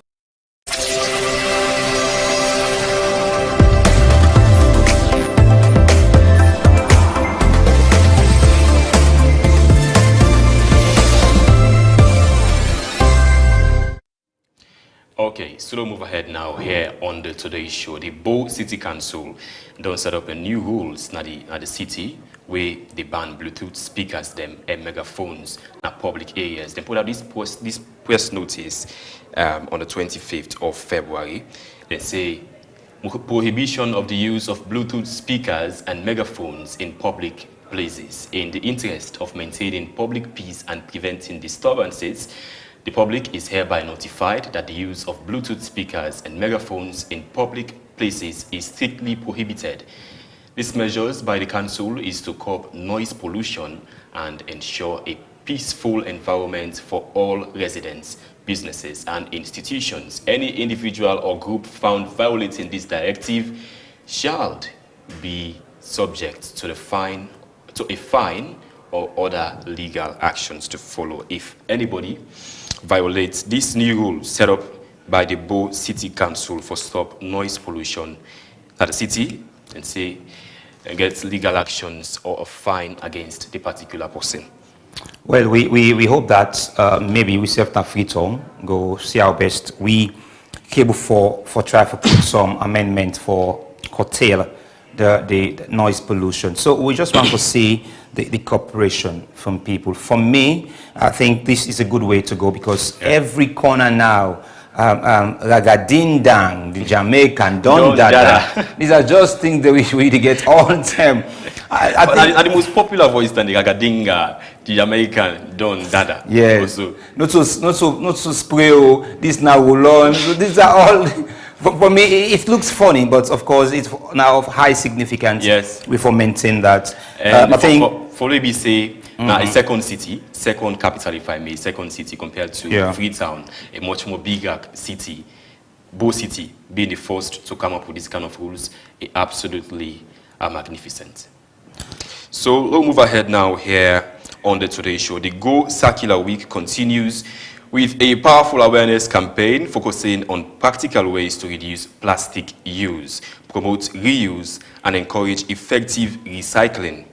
Okay, so we'll move ahead now here on the Today Show. The Bo City Council don't set up a new rules na the city where they ban Bluetooth speakers them and megaphones na public areas. They put out this press notice on the 25th of February. They say prohibition of the use of Bluetooth speakers and megaphones in public places in the interest of maintaining public peace and preventing disturbances. The public is hereby notified that the use of Bluetooth speakers and megaphones in public places is strictly prohibited. These measures by the council is to curb noise pollution and ensure a peaceful environment for all residents, businesses, and institutions. Any individual or group found violating this directive shall be subject to a fine or other legal actions to follow. If anybody violates this new rule set up by the Bo City Council for stop noise pollution at the city, and say gets legal actions or a fine against the particular person. Well, we hope that maybe we serve that freedom, go see our best. We cable for try to put some amendment for curtail the noise pollution. So we just want to see the cooperation from people. For me, I think this is a good way to go because every corner now, Ragadin Dang, the Jamaican, Don Dada. These are just things that we get all the time. I think and the most popular voice than the Ragadinga, the Jamaican, Don Dada. Yes. Also. Not so spray. This now will learn. These are all. For me, it looks funny, but of course, it's now of high significance. Yes. We maintain that. I think for maybe say a second capital, if I may, second city compared to Freetown, a much more bigger city, Bo City being the first to come up with this kind of rules, absolutely magnificent. So we'll move ahead now here on the Today Show. The Go Circular Week continues with a powerful awareness campaign focusing on practical ways to reduce plastic use, promote reuse, and encourage effective recycling.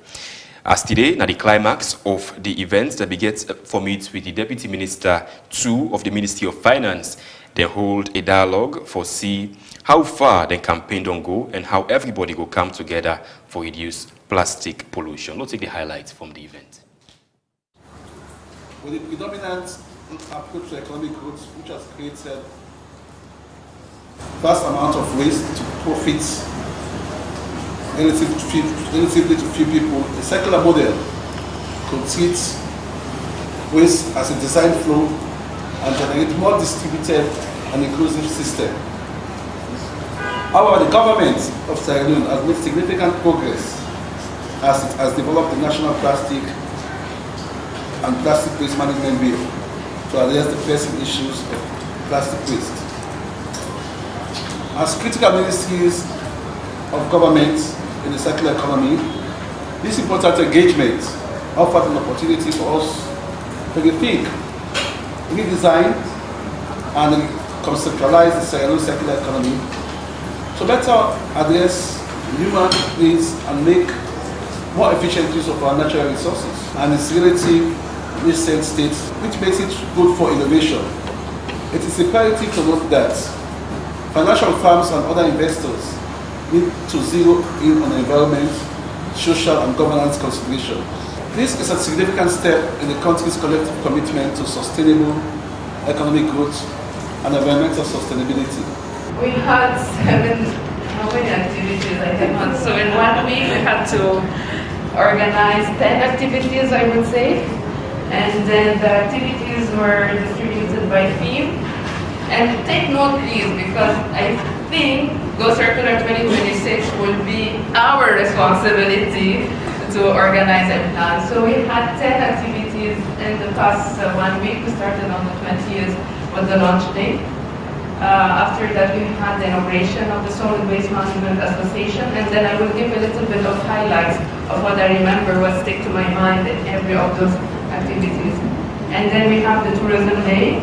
As today, now the climax of the event that begins from it with the Deputy Minister 2 of the Ministry of Finance, they hold a dialogue for see how far the campaign don't go and how everybody will come together for reduce plastic pollution. Let's take the highlights from the event. With the predominant approach to economic growth, which has created vast amount of waste to profit relatively to few people, a circular model could treat waste as a design flow and generate more distributed and inclusive system. However, the government of Sierra Leone has made significant progress as it has developed the National Plastic and Plastic Waste Management Bill to address the pressing issues of plastic waste. As critical ministries of government in the circular economy, this important engagement offers an opportunity for us to rethink, redesign, and conceptualize the Sierra Leone circular economy to better address human needs and make more efficient use of our natural resources and its relative recent state, which makes it good for innovation. It is imperative to note that financial firms and other investors need to zero in on environment, social and governance considerations. This is a significant step in the country's collective commitment to sustainable economic growth and environmental sustainability. We had how many activities I cannot. So in 1 week we had to organize 10 activities, I would say. And then the activities were distributed by theme. And take note please, because I think Go Circular 2026 will be our responsibility to organize and plan. So we had 10 activities in the past 1 week. We started on the 20th with the launch day. After that we had the inauguration of the Solid Waste Management Association, and then I will give a little bit of highlights of what I remember, what stick to my mind in every of those activities. And then we have the Tourism Day,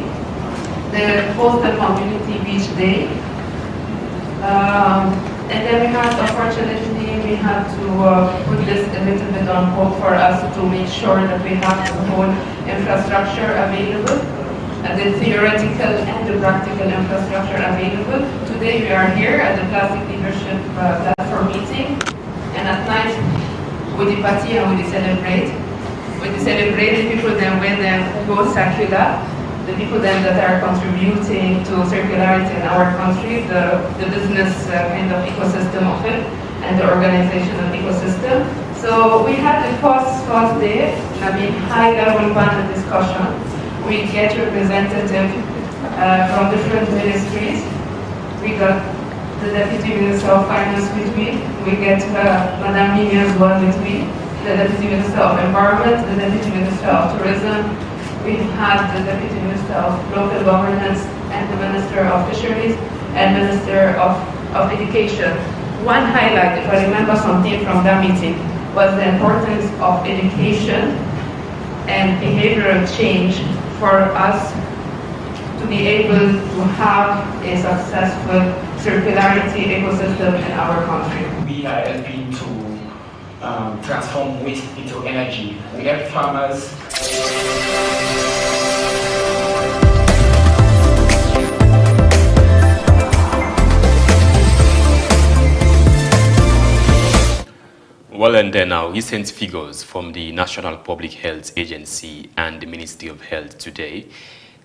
the Coastal Community Beach Day, and then we had, unfortunately, we had to put this a little bit on hold for us to make sure that we have the whole infrastructure available, the theoretical and the practical infrastructure available. Today we are here at the Plastic Leadership Platform meeting, and at night we party and we celebrate. We celebrate the people then when they go circular, the people then that are contributing to circularity in our country, the business kind of ecosystem of it, and the organizational ecosystem. So we had the first day, high-level panel discussion. We get representatives from different ministries. We got the Deputy Minister of Finance with me. We get Madame Mimi as well with me, the Deputy Minister of Environment, the Deputy Minister of Tourism. We had the Deputy Minister of Local Governance and the Minister of Fisheries and Minister of Education. One highlight, if I remember something from that meeting, was the importance of education and behavioral change for us to be able to have a successful circularity ecosystem in our country. We are helping to transform waste into energy. We help farmers. Well, and then now, recent figures from the National Public Health Agency and the Ministry of Health today,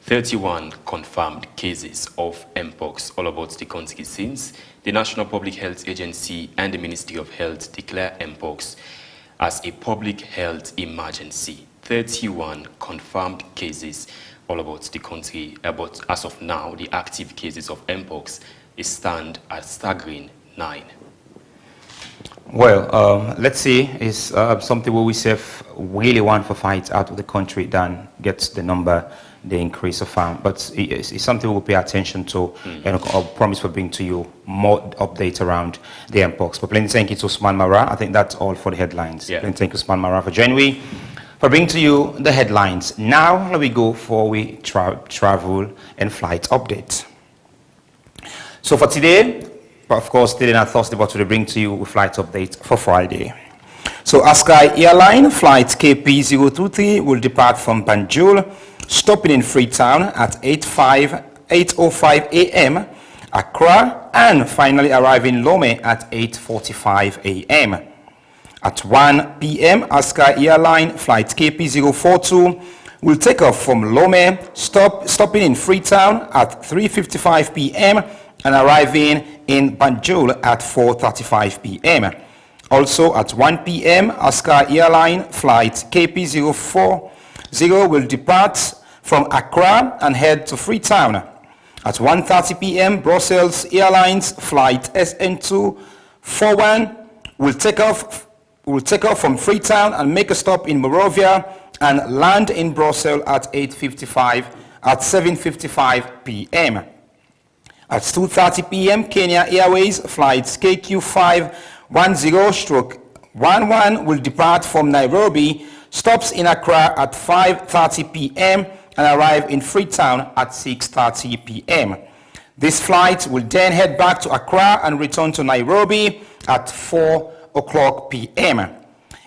31 confirmed cases of Mpox all about the country since the National Public Health Agency and the Ministry of Health declare Mpox as a public health emergency. 31 confirmed cases all about the country, but as of now, the active cases of Mpox stand at staggering 9. Well, let's see, it's something where we really want to fight out of the country than gets the number, the increase of farm. But it's something we'll pay attention to, and I'll promise we'll bring to you more updates around the Mpox. But plenty thank you to Usman Mara. I think that's all for the headlines. Yeah. Plenty thank you, Usman Mara, for joining me, for bringing to you the headlines. Now, let me go for we travel and flight update. So for today, of course, today and Thursday, but we'll bring to you a flight update for Friday. So Askai Airline flight KP023 will depart from Banjul, stopping in Freetown at 8:05 a.m. Accra, and finally arriving in Lome at 8:45 a.m. At 1 p.m., Askai Airline flight KP042 will take off from Lome, stopping in Freetown at 3:55 p.m. and arriving in Banjul at 4:35 p.m. Also at 1 p.m., Askai Airline flight KP040 will depart from Accra and head to Freetown. At 1:30 p.m., Brussels Airlines flight SN241 will take off from Freetown and make a stop in Monrovia and land in Brussels at 7:55 p.m. At 2:30 p.m., Kenya Airways flights KQ510-11 will depart from Nairobi, stops in Accra at 5:30 p.m. and arrive in Freetown at 6:30 p.m. This flight will then head back to Accra and return to Nairobi at 4:00 p.m.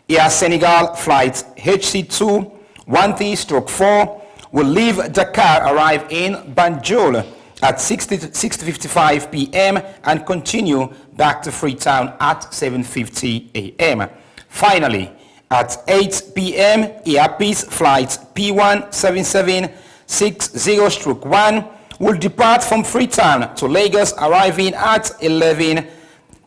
Air Senegal flight HC213-4 will leave Dakar, arrive in Banjul at 6:55 p.m. and continue back to Freetown at 7:50 a.m. Finally, At 8 p.m., Airpeace flight P17760-1 will depart from Freetown to Lagos, arriving at 11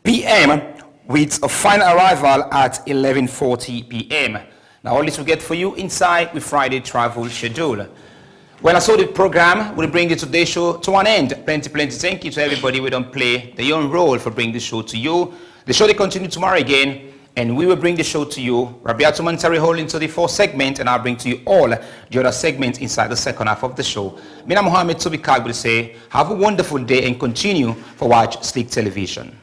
p.m. with a final arrival at 11:40 p.m. Now all this we get for you inside with Friday travel schedule. Well, I saw the program will bring the today's show to an end. Plenty thank you to everybody who don't play their own role for bringing the show to you. The show will continue tomorrow again, and we will bring the show to you. Rabiatu Mansari holding to the 4th segment, and I'll bring to you all the other segments inside the second half of the show. Mina Mohammed Tobikag will say, have a wonderful day and continue for watch Slik Television.